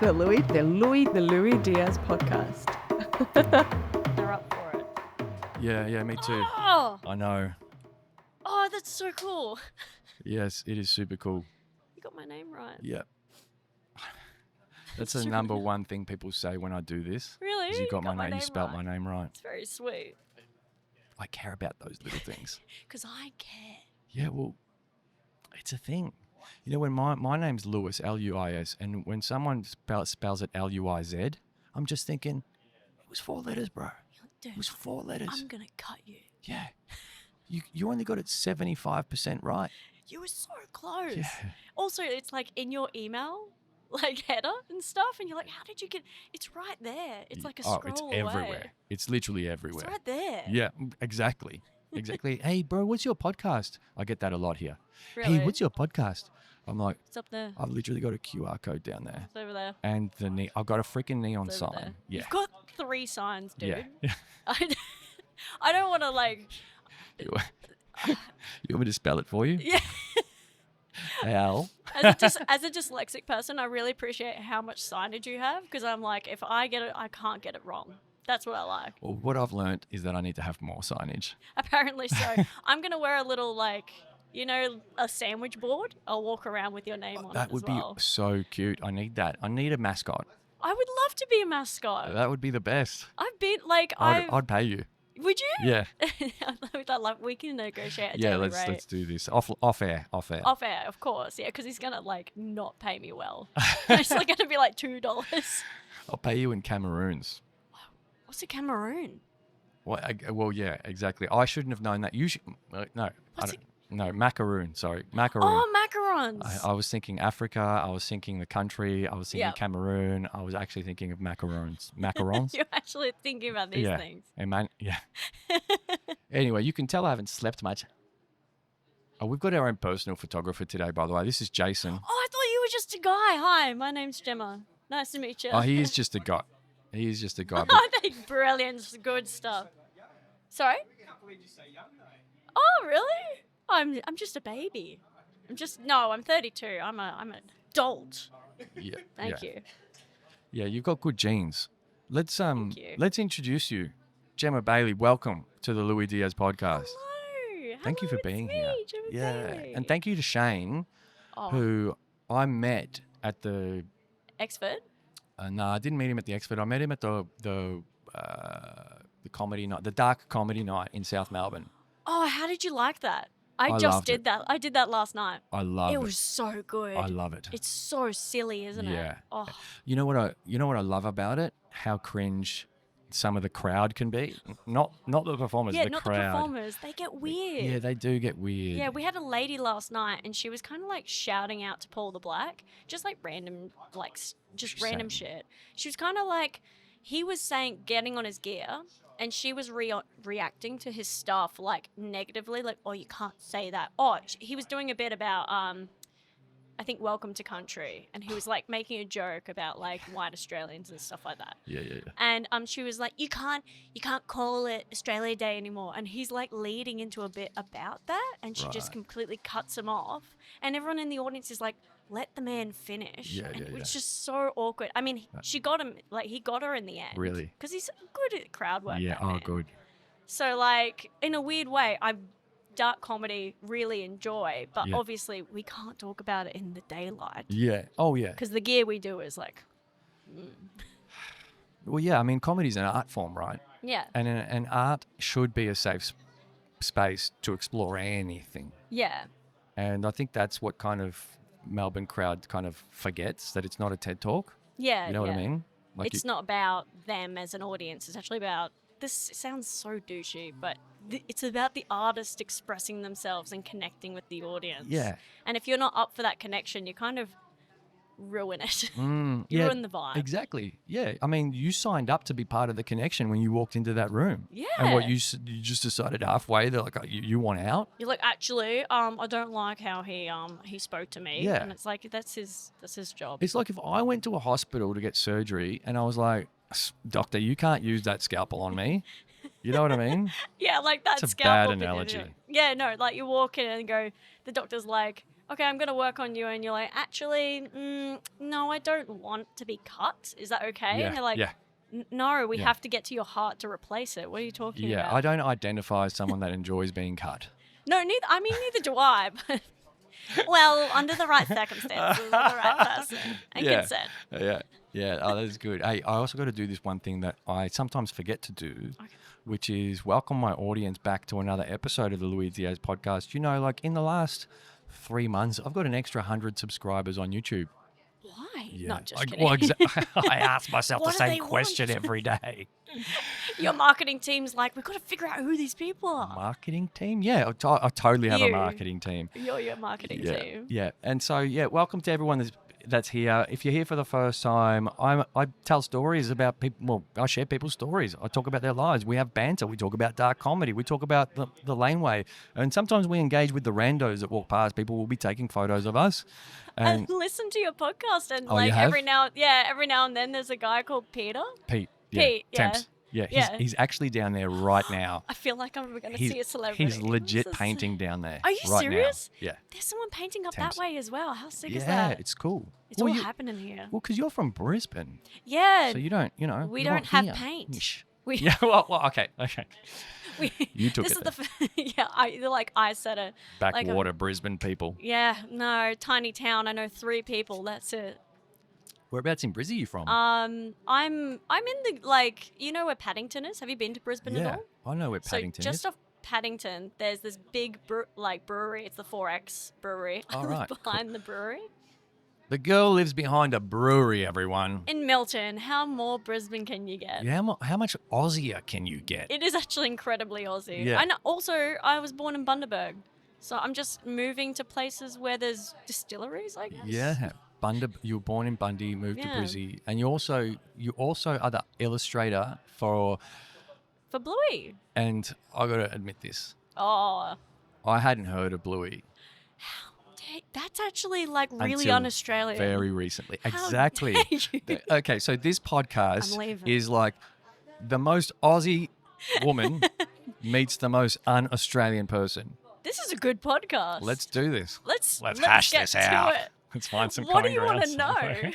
the Lui Diaz Podcast. They're up for it. Yeah, me too. Oh, I know. that's so cool. Yes, it is super cool. You got my name right. Yeah. That's the number one thing people say when I do this. Really? Is you got my name, you right. spelt my name right. It's very sweet. I care about those little things. Because I care. Yeah, well, it's a thing. You know, when my name's Lewis, L-U-I-S, and when someone spells it L-U-I-Z, I'm just thinking, it was 4 letters, bro. Dude, It was 4 letters. I'm going to cut you. Yeah. You only got it 75% right. You were so close. Yeah. Also, it's like in your email, like header and stuff, and you're like, how did you get... It's right there. It's like a scroll it's away. everywhere. It's literally everywhere. It's right there. Yeah, exactly. Exactly. Hey, bro, what's your podcast? I get that a lot here. Really? Hey, what's your podcast? I'm like, It's up there. I've literally got a QR code down there. It's over there. And I've got a freaking neon It's over there. sign. Yeah. You've got 3 signs, dude. Yeah. I don't want to like... You want me to spell it for you? Yeah. L. As a dyslexic person, I really appreciate how much signage you have, because I'm like, if I get it, I can't get it wrong. That's what I like. Well, what I've learned is that I need to have more signage. Apparently so. I'm going to wear a little, like, you know, a sandwich board. I'll walk around with your name on That it would as well. be so cute. I need that. I need a mascot. I would love to be a mascot. That would be the best. I've been, like, I'd pay you. Would you? Yeah. We can negotiate a Yeah, daily let's rate. do this. Off air. Off air, of course. Yeah, because he's going to, like, not pay me well. It's like going to be, like, $2. I'll pay you in Cameroons. What's a Cameroon? Well, yeah, exactly. I shouldn't have known that. You should. No, What's no, macaroon. Sorry, macaroon. Oh, macarons. I was thinking Africa. I was thinking the country. I was thinking Yep. Cameroon. I was actually thinking of macarons. Macarons. You're actually thinking about these things. And yeah. Anyway, you can tell I haven't slept much. Oh, we've got our own personal photographer today, by the way. This is Jason. Oh, I thought you were just a guy. Hi, my name's Jemma. Nice to meet you. Oh, he is just a guy. He is just a guy. But I think brilliant, good stuff. Sorry? Oh, really? I'm just a baby. I'm 32. I'm an adult. yeah, Thank yeah. you. Yeah, you've got good genes. Let's you. let's introduce you. Jemma Bayley, welcome to the Lui Diaz Podcast. Hello. Thank you for Hello, it's being me, here. Jemma Yeah. Bayley. And thank you to Shane, Oh, who I met at the expert? no, I didn't meet him at the Expert. I met him at the comedy night, the dark comedy night in South Melbourne. Oh, how did you like that? I loved just did it. that. I did that last night. I love it. It was so good. I love it. It's so silly, isn't Yeah. it? Oh, You know what I love about it? How cringe some of the crowd can be. Not the performers, yeah, the not crowd. the performers. They get weird. Yeah, they do get weird. Yeah, we had a lady last night, and she was kind of like shouting out to Paul the Black, just like random, like just She's random shit. She was kind of like, he was saying, getting on his gear, and she was reacting to his stuff like negatively, like, oh, you can't say that. Oh, he was doing a bit about, I think, Welcome to Country, and he was like making a joke about like white Australians and stuff like that. Yeah. And she was like, you can't call it Australia Day anymore. And he's like leading into a bit about that, and she just Right. completely cuts him off. And everyone in the audience is like, let the man finish. Yeah, and yeah, it was yeah. just so awkward. I mean, she got him, like he got her in the end. Really? Because he's good at crowd work. Yeah. that Oh, man. good. So like, in a weird way, dark comedy really enjoy, but Yeah. obviously we can't talk about it in the daylight. Yeah. Oh, yeah. Because the gear we do is like, Well, yeah. I mean, comedy's an art form, right? yeah. And art should be a safe space to explore anything. Yeah. And I think that's what kind of Melbourne crowd kind of forgets, that it's not a TED Talk. Yeah. You know what I yeah. mean? Like It's not about them as an audience. It's actually about, this sounds so douchey, but it's about the artist expressing themselves and connecting with the audience. Yeah. And if you're not up for that connection, you kind of ruin it. You yeah, ruin the vibe. Exactly. Yeah. I mean, you signed up to be part of the connection when you walked into that room. Yeah. And what you just decided halfway, they're like, oh, you want out? You're like, actually, I don't like how he spoke to me. Yeah. And it's like, that's his job. It's like if I went to a hospital to get surgery and I was like, doctor, you can't use that scalpel on me. You know what I mean? Yeah, like that It's a scalpel bad bit, analogy. Yeah, no, like you walk in and go, the doctor's like, okay, I'm going to work on you. And you're like, actually, no, I don't want to be cut. Is that okay? Yeah, And they're like, yeah. No, we Yeah. have to get to your heart to replace it. What are you talking Yeah, about? I don't identify as someone that enjoys being cut. No, neither do I. But well, under the right circumstances, with the right person and Yeah. consent. Yeah. Oh, that's good. Hey, I also got to do this one thing that I sometimes forget to do, which is welcome my audience back to another episode of the Lui Diaz Podcast. You know, like in the last 3 months, I've got an extra 100 subscribers on YouTube. Why? Yeah. Not just Like, kidding. well, I ask myself the What do they same question want? every day. Your marketing team's like, we've got to figure out who these people are. Marketing team? Yeah, I totally have a You. marketing team. You're your marketing team. Yeah. And so, welcome to everyone that's here. If you're here for the first time, I tell stories about people. Well, I share people's stories. I talk about their lives. We have banter. We talk about dark comedy. We talk about the laneway. And sometimes we engage with the randos that walk past. People will be taking photos of us. I And listen to your podcast, and Oh, you have? every now and then there's a guy called Peter. Pete. Pete, yeah. Temps. Yeah, Yeah. he's actually down there right now. I feel like I'm going to He's, see a celebrity. he's legit This is- painting down there. Are you right serious? Now. Yeah. There's someone painting up Temps. that way as well. How sick is Yeah, that? it's cool. It's all happening here. Well, because you're from Brisbane. Yeah. So you don't, we you're don't not have here. paint. Yeesh. We, Yeah, well, okay. we, You took this it is I said it. Backwater Brisbane people. Yeah, no, tiny town. I know 3 people. That's it. Whereabouts in Brizzy are you from? I'm in the you know where Paddington is? Have you been to Brisbane at yeah, all? I know where Paddington so just is. off Paddington, there's this big brewery. It's the 4X brewery. All right, behind the brewery. The girl lives behind a brewery, everyone. In Milton, how more Brisbane can you get? Yeah, how much Aussier can you get? It is actually incredibly Aussie. Yeah. I know, also, I was born in Bundaberg. So I'm just moving to places where there's distilleries, I guess. Yeah. You were born in Bundy, moved to Yeah. Brizzy, and you also are the illustrator for. For Bluey. And I got to admit this, Oh, I hadn't heard of Bluey that's actually like really until un-Australian. very recently. How Exactly. dare you? Okay, so this I'm podcast leaving. is like the most Aussie woman meets the most un-Australian person. This is a good podcast. Let's do this. Let's hash get this to out. it. Let's find some What do common you want ground to know?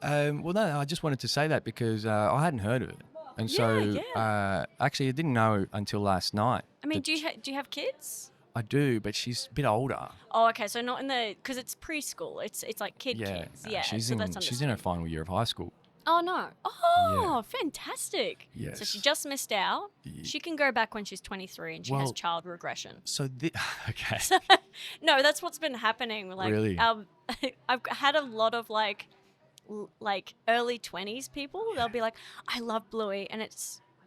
somewhere. Well, no, I just wanted to say that because I hadn't heard of it. And so, Yeah. actually, I didn't know until last night. I mean, that do you have kids? I do, but she's a bit older. Oh, okay. So not in the because it's preschool. It's like kids. No, Yeah. she's so in that's she's in her understandable. final year of high school. Oh no. Oh, fantastic. So Yes. she just missed out. Ye- She can go back when she's 23 and she has Well- child regression. So okay. No, that's what's been happening. Like, Really? I've had a lot of like early 20s people. They'll be like, "I love Bluey," and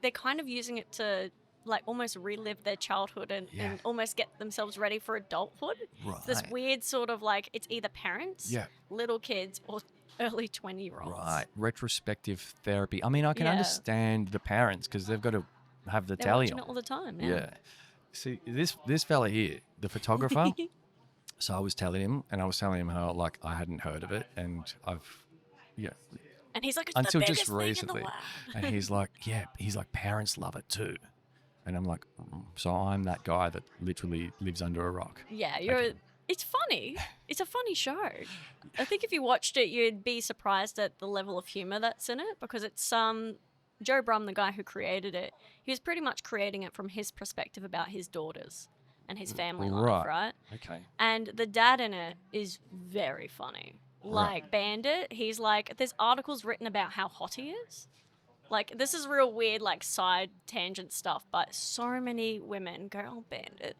they're kind of using it to like almost relive their childhood and almost get themselves ready for adulthood. Right. It's this weird sort of like it's either parents, Yeah. little kids, or early 20-year-olds. Right, retrospective therapy. I mean, I can Yeah. understand the parents because they've got to have the They're tally watching on. it all the time. Yeah. See, this fella here, the photographer. So I was telling him how like I hadn't heard of it, and And he's like, it's until the just biggest thing in the recently, world. and he's like, parents love it too, and I'm like, so I'm that guy that literally lives under a rock. Yeah, Okay. It's funny. It's a funny show. I think if you watched it, you'd be surprised at the level of humor that's in it because it's Joe Brum, the guy who created it. He was pretty much creating it from his perspective about his daughters and his family life, right? Okay. And the dad in it is very funny. Like Bandit, he's like, there's articles written about how hot he is. Like, this is real weird, like, side tangent stuff, but so many women go, oh, Bandit.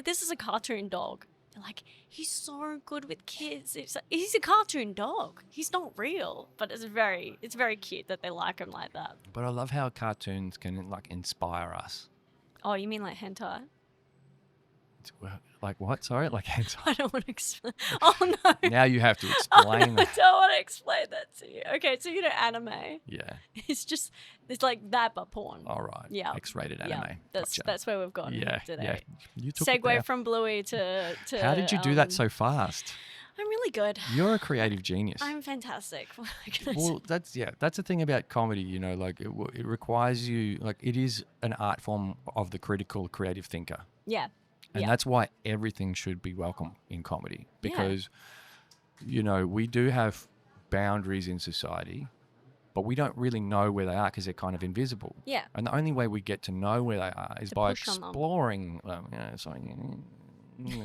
This is a cartoon dog. They're like, he's so good with kids. He's a cartoon dog. He's not real. But it's very cute that they like him like that. But I love how cartoons can like inspire us. Oh, you mean like hentai? Like what? Sorry, like I don't want to explain. Oh, no. now you have to I explain that. don't want to explain that to you. Okay, so you know anime. Yeah. It's like that but porn. All right. Yeah. X-rated anime. Yeah, Gotcha. that's where we've gone Yeah. today. Yeah. You took it Segue there. from Bluey to How did you do that so fast? I'm really good. You're a creative genius. I'm fantastic. What can I Well, that's the thing about comedy, you know, like it requires you, like it is an art form of the critical creative thinker. Yeah. And Yeah. that's why everything should be welcome in comedy, Yeah. because, you know, we do have boundaries in society, but we don't really know where they are because they're kind of invisible. Yeah. And the only way we get to know where they are is To by push on them. exploring them, you know, so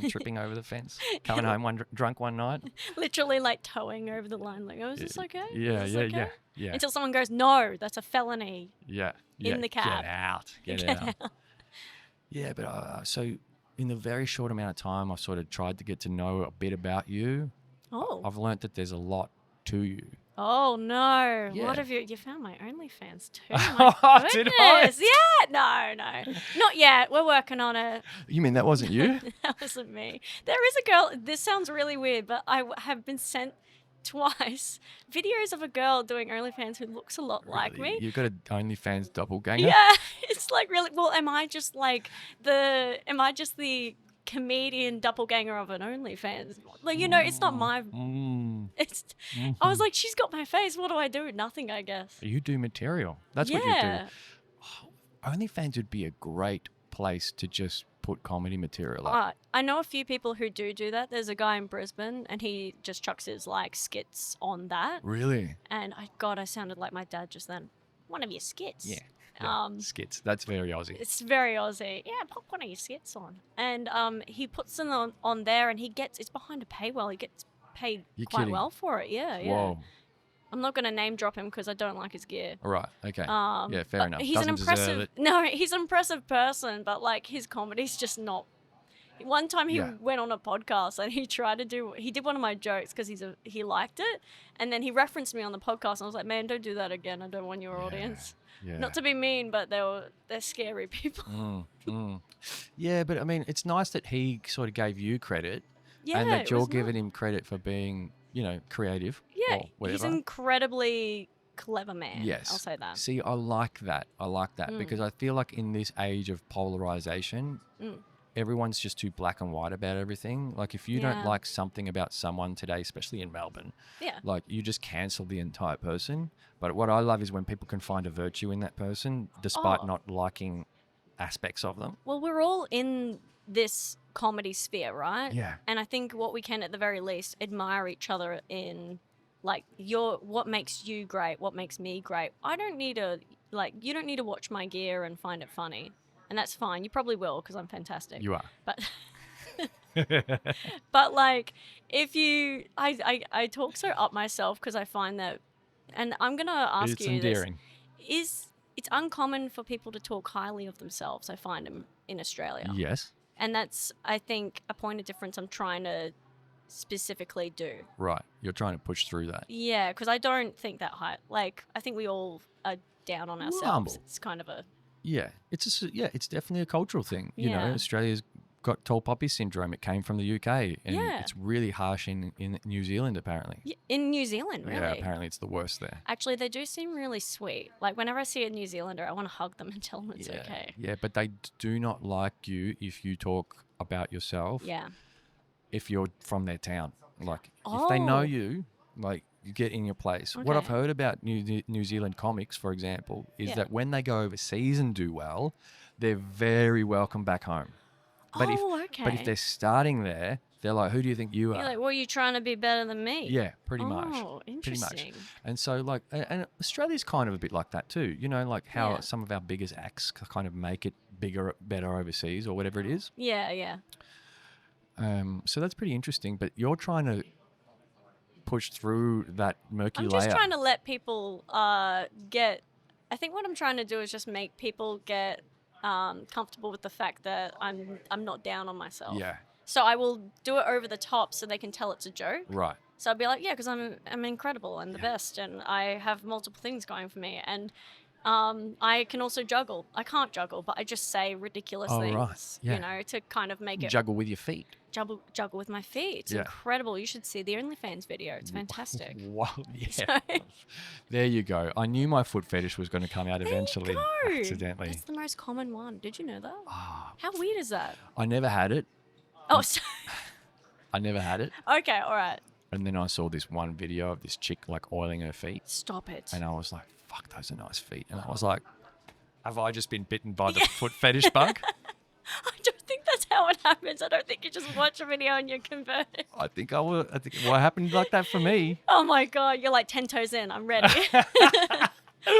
tripping over the fence, coming home drunk one night. Literally like towing over the line, like, oh, is this okay? Yeah, Is this yeah, okay? yeah. Until someone goes, no, that's a felony. Yeah. In the cab. Get out. Yeah, but so in the very short amount of time I've sort of tried to get to know a bit about you, Oh. I've learnt that there's a lot to you. Oh no! Yeah. What have you found my OnlyFans too? My Did I? goodness. Yeah, no, not yet. We're working on it. You mean that wasn't you? That wasn't me. There is a girl. This sounds really weird, but I have been sent twice videos of a girl doing OnlyFans who looks a lot like Really? me. You've got an OnlyFans doppelganger? Yeah, it's like really. Well, am I just the comedian doppelganger of an OnlyFans? Like, you know, it's not my. It's. I was like, she's got my face. What do I do? Nothing, I guess. You do material. That's what you do. OnlyFans would be a great place to just put comedy material up. I know a few people who do that. There's a guy in Brisbane, and he just chucks his like skits on that. Really? And I sounded like my dad just then. One of your skits. Yeah. Skits. That's very Aussie. It's very Aussie. Yeah, pop one of your skits on. And he puts them on there, and it's behind a paywall. He gets paid You're quite kidding. well for it. Yeah. Whoa. I'm not going to name drop him because I don't like his gear. All right. Okay. Yeah, fair enough. He's Doesn't an impressive. deserve it. No, he's an impressive person, but like his comedy's just not. One time he Yeah. went on a podcast and he did one of my jokes because he liked it, and then he referenced me on the podcast, and I was like, man, don't do that again. I don't want your audience. Yeah. Not to be mean, but they're scary people. Yeah, but I mean, it's nice that he sort of gave you credit, Yeah, and that it you're was giving him credit for being, you know, creative. Yeah, or whatever. he's an incredibly clever man. Yes. I'll say that. See, I like that. Because I feel like in this age of polarization, everyone's just too black and white about everything. Like if you don't Yeah. like something about someone today, especially in Melbourne, Yeah. like you just cancel the entire person. But what I love is when people can find a virtue in that person despite Oh. not liking aspects of them. Well, we're all in this comedy sphere, right? Yeah. And I think what we can, at the very least, admire each other in, like, what makes you great, what makes me great. You don't need to watch my gear and find it funny. And that's fine. You probably will because I'm fantastic. You are. But but like if you I talk so up myself because I find that, and I'm going to ask It's you endearing. this, it's uncommon for people to talk highly of themselves, I find, in Australia. Yes. And that's, I think, a point of difference I'm trying to specifically do. Right. You're trying to push through that. Yeah, because I don't think that high. Like, I think we all are down on ourselves. humble. It's kind of a... Yeah. It's definitely a cultural thing. You know, Yeah. Australia's got tall poppy syndrome. It came from the UK, and Yeah. it's really harsh in New Zealand, apparently. In New Zealand, really. Yeah, apparently it's the worst there. Actually, they do seem really sweet. Like, whenever I see a New Zealander, I want to hug them and tell them it's yeah. okay. Yeah, but they do not like you if you talk about yourself. Yeah. If you're from their town, like if they know Oh. you, like you get in your place. What I've Okay. heard about New Zealand comics, for example, is Yeah. that when they go overseas and do well, they're very welcome back home. But okay. if they're starting there, they're like, who do you think you are? You're like, well, you're trying to be better than me. Yeah, pretty much. Oh, Pretty interesting. much. And so, like, and Australia's kind of a bit like that too. You know, like how Yeah. some of our biggest acts kind of make it bigger, better overseas or whatever it is. Yeah, yeah. So that's pretty interesting. But you're trying to push through that murky I'm layer. just trying to let people get... I think what I'm trying to do is just make people get comfortable with the fact that I'm not down on myself. Yeah, So I will do it over the top so they can tell it's a joke. right. So I'll be like, yeah, because I'm incredible and the best, and I have multiple things going for me, and I can also juggle. I can't juggle, but I just say ridiculous Oh, things, right. Yeah. you know, to kind of make it Juggle with your feet. juggle with my feet. It's Yeah. incredible. You should see the OnlyFans video. It's fantastic. Wow, yeah. So- There you go. I knew my foot fetish was going to come out eventually, There you go. accidentally. That's the most common one. Did you know that? Ah, How weird is that? I never had it. Oh, so, I never had it. okay, all right. And then I saw this one video of this chick like oiling her feet. Stop it. And I was like, fuck, those are nice feet. And I was like, have I just been bitten by the foot fetish bug? I don't think that's how it happens. I don't think you just watch a video and you're converted. I think I will. I think what happened like that for me. Oh my God, you're like 10 toes in. I'm ready.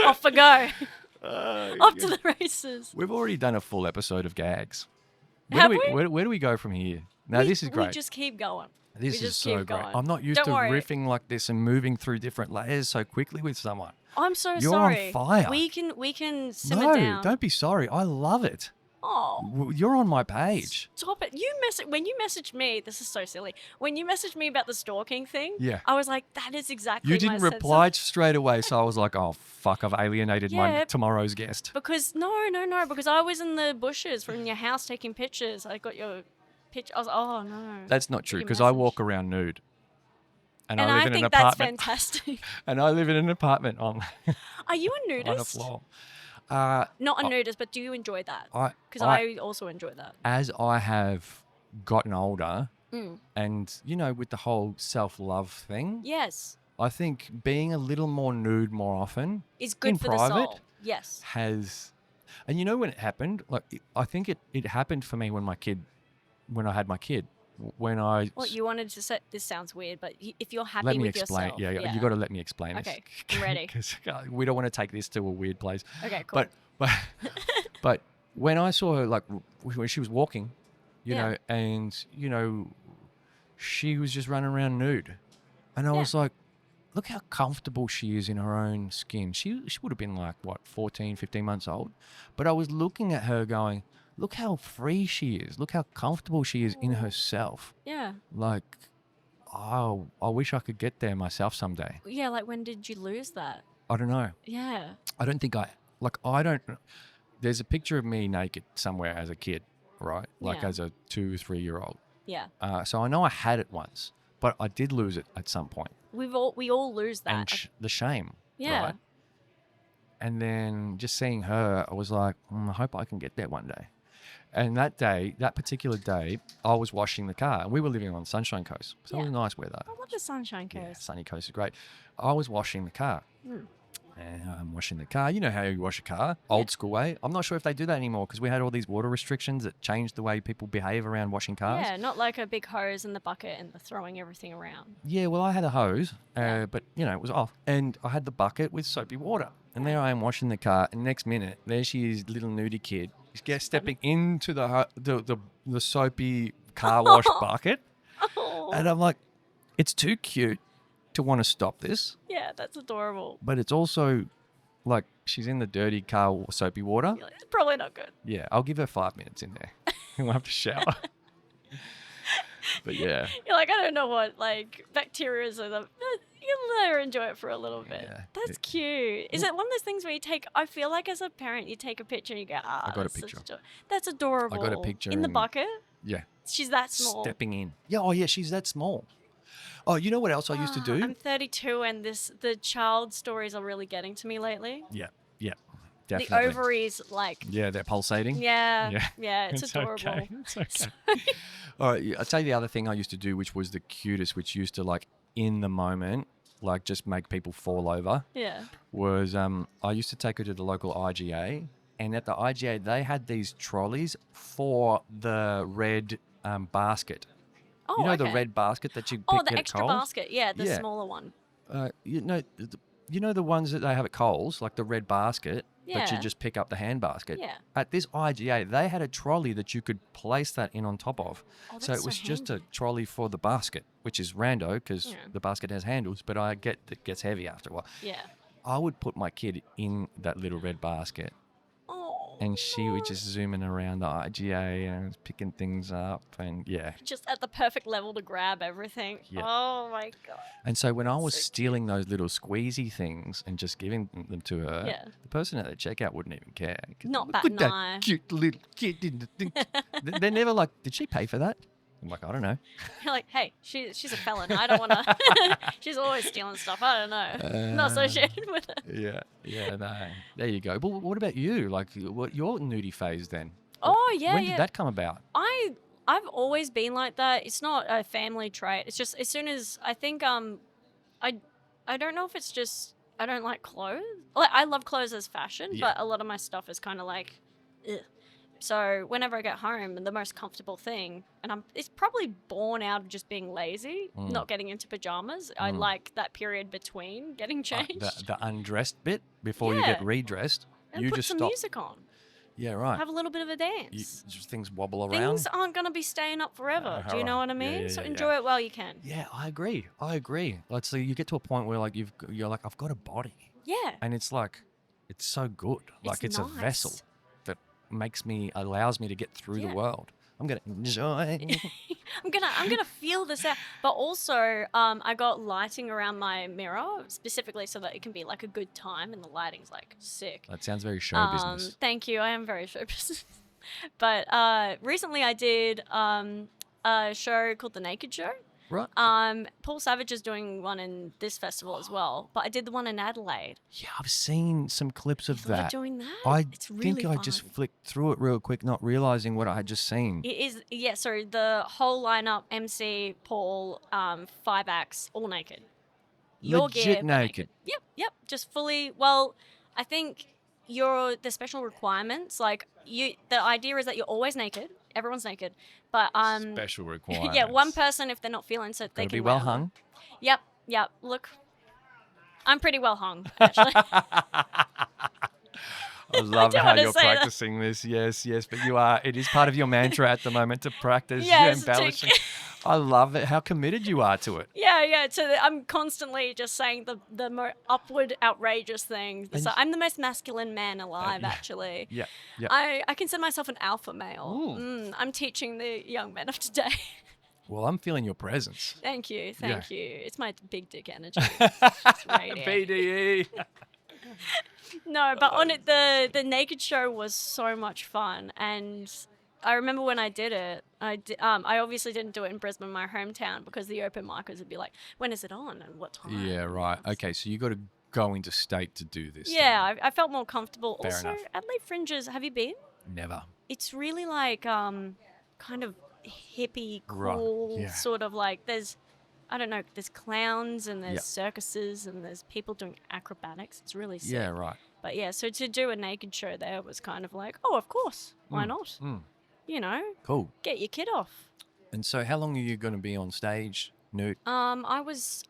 Off we go. Off to the races. We've already done a full episode of gags. Have we? Where do we go from here? Now, this is great. We just keep going. This we is just so keep great. going. I'm not used Don't to worry. riffing like this and moving through different layers so quickly with someone. I'm so You're sorry. on fire. We can simmer No, down. don't be sorry. I love it. Oh, You're on my page. stop it. When you messaged me, this is so silly. When you messaged me about the stalking thing, Yeah. I was like, that is exactly You my didn't sense reply of... straight away, so I was like, oh, fuck, I've alienated my Yeah. tomorrow's guest. Because, no, because I was in the bushes from your house taking pictures. I got your picture. I was like, oh, no. That's not true, Your because I message. walk around nude. And And I live I in an think that's apartment. fantastic. And I live in an apartment on Are you a on a nudist? floor. Not a nudist, but do you enjoy that? I, Because I also enjoy that. as I have gotten older, Mm. and with the whole self-love thing, Yes. I think being a little more nude more often It's good in for private the soul. Yes. has, and when it happened, like I think it happened for me when I had my kid, when I. What you wanted to say? This sounds weird, but if you're happy Let me with explain. yourself, Yeah, you got to let me explain Okay, this. I'm ready. Because we don't want to take this to a weird place. Okay, cool. But when I saw her, like when she was walking, Yeah. and she was just running around nude, and I Yeah. was like, look how comfortable she is in her own skin. She would have been like, what, 14, 15 months old? But I was looking at her going, look how free she is. Look how comfortable she is in herself. Yeah. Like, oh, I wish I could get there myself someday. Yeah, like when did you lose that? I don't know. Yeah. I don't think there's a picture of me naked somewhere as a kid, right? Like Yeah. as a 2 or 3 year old. Yeah. So I know I had it once, but I did lose it at some point. We all lose that. And the shame. Yeah. Right? And then just seeing her, I was like, I hope I can get there one day. And that particular day, I was washing the car, and we were living on Sunshine Coast. So it was Yeah. nice weather. I love the Sunshine Coast. Yeah, sunny coast is great. I was washing the car. Mm. And I'm washing the car. You know how you wash a car, old school way. I'm not sure if they do that anymore because we had all these water restrictions that changed the way people behave around washing cars. Yeah, not like a big hose in the bucket and throwing everything around. Yeah, well, I had a hose, but it was off, and I had the bucket with soapy water. And there I am washing the car, and next minute, there she is, little nudie kid, stepping into the soapy car wash bucket, Oh. and I'm like, it's too cute to want to stop this, Yeah, that's adorable. but it's also like she's in the dirty car soapy water. You're like, it's probably not good. Yeah, I'll give her 5 minutes in there. We'll have to shower. But yeah. You're like, I don't know what, like, bacteria is. You'll let her enjoy it for a little bit. Yeah. That's cute. Is it one of those things where I feel like as a parent, you take a picture and you go, I got a that's picture. That's adorable. I got a picture In the and- bucket? Yeah. She's that small. Stepping in. Yeah, oh yeah, she's that small. Oh, you know what else I used to do? I'm 32 and the child stories are really getting to me lately. Yeah, The definitely. ovaries, like, Yeah, they're pulsating. yeah, it's adorable. Okay. It's okay. All right, I'll tell you the other thing I used to do, which was the cutest, which used to like in the moment, like just make people fall over, Yeah. was I used to take her to the local IGA, and at the IGA they had these trolleys for the red basket. Oh, You know the okay. red basket that you pick Oh, at the extra Coles? basket. Yeah, the Yeah. smaller one. You know the ones that they have at Coles, like the red basket, that you Yeah. just pick up the hand basket. Yeah. At this IGA, they had a trolley that you could place that in on top of. Oh, So that's it was just a handy. trolley for the basket, which is rando because Yeah. the basket has handles, but I get it gets heavy after a while. Yeah. I would put my kid in that little red basket, Oh. and she would just zooming around the IGA and picking things up, and yeah. Just at the perfect level to grab everything. Yeah. Oh my god. And so when I was So cute. stealing those little squeezy things and just giving them to her, Yeah. the person at the checkout wouldn't even care. 'Cause Not look bat at an that eye. cute little kid in the thing. They're never like, did she pay for that? I'm like, I don't know. You're like, hey, she's a felon. I don't want to. She's always stealing stuff. I don't know. Not associated with it. Yeah, no. There you go. But what about you? Like, what your nudie phase then? Oh yeah, When yeah. did that come about? I've always been like that. It's not a family trait. It's just as soon as I think I don't know if it's just I don't like clothes. Like I love clothes as fashion, Yeah. but a lot of my stuff is kind of like, ugh. So whenever I get home, the most comfortable thing, and it's probably born out of just being lazy, not getting into pajamas. I like that period between getting changed. The undressed bit before you get redressed. And you put just some stop. music on. Yeah, right. Have a little bit of a dance. Just things wobble around. Things aren't going to be staying up forever. Do you know what I mean? So enjoy it while you can. Yeah, I agree. Let's say you get to a point where like you're like, I've got a body. Yeah. And it's like, it's so good. Like it's nice. a vessel that allows me to get through the world. I'm gonna enjoy. I'm gonna feel this out. But also, I got lighting around my mirror specifically so that it can be like a good time, and the lighting's like sick. That sounds very show business. Thank you. I am very show business. But recently, I did a show called The Naked Show. Right. Paul Savage is doing one in this festival as well, but I did the one in Adelaide. Yeah, I've seen some clips of that. Doing that? It's really think I fun. just flicked through it real quick, not realizing what I had just seen. It is, yeah. So the whole lineup: MC, Paul, 5 acts, all naked. Your Legit gear, but naked. Yep. Just fully. Well, I think the special requirements. Like the idea is that you're always naked. Everyone's naked, but Special requirements. yeah, one person if they're not feeling so they Gotta can be well wear them. hung. Yep. Look, I'm pretty well hung actually. I love how you're say that. practicing this. Yes, but you are. It is part of your mantra at the moment to practice. Yes, You're embellishing. I love it. How committed you are to it. Yeah. So I'm constantly just saying the more upward, outrageous things. So I'm the most masculine man alive, actually. Yeah. I consider myself an alpha male. I'm teaching the young men of today. Well, I'm feeling your presence. Thank you. It's my big dick energy. BDE. No, but on it, the naked show was so much fun, and I remember when I did it, I obviously didn't do it in Brisbane, my hometown, because the open micers would be like, when is it on and what time? Yeah, right. Okay, so you got to go into state to do this. Yeah, I felt more comfortable. Fair also, enough. Adelaide Fringes, have you been? Never. It's really like kind of hippie, cool, Yeah. sort of like there's clowns and there's circuses and there's people doing acrobatics. It's really sick. Yeah, right. But yeah, so to do a naked show there was kind of like, oh, of course, why not? You know, Cool. get your kid off. And so how long are you going to be on stage, nude? I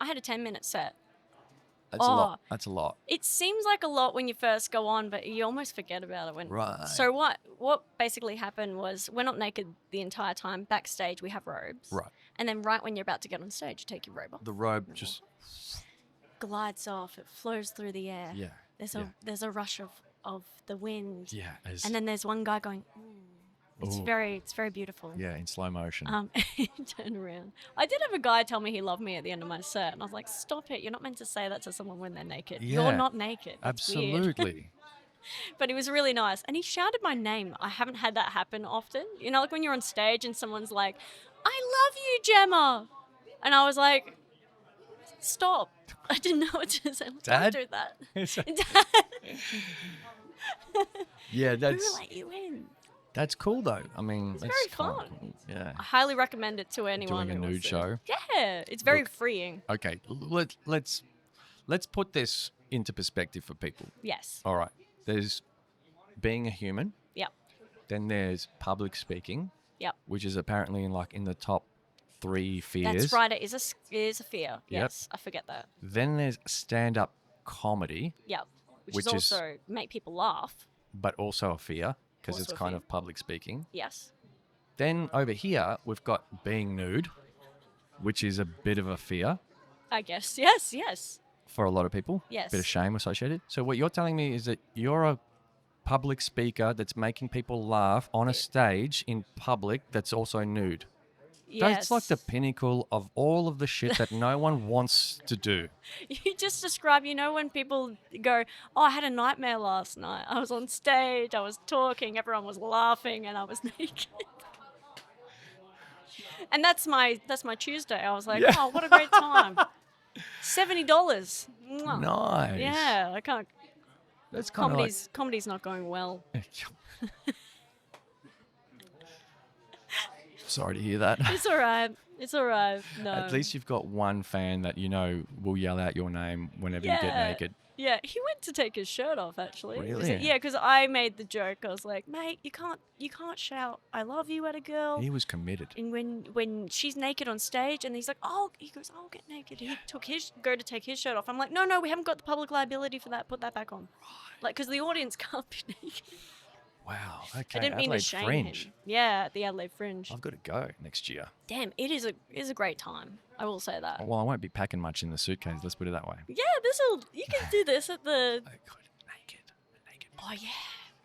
had a 10-minute set. That's a lot. That's a lot. It seems like a lot when you first go on, but you almost forget about it when. Right. So what basically happened was we're not naked the entire time. Backstage we have robes. Right. And then right when you're about to get on stage, you take your robe off. The robe just Glides off. It flows through the air. Yeah. There's a rush of the wind. Yeah. And then there's one guy going. It's very beautiful. Yeah, in slow motion. Turn around. I did have a guy tell me he loved me at the end of my set, and I was like, "Stop it! You're not meant to say that to someone when they're naked. Yeah, You're not naked." That's weird." absolutely. But he was really nice, and he shouted my name. I haven't had that happen often. You know, like when you're on stage and someone's like, "I love you, Jemma," and I was like, "Stop!" I didn't know what to say. Dad? Don't do that. Dad. Yeah, Who let you in? that's cool though. I mean, It's that's very fun. Cool. Yeah. I highly recommend it to anyone. Doing a who nude wants to. show? Yeah, it's very Look. freeing. Okay, let's put this into perspective for people. Yes. All right. There's being a human. Yep. Then there's public speaking. Yep. Which is apparently in the top 3 fears. That's right. It is a fear. Yes, I forget that. Then there's stand-up comedy, Yep. Which Which is is- also make people laugh. but also a fear because Also it's a kind fear. of public speaking. Yes. Then over here we've got being nude, which is a bit of a fear I guess. Yes. for a lot of people. Yes. Bit of shame associated. So what you're telling me is that you're a public speaker that's making people laugh on a stage in public that's also nude. Yes. That's like the pinnacle of all of the shit that no one wants to do. You just describe, when people go, "Oh, I had a nightmare last night. I was on stage, I was talking, everyone was laughing, and I was naked." And that's my Tuesday. I was like, Yeah. "Oh, what a great time." $70. Mwah. Nice. Yeah, I can't. That's kind of Comedy's not going well. like... Sorry to hear that. It's all right. It's all right. No. At least you've got one fan that you know will yell out your name whenever you get naked. Yeah, he went to take his shirt off actually. Really? Yeah, because I made the joke. I was like, mate, you can't shout "I love you" at a girl. He was committed. And when she's naked on stage, and he's like, he goes, I'll get naked. He took go to take his shirt off. I'm like, no, we haven't got the public liability for that. Put that back on. Like, because the audience can't be naked. Wow. Okay. I didn't mean to Adelaide shame Fringe. him. Yeah, the Adelaide Fringe. I've got to go next year. Damn, it is a great time. I will say that. Well, I won't be packing much in the suitcase. Let's put it that way. Yeah, you can do this at the. I could naked. Oh yeah.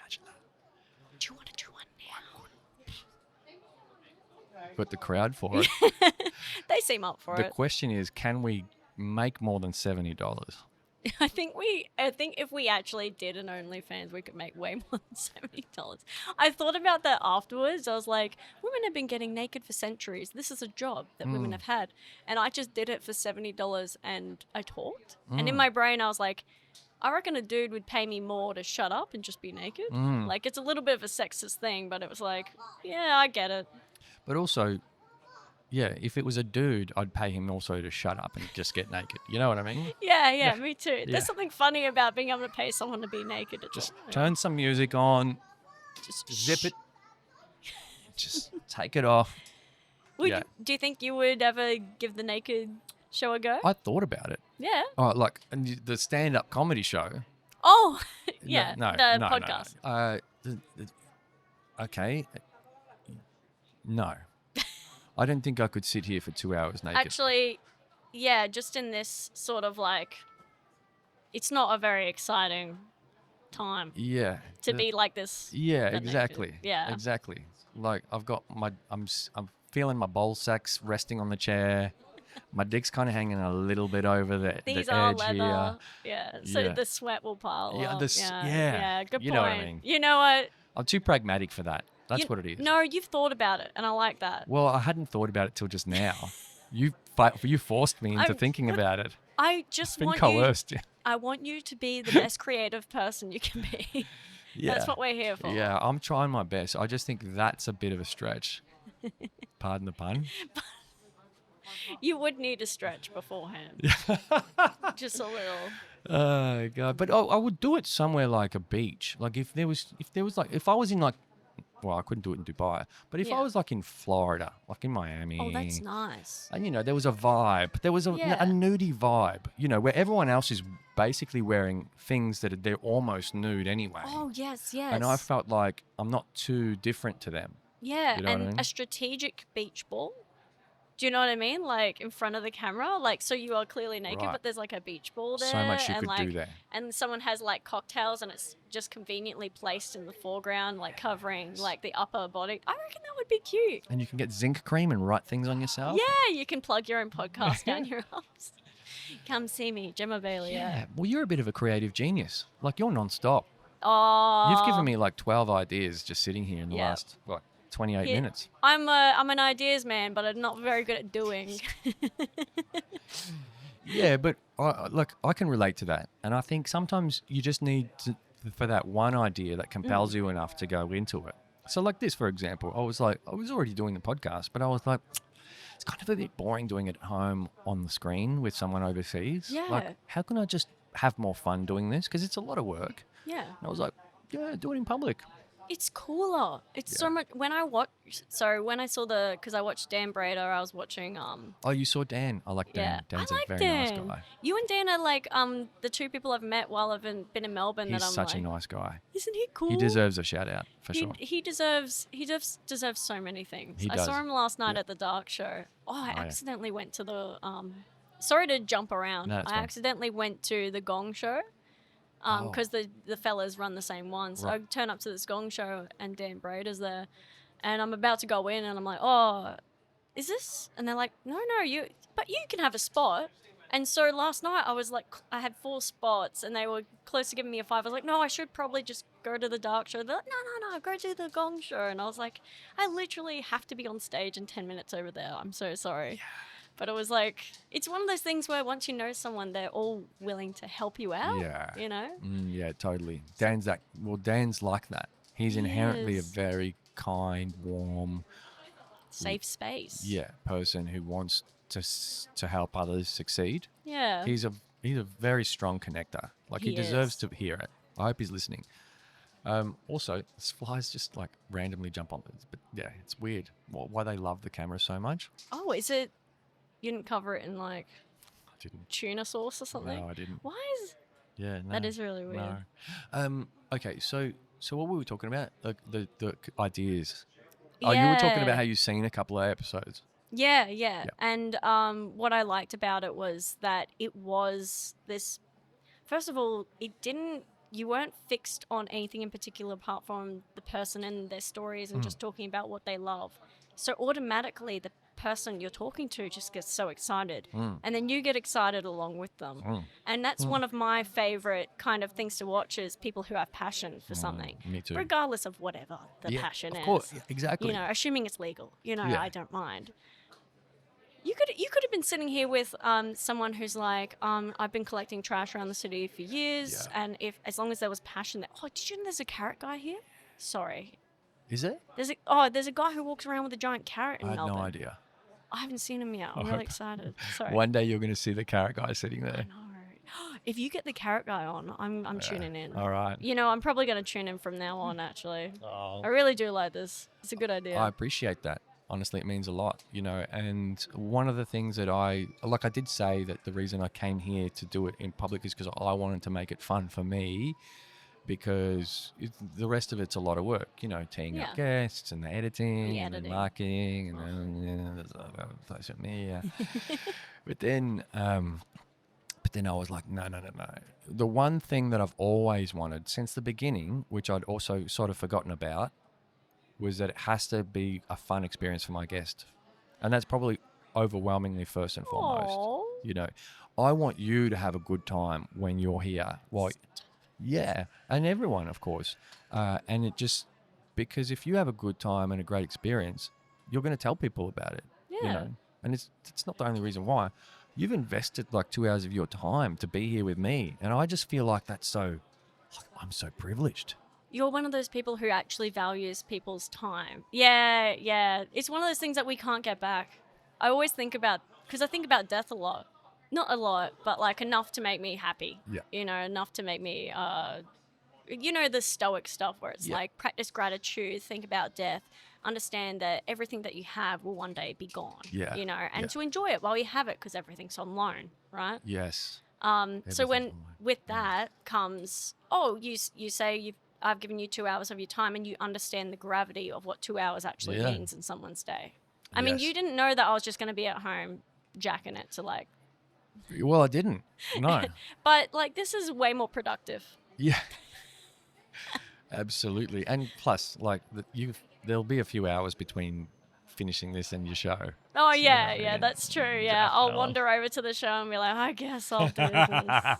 Imagine that. Do you want to do one now? Got the crowd for it. They seem up for The it. question is, can we make more than $70? I think if we actually did an OnlyFans, we could make way more than $70. I thought about that afterwards. I was like, women have been getting naked for centuries. This is a job that women have had. And I just did it for $70 and I talked. And in my brain, I was like, I reckon a dude would pay me more to shut up and just be naked. Like, it's a little bit of a sexist thing, but it was like, yeah, I get it. But also, yeah, if it was a dude, I'd pay him also to shut up and just get naked. You know what I mean? Yeah, me too. Yeah. There's something funny about being able to pay someone to be naked. Just turn some music on, just zip it, just take it off. Yeah. Do you think you would ever give the naked show a go? I thought about it. Yeah. Oh, like the stand-up comedy show. Oh, yeah. No, the no, podcast. No. Okay. No. I don't think I could sit here for 2 hours naked. Actually, yeah, just in this sort of like, it's not a very exciting time Yeah. to be like this. Yeah, but naked. exactly. Yeah. Exactly. Like I'm feeling my ball sacks resting on the chair. My dick's kind of hanging a little bit over the These edge are leather. here. Yeah. So Yeah. the sweat will pile Yeah, up. yeah. Yeah. Good You point. know what I mean. You know what? I'm too pragmatic for that. That's what it is. No, you've thought about it, and I like that. Well, I hadn't thought about it till just now. You forced me into thinking about it. I just Been want coerced. I want you to be the best creative person you can be. Yeah. That's what we're here for. Yeah, I'm trying my best. I just think that's a bit of a stretch. Pardon the pun. You would need a stretch beforehand. Just a little. Oh god! But I would do it somewhere like a beach. Like if I was in like, well, I couldn't do it in Dubai. But if I Yeah. was like in Florida, like in Miami. Oh, that's nice. And there was a vibe. There was a Yeah. nudie vibe. Where everyone else is basically wearing things that they're almost nude anyway. Oh, yes. And I felt like I'm not too different to them. Yeah, You know what I and mean? a strategic beach ball. Do you know what I mean? Like in front of the camera, like so you are clearly naked, Right. but there's like a beach ball there. So much you and could like, do there. And someone has like cocktails, and it's just conveniently placed in the foreground, like covering like the upper body. I reckon that would be cute. And you can get zinc cream and write things on yourself. Yeah, you can plug your own podcast down your arms. Come see me, Jemma Bayley. Yeah. Well, you're a bit of a creative genius. Like you're non-stop. Oh, You've given me like 12 ideas just sitting here in the Yeah. last 28 Yeah. minutes. I'm an ideas man, but I'm not very good at doing. Yeah, but I can relate to that. And I think sometimes you just need for that one idea that compels you enough to go into it. So like this, for example, I was already doing the podcast, but I was like, it's kind of a bit boring doing it at home on the screen with someone overseas. Yeah. Like, how can I just have more fun doing this? Because it's a lot of work. Yeah. And I was like, yeah, do it in public. It's cooler. It's so much. When I saw because I watched Dan Brader, I was watching Oh, you saw Dan. I like Dan. yeah, Dan's I like a very Dan. nice guy. You and Dan are like the two people I've met while I've been in Melbourne. He's that I'm such like, a nice guy. isn't he cool? He deserves a shout out for sure. He deserves so many things. He I does. saw him last night Yeah. at the Dark Show. Oh, I yeah. accidentally went to the sorry to jump around. No, that's I fine. accidentally went to the Gong Show. Because the fellas run the same one. So Right. I turn up to this Gong Show and Dan Brader's there. And I'm about to go in and I'm like, oh, is this? And they're like, no, but you can have a spot. And so last night I was like, I had 4 spots and they were close to giving me a 5. I was like, no, I should probably just go to the Dark Show. They're like, no, go to the Gong Show. And I was like, I literally have to be on stage in 10 minutes over there. I'm so sorry. Yeah. But it was like, it's one of those things where once you know someone, they're all willing to help you out. Yeah. You know? Yeah, totally. Dan's like that. He's inherently a is. very kind, warm, safe space. person who wants to help others succeed. Yeah. He's a very strong connector. Like he deserves is. to hear it. I hope he's listening. Also, flies just like randomly jump on this, but yeah, it's weird why they love the camera so much. Oh, is it? You didn't cover it in like I didn't. tuna sauce or something? No, I didn't. Why is Yeah, no. that is really weird. No. Okay, so what were we talking about? Like the ideas. Oh, you were talking about how you've seen a couple of episodes. Yeah. And what I liked about it was that it was this. First of all, you weren't fixed on anything in particular apart from the person and their stories and just talking about what they love. So automatically the person you're talking to just gets so excited. And then you get excited along with them. And that's one of my favorite kind of things to watch is people who have passion for something. Me too. Regardless of whatever the passion is. Of course, exactly. You know, assuming it's legal. You know, Yeah. I don't mind. You could have been sitting here with someone who's like, I've been collecting trash around the city for years, and as long as there was passion there. Oh, did you know there's a carrot guy here? Sorry. Is it? There's a guy who walks around with a giant carrot in I had Melbourne. no idea. I haven't seen him yet. I'm really excited. Sorry. One day you're going to see the carrot guy sitting there. No. If you get the carrot guy on, I'm tuning in. All right. You know, I'm probably going to tune in from now on, actually. Oh. I really do like this. It's a good idea. I appreciate that. Honestly, it means a lot, you know. And one of the things that I did say that the reason I came here to do it in public is because I wanted to make it fun for me, because the rest of it's a lot of work, you know, teeing up guests and the editing and the marketing and then social media. But then I was like, no. The one thing that I've always wanted since the beginning, which I'd also sort of forgotten about, was that it has to be a fun experience for my guest. And that's probably overwhelmingly first and foremost. Aww. You know, I want you to have a good time when you're here. Well, yeah, and everyone, of course. And it just, because if you have a good time and a great experience, you're going to tell people about it. Yeah. You know? And it's not the only reason why. You've invested like 2 hours of your time to be here with me. And I just feel like I'm so privileged. You're one of those people who actually values people's time. Yeah. It's one of those things that we can't get back. I always think about, because I think about death a lot. Not a lot, but like enough to make me happy. Yeah. You know, enough to make me, you know, the stoic stuff where it's like practice gratitude, think about death, understand that everything that you have will one day be gone. Yeah. You know, and to enjoy it while you have it because everything's on loan, right? Yes. So with that comes, you say I've given you 2 hours of your time and you understand the gravity of what 2 hours actually means in someone's day. I mean, you didn't know that I was just going to be at home jacking it to like... Well, I didn't. No. But like this is way more productive. Yeah. Absolutely. And plus, like there'll be a few hours between finishing this and your show. Oh, yeah, that's true. Yeah, I'll wander over to the show and be like, I guess I'll do this.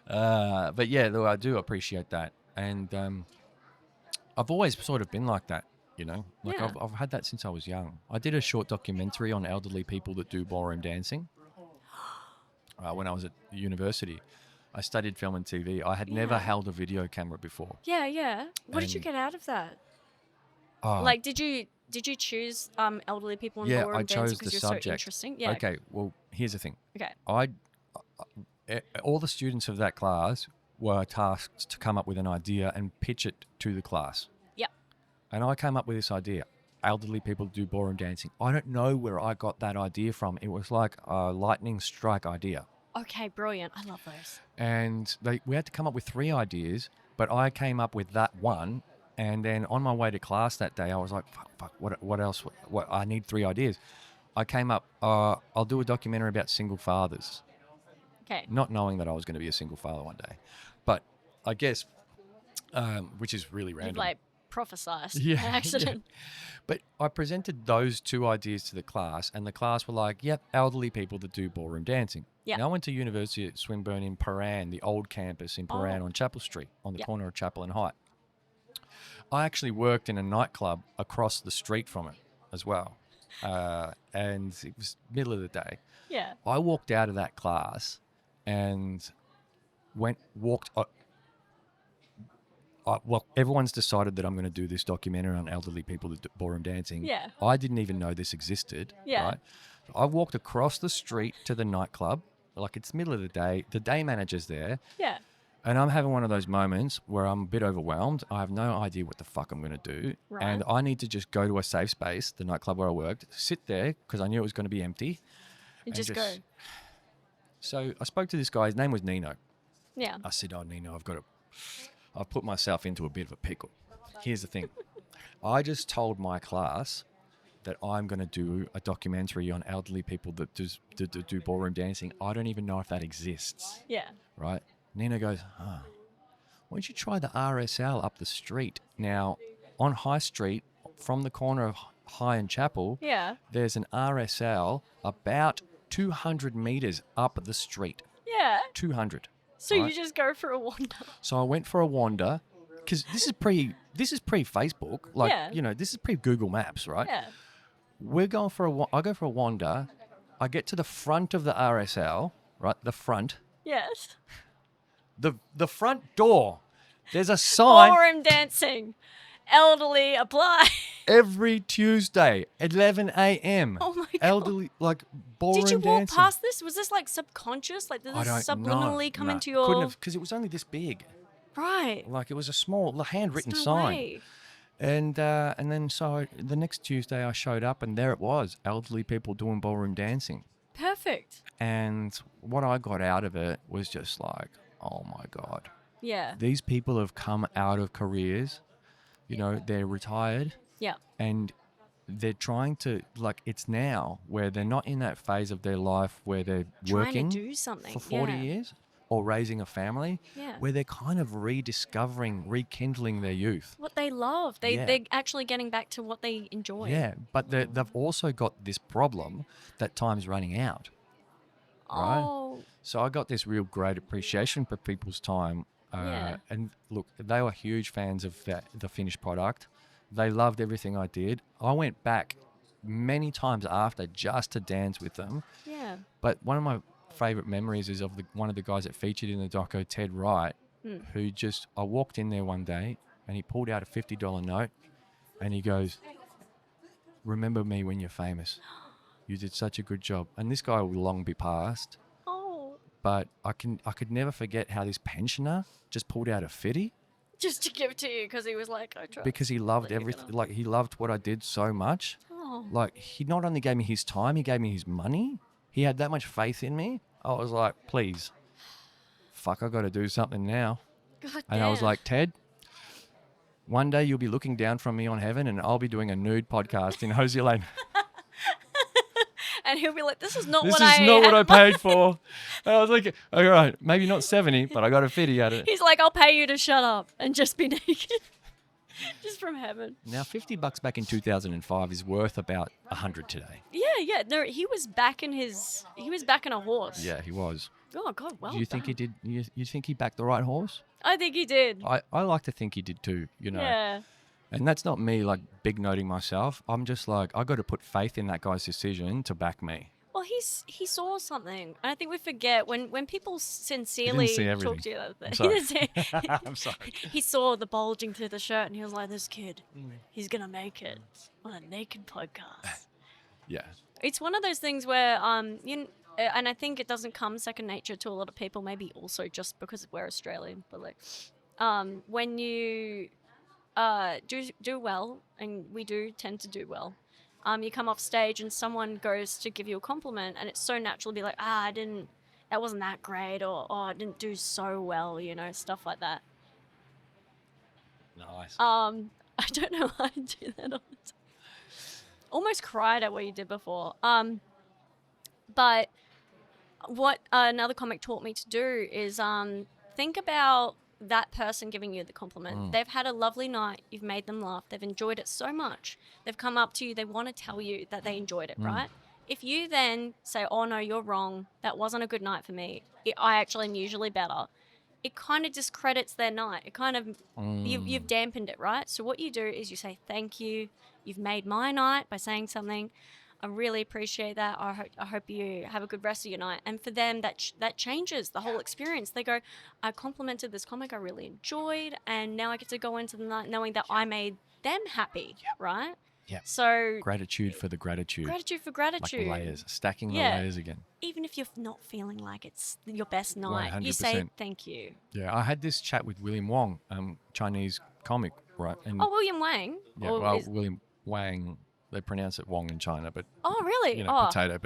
But yeah, though I do appreciate that. And I've always sort of been like that, you know? Like I've had that since I was young. I did a short documentary on elderly people that do ballroom dancing when I was at university. I studied film and TV. I had never held a video camera before. Yeah. What did you get out of that? Like, did you choose elderly people in ballroom dancing because you're so interesting? Yeah. Okay, well, here's the thing. Okay. All the students of that class were tasked to come up with an idea and pitch it to the class. Yep. And I came up with this idea. Elderly people do ballroom dancing. I don't know where I got that idea from. It was like a lightning strike idea. Okay, brilliant. I love those. And we had to come up with 3 ideas, but I came up with that one. And then on my way to class that day, I was like, fuck, what else? What I need 3 ideas. I came up, I'll do a documentary about single fathers. Okay. Not knowing that I was going to be a single father one day. But I guess, which is really random. You've like prophesized an accident. Yeah. But I presented those 2 ideas to the class, and the class were like, yep, elderly people that do ballroom dancing. Yep. Now, I went to University at Swinburne in Paran, the old campus in Paran on Chapel Street, on the corner of Chapel and Height. I actually worked in a nightclub across the street from it as well. And it was middle of the day. Yeah. I walked out of that class and well, everyone's decided that I'm going to do this documentary on elderly people that do ballroom dancing. Yeah. I didn't even know this existed. Yeah. Right? I walked across the street to the nightclub, like it's middle of the day manager's there, Yeah. and I'm having one of those moments where I'm a bit overwhelmed. I have no idea what the fuck I'm going to do. Right. And I need to just go to a safe space, the nightclub where I worked, sit there because I knew it was going to be empty. You and just go. So I spoke to this guy. His name was Nino. Yeah. I said, Nino, I've put myself into a bit of a pickle. Here's the thing. I just told my class that I'm going to do a documentary on elderly people that do ballroom dancing. I don't even know if that exists. Yeah. Right? Nina goes, why don't you try the RSL up the street? Now, on High Street, from the corner of High and Chapel, Yeah. there's an RSL about 200 metres up the street. Yeah. 200. So right? you just go for a wander. So I went for a wander because this is pre Facebook, like Yeah. this is pre Google Maps, right? Yeah. We're going for I go for a wander. I get to the front of the RSL, right? The front, Yes. the front door. There's a sign Ballroom dancing. Elderly apply. every Tuesday, 11 a.m. Oh my God. Elderly, like ballroom Did you walk dancing. past this? Was this like subconscious? Like did I this don't subliminally come know. into your Couldn't have, because it was only this big. Right. Like it was a small, handwritten No sign. way. And then the next Tuesday I showed up and there it was, elderly people doing ballroom dancing. Perfect. And what I got out of it was just like, oh my God, Yeah. these people have come out of careers, they're retired Yeah. and they're trying to, like, it's now where they're not in that phase of their life where they're Trying working to do something. for 40 yeah. years or raising a family, Yeah. where they're kind of rekindling their youth. What they love. Yeah. They're actually getting back to what they enjoy. Yeah, but they've also got this problem that time's running out. Right? Oh. So I got this real great appreciation for people's time. Yeah. And look, they were huge fans of the finished product. They loved everything I did. I went back many times after just to dance with them. Yeah. But one of my favourite memories is of one of the guys that featured in the doco, Ted Wright, who I walked in there one day and he pulled out a $50 note and he goes, remember me when you're famous. You did such a good job. And this guy will long be past. Oh. But I could never forget how this pensioner just pulled out a $50 Just to give to you because he was like, I tried. because he loved everything. Like he loved what I did so much. Oh. Like he not only gave me his time, he gave me his money. He had that much faith in me. I was like, please, fuck, I got to do something now. God And I was damn. like, Ted, one day you'll be looking down from me on heaven and I'll be doing a nude podcast in Hosier Lane. And he'll be like, this is not This what is I not what I had paid for. And I was like, all right, maybe not 70, but I got a 50 out of it. He's like, I'll pay you to shut up and just be naked. Just from heaven. Now, $50 back in 2005 is worth about 100 today. Yeah. No, he was back in a horse. Yeah, he was. Oh God, well Do you think he done. did? You think he backed the right horse? I think he did. I like to think he did too, Yeah. And that's not me like big noting myself. I'm just like, I got to put faith in that guy's decision to back me. Well, he saw something, and I think we forget when people sincerely see talk everything. to you. I'm He sorry. didn't see. I'm sorry. He saw the bulging through the shirt, and he was like, "This kid, he's gonna make it on a naked podcast." Yeah. It's one of those things where and I think it doesn't come second nature to a lot of people. Maybe also just because we're Australian, but like, when you do well, and we do tend to do well. You come off stage and someone goes to give you a compliment, and it's so natural to be like, that wasn't that great, or I didn't do so well, stuff like that. Nice. I don't know how to do that all the time. Almost cried at what you did before. But what another comic taught me to do is think about that person giving you the compliment. They've had a lovely night. You've made them laugh. They've enjoyed it so much. They've come up to you. They want to tell you that they enjoyed it, right? If you then say, oh, no, you're wrong. That wasn't a good night for me. I actually am usually better. It kind of discredits their night. It kind of, you've dampened it, right? So what you do is you say, thank you. You've made my night by saying something. I really appreciate that. I hope you have a good rest of your night. And for them, that changes the whole experience. They go, I complimented this comic I really enjoyed, and now I get to go into the night knowing that I made them happy, right? Yeah. So Gratitude for the gratitude. gratitude for Like gratitude. layers, stacking the Yeah. layers again. Even if you're not feeling like it's your best night, you 100%. say thank you. Yeah, I had this chat with William Wong, Chinese comic, right? And Oh, William Wang. yeah, Or well, is- William Wang, they pronounce it Wong in China, but oh, really? you know, Oh, potato.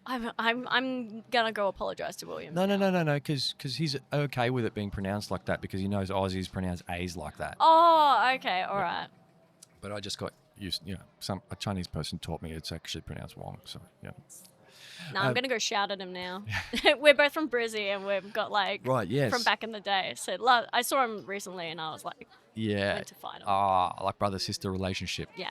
I'm gonna go apologize to William. No, because he's okay with it being pronounced like that because he knows Aussies pronounce A's like that. Oh, okay, all right. But I just got used, a Chinese person taught me it's actually pronounced Wong, so yeah. No, I'm gonna go shout at him now. We're both from Brizzy, and we've got like Right, yes. from back in the day. So I saw him recently, and I was like, Yeah. went to fight him. Like brother-sister relationship. Yeah.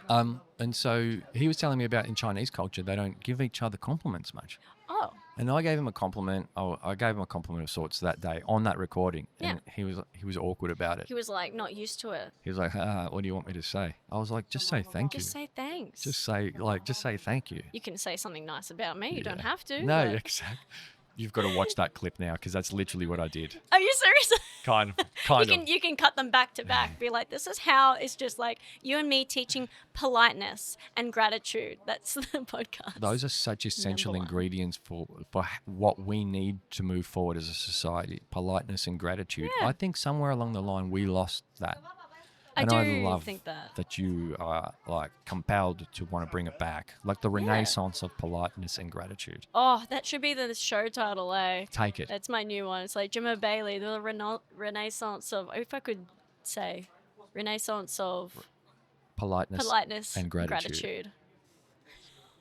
And so he was telling me about in Chinese culture, they don't give each other compliments much. Oh, And I gave him a compliment. I gave him a compliment of sorts that day on that recording. And he was awkward about it. he was like not used to it. He was like, what do you want me to say? I was like, just say thank you. Just say thanks. Just say thank you. You can say something nice about me. You don't have to. No, but- exactly. You've got to watch that clip now because that's literally what I did. Are you serious? Kind of. You can cut them back to back. Be like, this is how it's just like you and me teaching politeness and gratitude. That's the podcast. Those are such essential Number one. ingredients for what we need to move forward as a society. Politeness and gratitude. Yeah. I think somewhere along the line we lost that. I And do I love think that. that you are like compelled to want to bring it back. Like the renaissance of politeness and gratitude. Oh, that should be the show title, eh? Take it. That's my new one. It's like Jemma Bayley, the renaissance of, if I could say, renaissance of politeness and gratitude.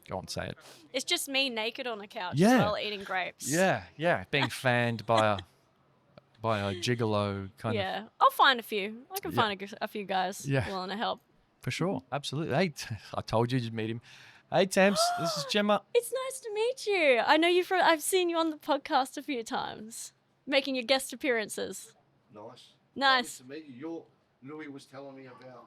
Go on, say it. It's just me naked on a couch Yeah. as well, eating grapes. Yeah. Being fanned by a gigolo kind of. Yeah. I'll find a few. I can Yeah. find a few guys Yeah. willing to help. For sure. Absolutely. Hey, I told you you'd meet him. Hey, Tams, this is Jemma. It's nice to meet you. I know you from. I've seen you on the podcast a few times, making your guest appearances. Nice. Nice. To meet you. Louis was telling me about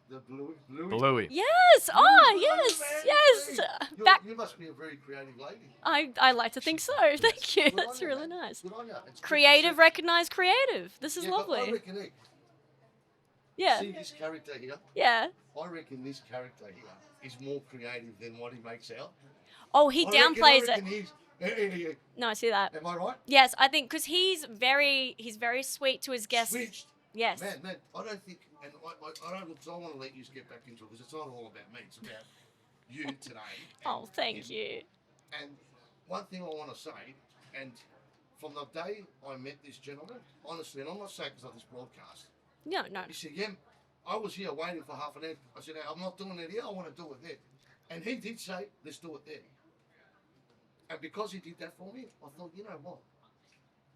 the Louis. Bluey. Yes. Oh, yes. Yes. Back. You must be a very creative lady. I like to think so. Thank you. Good on That's you, really man. nice. Good on you. It's good to Creative, see- recognize creative. This is Yeah, but I lovely. reckon it. Yeah. See this character here? Yeah. I reckon this character here is more creative than what he makes out. Oh, he downplays I reckon it. No, I see that. Am I right? Yes, I think because he's very sweet to his guests. Switched. Yes. Man, I don't think, and I don't look, because I want to let you get back into it, because it's not all about me, it's about you today. Oh, thank him. you. And one thing I want to say, and from the day I met this gentleman, honestly, and I'm not saying because of this broadcast, No, no. he said, yeah, I was here waiting for half an hour. I said, I'm not doing it here, I want to do it there. And he did say, let's do it there. And because he did that for me, I thought, you know what?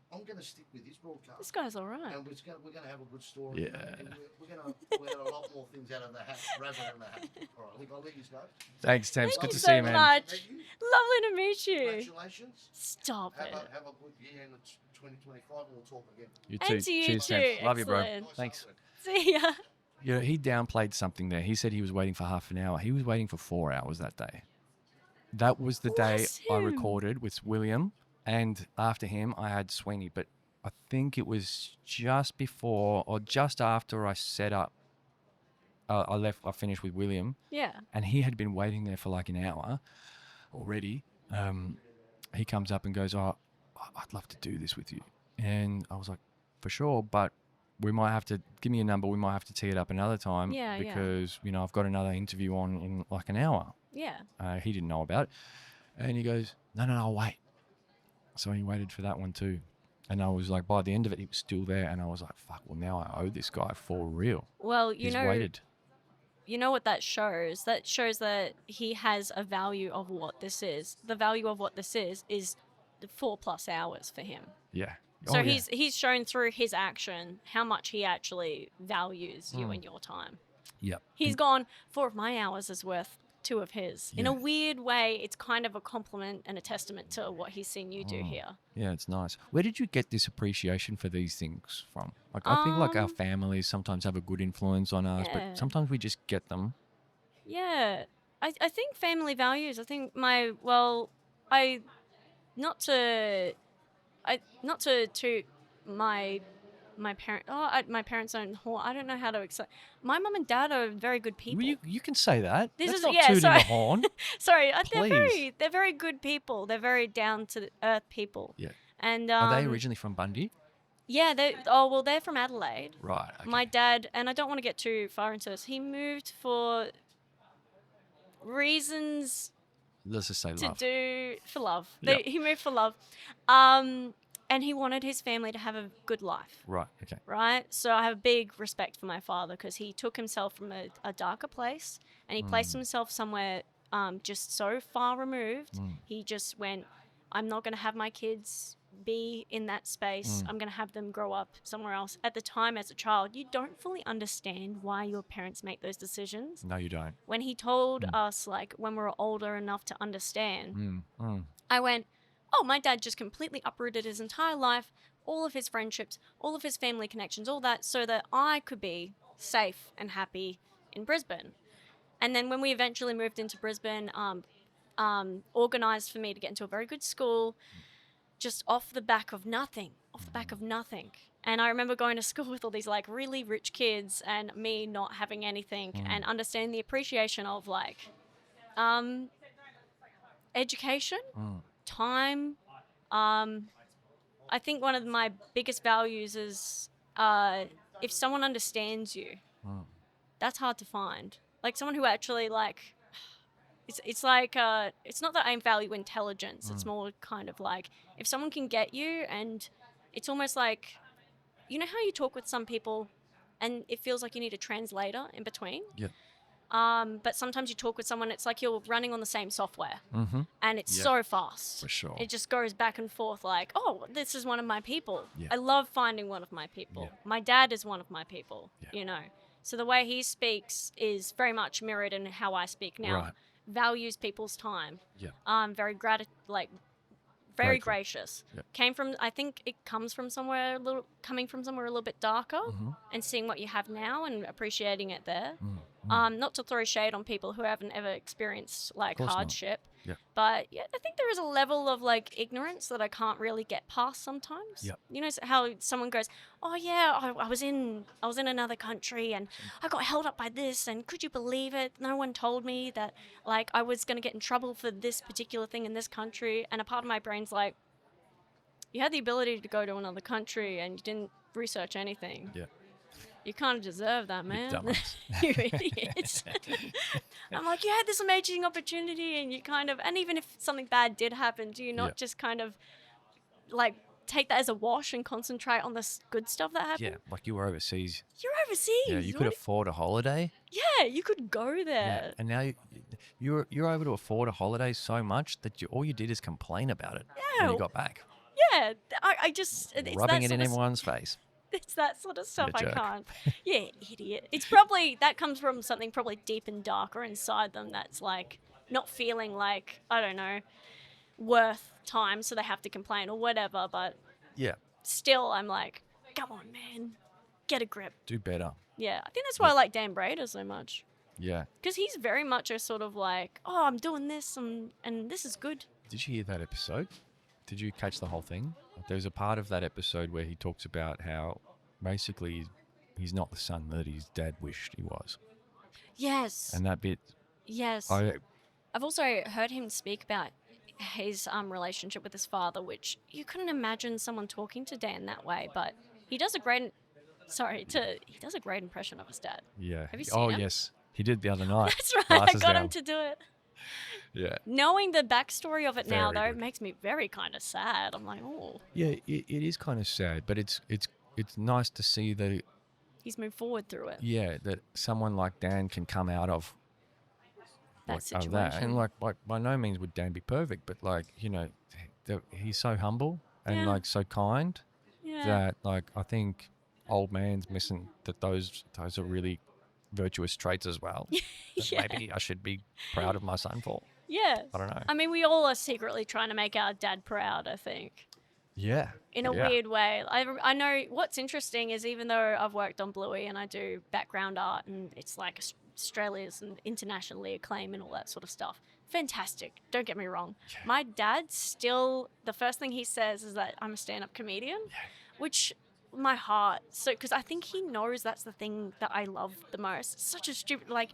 I'm going to stick with this broadcast. This guy's all right. And we're going to have a good story. Yeah. And we're going to let a lot more things out of the hat rather than the hat. All right, look, I'll let you go. Thanks, Tams. Thank Good you to so see you, man. much. Thank you. Lovely to meet you. Congratulations. Stop Have it. a good year in 2025 and we'll talk again. You And too. to you Cheers, too. Tams. Love you, bro. Excellent. Nice Thanks. afternoon. See ya. Yeah, he downplayed something there. He said he was waiting for half an hour. He was waiting for 4 hours that day. That was the day Bless I him. recorded with William, and after him, I had Sweeney. But I think it was just before or just after I set up. I finished with William, Yeah. and he had been waiting there for like an hour already. He comes up and goes, "Oh, I'd love to do this with you," and I was like, "For sure, but." We might have to give me a number. We might have to tee it up another time Yeah, yeah. because I've got another interview on in like an hour. Yeah. He didn't know about it, and he goes, "No, I'll wait." So he waited for that one too, and I was like, by the end of it, he was still there, and I was like, "Fuck! Well, now I owe this guy for real." Well, He's waited. You know what that shows? That shows that he has a value of what this is. The value of what this is the 4+ hours for him. Yeah. So Oh, yeah. he's shown through his action how much he actually values you and your time. Yep. He's gone, 4 of my hours is worth 2 of his. In a Yeah. weird way, it's kind of a compliment and a testament to what he's seen you do here. Yeah, it's nice. Where did you get this appreciation for these things from? Like, I think like our families sometimes have a good influence on us, Yeah. but sometimes we just get them. Yeah. I think family values. I think not to toot my parent. My parents own horn. I don't know how to explain. My mum and dad are very good people. You can say that. This That's is- not yeah, tooting sorry. the horn. Sorry, Please. they're very good people. They're very down to earth people. Yeah. And Are they originally from Bundy? yeah, they're from Adelaide. Right. Okay. My dad, and I don't want to get too far into this. He moved for reasons Let's just say to love. do for love. Yeah. He moved for love, and he wanted his family to have a good life. Right. Okay. Right, so I have a big respect for my father because he took himself from a darker place and he placed himself somewhere just so far removed. He just went, I'm not going to have my kids be in that space. I'm going to have them grow up somewhere else. At the time, as a child, you don't fully understand why your parents make those decisions. No, you don't. When he told us, like, when we were older enough to understand, I went, oh, my dad just completely uprooted his entire life, all of his friendships, all of his family connections, all that, so that I could be safe and happy in Brisbane. And then when we eventually moved into Brisbane, organised for me to get into a very good school, just off the back of nothing. And I remember going to school with all these like really rich kids and me not having anything and understanding the appreciation of like education, time. I think one of my biggest values is if someone understands you, that's hard to find. Like someone who actually like, it's like, it's not that I value intelligence. It's more kind of like if someone can get you, and it's almost like, you know how you talk with some people and it feels like you need a translator in between? Yeah. But sometimes you talk with someone, it's like you're running on the same software and it's so fast. For sure. It just goes back and forth like, oh, this is one of my people. Yeah. I love finding one of my people. Yeah. My dad is one of my people, Yeah. you know. So the way he speaks is very much mirrored in how I speak now. Right. Values people's time. Yeah. Very Grateful. gracious. Yeah. I think it comes from coming from somewhere a little bit darker and seeing what you have now and appreciating it there. Not to throw shade on people who haven't ever experienced like course not. hardship. Yeah. But yeah, I think there is a level of like ignorance that I can't really get past sometimes. Yep. You know how someone goes, "Oh yeah, I was in another country and I got held up by this, and could you believe it? No one told me that like I was going to get in trouble for this particular thing in this country." And a part of my brain's like, "You had the ability to go to another country and you didn't research anything. Yeah. You kind of deserve that, man." dumbass. You idiots. I'm like, you had this amazing opportunity and you kind of, and even if something bad did happen, do you not just kind of like take that as a wash and concentrate on the good stuff that happened? Yeah. Like you were overseas. You're overseas. Yeah. You could afford a holiday. Yeah, you could go there. Yeah. And now you're able to afford a holiday so much that all you did is complain about it when you got back. Yeah, I just it's Rubbing that it in sort of everyone's face. It's that sort of stuff I jerk. can't. Yeah, idiot. It's probably, that comes from something probably deep and darker inside them that's like not feeling like, I don't know, worth time, so they have to complain or whatever. But Yeah. still, I'm like, come on, man, get a grip. Do better. Yeah, I think that's why I like Dan Brader so much. Yeah. Because he's very much a sort of like, oh, I'm doing this and this is good. Did you hear that episode? Did you catch the whole thing? There's a part of that episode where he talks about how basically he's not the son that his dad wished he was. Yes. And that bit, Yes. I've also heard him speak about his relationship with his father, which you couldn't imagine someone talking to Dan that way, but he does a great impression of his dad. yeah. Have you seen Oh, him? yes. He did the other night. That's right. Glasses I got down. him to do it. Yeah. Knowing the backstory of it now, Very though, good. makes me very kind of sad. I'm like, oh, Yeah, it is kind of sad, but it's nice to see that, he's moved forward through it. yeah, that someone like Dan can come out of That of that. situation. And like by no means would Dan be perfect, but like, you know, he's so humble and Yeah. like so kind Yeah. that like I think old man's missing that those are really virtuous traits as well. That Yeah. maybe I should be proud of my son for. Yeah. I don't know. I mean, we all are secretly trying to make our dad proud, I think. Yeah. In a Yeah. weird way. I know what's interesting is even though I've worked on Bluey and I do background art and it's like Australia's and internationally acclaimed and all that sort of stuff. Fantastic. Don't get me wrong. My dad still, the first thing he says is that I'm a stand-up comedian, which my heart. So, because I think he knows that's the thing that I love the most. It's such a stupid, like,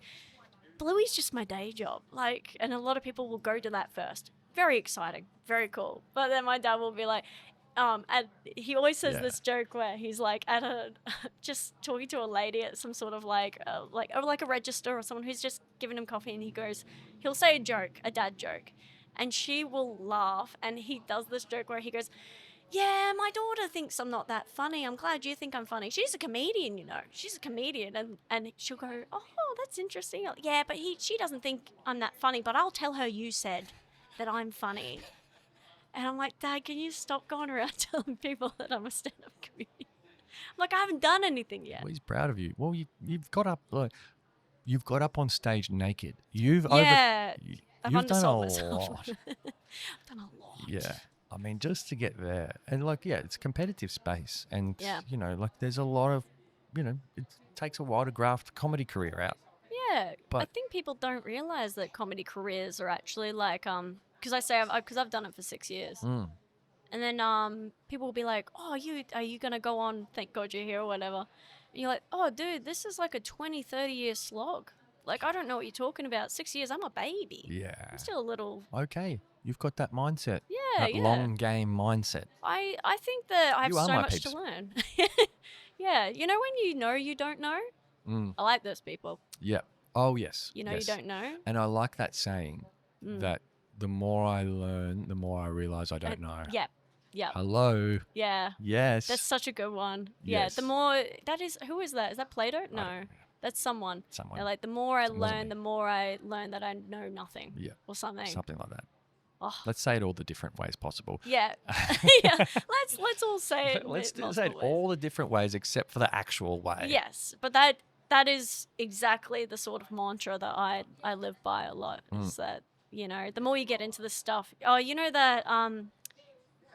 Bluey's just my day job. Like, and a lot of people will go to that first. Very exciting. Very cool. But then my dad will be like, and he always says this joke where he's like at just talking to a lady at some sort of like a register or someone who's just giving him coffee, and he'll say a dad joke, and she will laugh, and he does this joke where he goes, yeah, my daughter thinks I'm not that funny. I'm glad you think I'm funny. She's a comedian, you know. She's a comedian. And she'll go, oh, that's interesting. Yeah, but she doesn't think I'm that funny, but I'll tell her you said that I'm funny. And I'm like, Dad, can you stop going around telling people that I'm a stand-up comedian? I'm like, I haven't done anything yet. Well, he's proud of you. Well, you've got up on stage naked. I've You've done a undersold myself. lot. I've done a lot. Yeah. I mean, just to get there. And it's a competitive space. And, there's a lot of, it takes a while to graft a comedy career out. Yeah. But I think people don't realize that comedy careers are actually like, because I've done it for 6 years. And then people will be like, oh, are you going to go on, thank God you're here or whatever. And you're like, oh, dude, this is like a 20, 30-year slog. Like, I don't know what you're talking about. 6 years, I'm a baby. Yeah. I'm still a little... Okay. You've got that mindset. Yeah, that long game mindset. I think that I have so much peeps. to learn. Yeah. You know when you don't know? I like those people. Yeah. Oh, yes. You don't know? And I like that saying that the more I learn, the more I realize I don't know. Yeah. Yeah. Hello. Yeah. Yes. That's such a good one. Yes. Yeah. The more who is that? Is that Plato? No. That's someone. They're like, the more I learn, the more I learn that I know nothing. Yeah. Or something. Something like that. Oh. Let's say it all the different ways possible. Yeah. Yeah. Let's all say it. Let's say it all the different ways except for the actual way. Yes. But that is exactly the sort of mantra that I live by a lot. Is that, the more you get into the stuff. Oh, you know that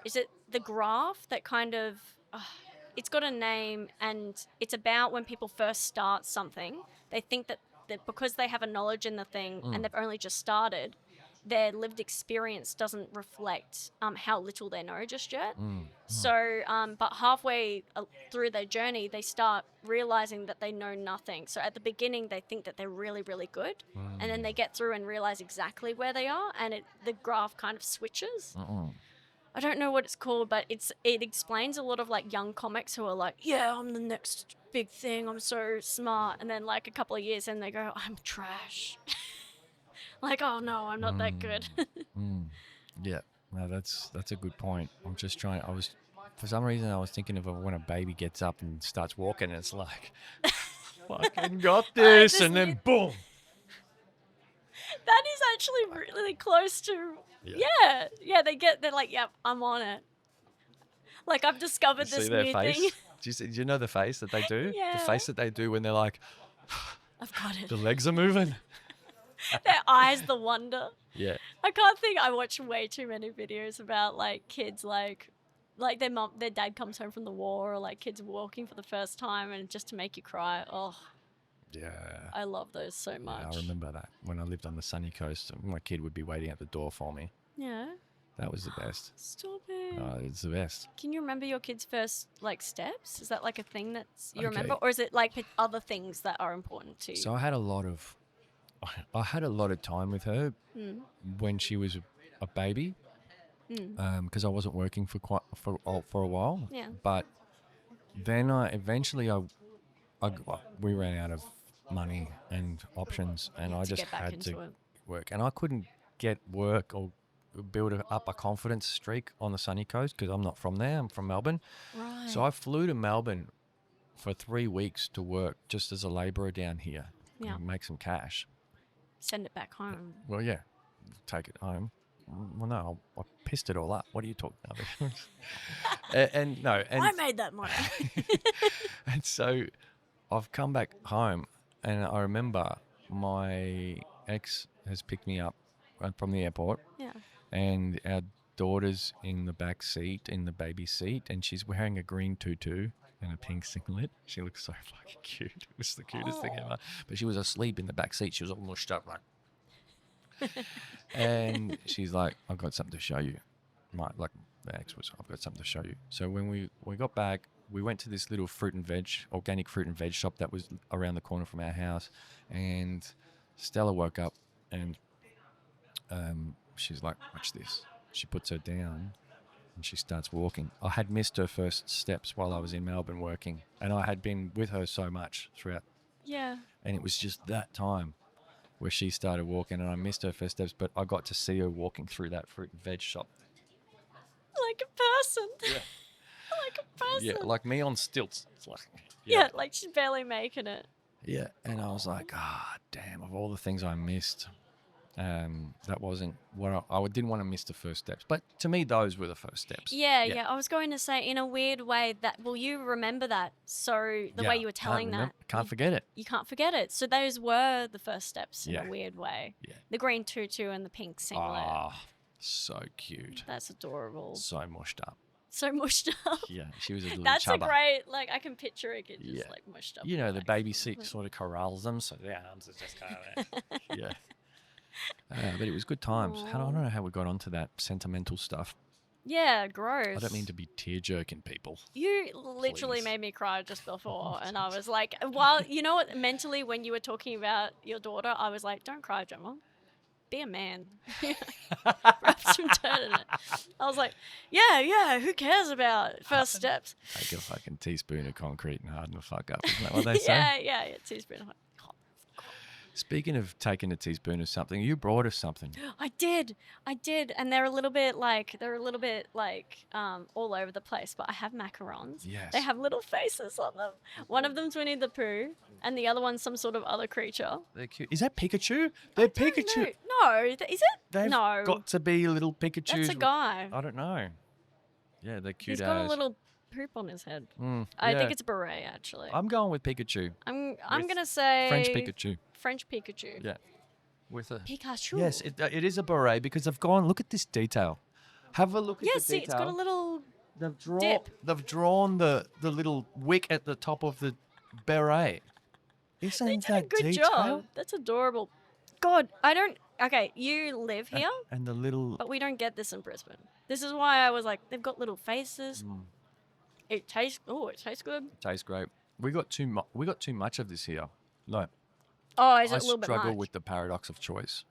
is it the graph that kind of it's got a name, and it's about when people first start something, they think that because they have a knowledge in the thing and they've only just started, their lived experience doesn't reflect how little they know just yet. So, but halfway through their journey, they start realizing that they know nothing. So at the beginning, they think that they're really, really good. And then they get through and realize exactly where they are, and the graph kind of switches. I don't know what it's called, but it explains a lot of like young comics who are like, yeah, I'm the next big thing. I'm so smart. And then like a couple of years in, they go, I'm trash. Like, oh no, I'm not that good. Yeah, no, that's a good point. For some reason, I was thinking of when a baby gets up and starts walking, and it's like, fucking got this, and then boom. That is actually really close to, yeah. They're like, yep, I'm on it. Like, I've discovered this See their new face? thing. Do you know the face that they do? Yeah. The face that they do when they're like, I've got it. the legs are moving. Their eyes, the wonder. Yeah. I can't think. I watch way too many videos about like kids like their dad comes home from the war, or like kids walking for the first time, and just to make you cry. Oh. Yeah. I love those so much. Yeah, I remember that when I lived on the sunny coast. My kid would be waiting at the door for me. Yeah. That was the best. Stop it. It's the best. Can you remember your kid's first like steps? Is that like a thing that you remember, or is it like other things that are important to you? So I had a lot of time with her when she was a baby, because I wasn't working for a while. Yeah. But then we ran out of money and options, and I just had to work, and I couldn't get work or build up a confidence streak on the sunny coast because I'm not from there. I'm from Melbourne. Right. So I flew to Melbourne for 3 weeks to work just as a labourer down here and make some cash. Send it back home. Well, yeah, take it home. Well, no, I pissed it all up. What are you talking about? and I made that money. And so I've come back home, and I remember my ex has picked me up from the airport. Yeah. And our daughter's in the back seat, in the baby seat, and she's wearing a green tutu. and a pink singlet. She looked so fucking cute. It was the cutest thing ever. But she was asleep in the back seat. She was all mushed up like. And she's like, I've got something to show you. The ex was, I've got something to show you. So when we got back, we went to this little organic fruit and veg shop that was around the corner from our house. And Stella woke up and she's like, watch this. She puts her down and she starts walking. I had missed her first steps while I was in Melbourne working, and I had been with her so much throughout. Yeah. And it was just that time where she started walking, and I missed her first steps, but I got to see her walking through that fruit and veg shop. Like a person. Yeah. Like a person. Yeah, like me on stilts. It's like, yeah, like she's barely making it. Yeah, and I was like, damn, of all the things I missed, that wasn't what I didn't want to miss the first steps. But to me, those were the first steps. Yeah. I was going to say, in a weird way, that, will you remember that? So the way you were telling that. Can't forget it. You can't forget it. So those were the first steps in Yeah. a weird way. Yeah. The green tutu and the pink singlet. Oh, so cute. That's adorable. So mushed up. So mushed up. Yeah, she was a little That's chubba. a great, like, I can picture it just Yeah. like mushed up. You know, the like- baby seat sort of corrals them, so their arms are just kind of yeah. But it was good times. I don't know how we got onto that sentimental stuff. Yeah, gross. I don't mean to be tear-jerking people. You literally Please. made me cry just before, and I was like, while, you know what, mentally, when you were talking about your daughter, I was like, don't cry, Jemma. Be a man. Rub some dirt in it. I was like, yeah, who cares about first steps? Take a fucking teaspoon of concrete and harden the fuck up. Isn't that what they say? Yeah, teaspoon. Speaking of taking a teaspoon of something, you brought us something. I did, and they're a little bit like all over the place. But I have macarons. Yes. They have little faces on them. One of them's Winnie the Pooh, and the other one's some sort of other creature. They're cute. Is that Pikachu? They're Pikachu. No, is it? They've No, got to be little Pikachus. that's a guy. I don't know. Yeah, they're cute He's got a as. little poop on his head. I I think it's a beret, actually. I'm going with Pikachu. I'm with gonna say French Pikachu. French Pikachu. Yeah. With a Pikachu. Yes, it is a beret because I've gone. Look at this detail. Have a look at Yeah, the see, detail. it's got a little. They've drawn the little wick at the top of the beret. Isn't They did that a good detail? job. That's adorable. God, I don't. Okay, you live here, And the little but we don't get this in Brisbane. This is why I was like, they've got little faces. It tastes. Oh, it tastes good. tastes great. We got too much of this here. Like Oh, is I it a little bit struggle much? with the paradox of choice.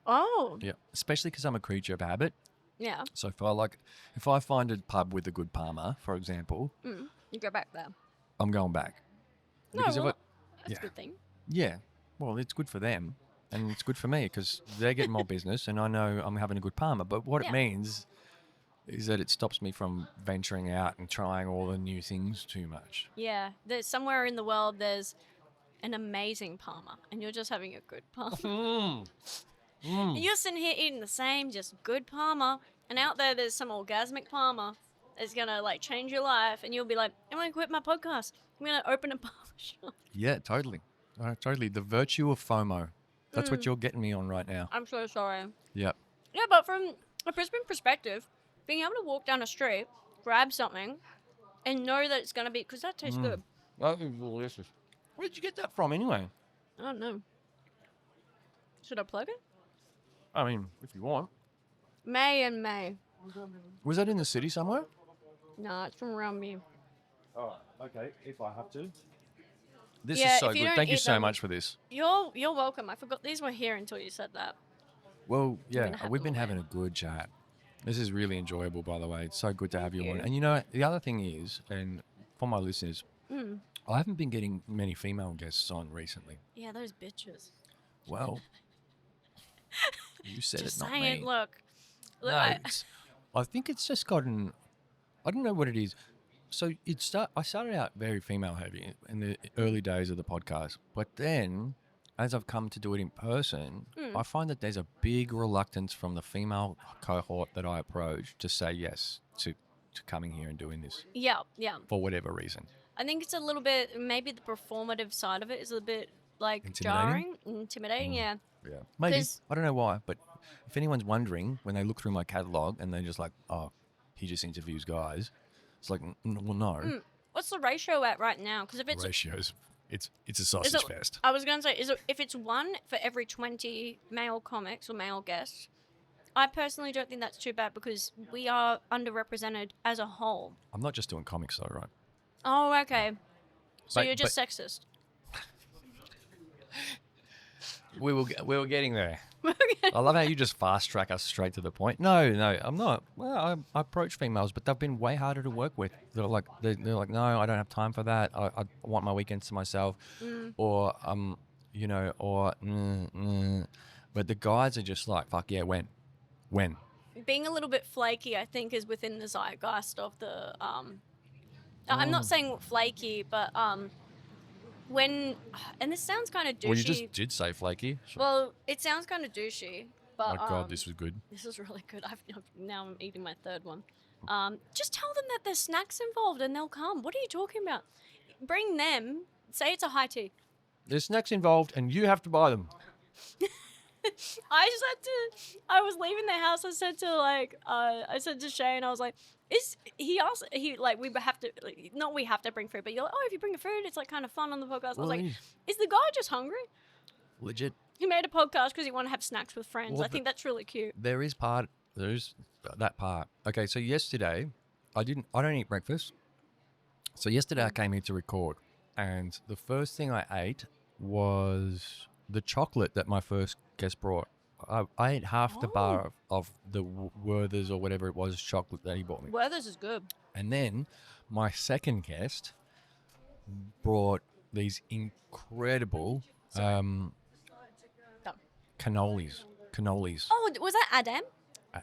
Oh, Yeah, especially because I'm a creature of habit. yeah. So if I find a pub with a good Parma, for example, You go back there. I'm going back. No, Because if well, I- that's a good thing. Yeah, well, it's good for them, and it's good for me because they're getting more business, and I know I'm having a good Parma. But what Yeah. it means is that it stops me from venturing out and trying all the new things too much. Yeah, there's somewhere in the world there's an amazing Parma, and you're just having a good Parma. And you're sitting here eating the same, just good Parma, and out there's some orgasmic Parma that's gonna like change your life, and you'll be like, I'm gonna quit my podcast. I'm gonna open a Parma shop. Yeah, totally. Totally. The virtue of FOMO. That's what you're getting me on right now. I'm so sorry. Yep. Yeah, but from a Brisbane perspective, being able to walk down a street, grab something, and know that it's gonna be, because that tastes good. That is delicious. Where did you get that from anyway? I don't know. Should I plug it? I mean, if you want. May. Was that in the city somewhere? No, it's from around me. Oh, okay. If I have to. This Yeah, is so if you good. don't Thank you eat so them- much for this. You're welcome. I forgot these were here until you said that. Well, gonna yeah, have we've them been away. having a good chat. This is really enjoyable, by the way. It's so good to have you on. you. And you know, the other thing is, and for my listeners, Mm. I haven't been getting many female guests on recently. Yeah, those bitches. Well, you said Just it, not saying. me. Look, No, I think it's just gotten. I don't know what it is. So I started out very female heavy in the early days of the podcast, but then as I've come to do it in person, I find that there's a big reluctance from the female cohort that I approach to say yes to coming here and doing this yeah. for whatever reason. I think it's a little bit, maybe the performative side of it is a bit like Intimidating? intimidating. Yeah. Yeah, maybe. 'Cause- I don't know why, but if anyone's wondering, when they look through my catalogue and they're just like, oh, he just interviews guys, it's like, well, no. What's the ratio at right now? Because if it's Ratios, it's a sausage fest. I was going to say, if it's 1 for every 20 male comics or male guests, I personally don't think that's too bad because we are underrepresented as a whole. I'm not just doing comics though, right? Oh, okay. So But- you're just sexist. We were getting there. I love how you just fast track us straight to the point. No, I'm not. Well, I approach females, but they've been way harder to work with. They're like, no, I don't have time for that. I want my weekends to myself, or But the guys are just like, fuck yeah, when. Being a little bit flaky, I think, is within the zeitgeist of the. I'm not saying flaky, but when, and this sounds kind of douchey. Well, you just did say flaky. Well, it sounds kind of douchey, but Oh God, this was good. This is really good. Now I'm eating my third one. Just tell them that there's snacks involved and they'll come. What are you talking about? Bring them. Say it's a high tea. There's snacks involved, and you have to buy them. I was leaving the house. I said to Shane, I was like, we have to, not we have to bring food, but you're like, oh, if you bring the food, it's like kind of fun on the podcast. I was like, is the guy just hungry? Legit. He made a podcast because he wanted to have snacks with friends. Well, I think that's really cute. There is that part. Okay, so yesterday, I don't eat breakfast. So yesterday I came here to record, and the first thing I ate was the chocolate that my first guest brought. I ate half the bar of the Werther's or whatever it was chocolate that he bought me. Werther's is good. And then my second guest brought these incredible cannolis. Oh, was that Adam?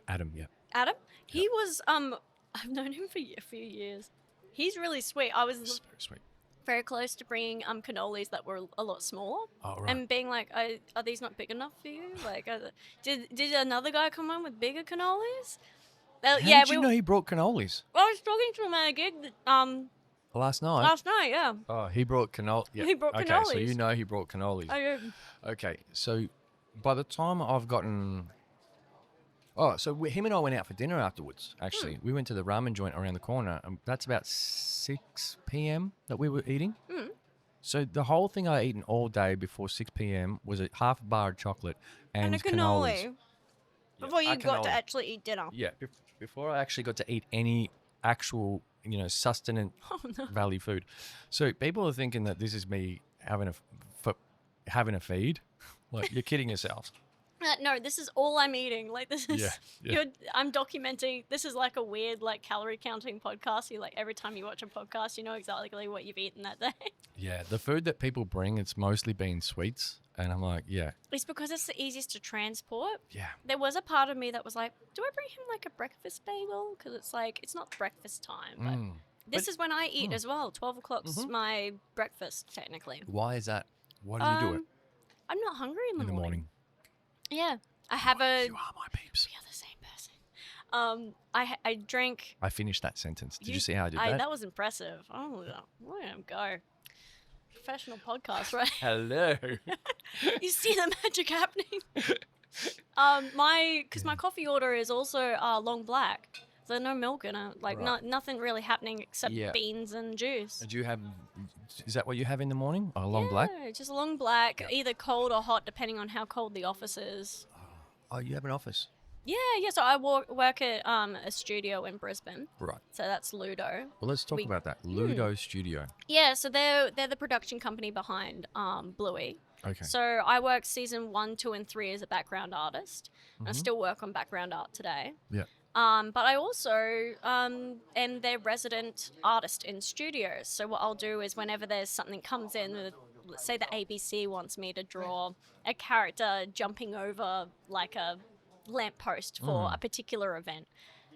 Adam, yeah. Adam? He was, I've known him for a few years. He's really sweet. I was It's very sweet. very close to bringing cannolis that were a lot smaller. Oh, right. And being like, are these not big enough for you? Like, did another guy come on with bigger cannolis? How did you know he brought cannolis? I was talking to him at a gig Last night? last night, yeah. Oh, he brought cannoli. Yeah. He brought Okay, so cannolis. you know he brought cannolis. I do. Okay, so by the time I've gotten... Oh, so him and I went out for dinner afterwards, actually. We went to the ramen joint around the corner, and that's about 6 p.m. that we were eating. So the whole thing I eaten all day before 6 p.m. was a half a bar of chocolate and a cannolis. cannoli. Before a you got to cannoli. actually eat dinner. Yeah, before I actually got to eat any actual, sustenance value food. So people are thinking that this is me having a feed. Like, you're kidding yourself. No, this is all I'm eating. Like, this is, Yeah. I'm documenting. This is like a weird, like, calorie counting podcast. You, like, every time you watch a podcast, you know exactly what you've eaten that day. Yeah, the food that people bring, it's mostly been sweets. And I'm like, yeah. It's because it's the easiest to transport. Yeah. There was a part of me that was like, do I bring him, like, a breakfast bagel? Because it's like, it's not breakfast time. But this is when I eat as well. 12 o'clock's my breakfast, technically. Why is that? Why do you do it I'm not hungry in the in the morning? Yeah. I have a... You are my peeps. We are the same person. I drank... I finished that sentence. Did you see how I did that? That was impressive. Oh, look at him go. Professional podcast, right? Hello. You see the magic happening? Because my coffee order is also long black. So no milk in it. Like, Right. nothing really happening except beans and juice. Do you have... Is that what you have in the morning? A long black? Yeah, just long black, either cold or hot, depending on how cold the office is. Oh, you have an office? Yeah. So I work at a studio in Brisbane. Right. So that's Ludo. Well, let's talk about that. Ludo Studio. Yeah, so they're the production company behind Bluey. Okay. So I worked season 1, 2, and 3 as a background artist. And I still work on background art today. Yeah. But I also am their resident artist in studios. So what I'll do is whenever there's something comes in, let's say the ABC wants me to draw a character jumping over like a lamppost for a particular event.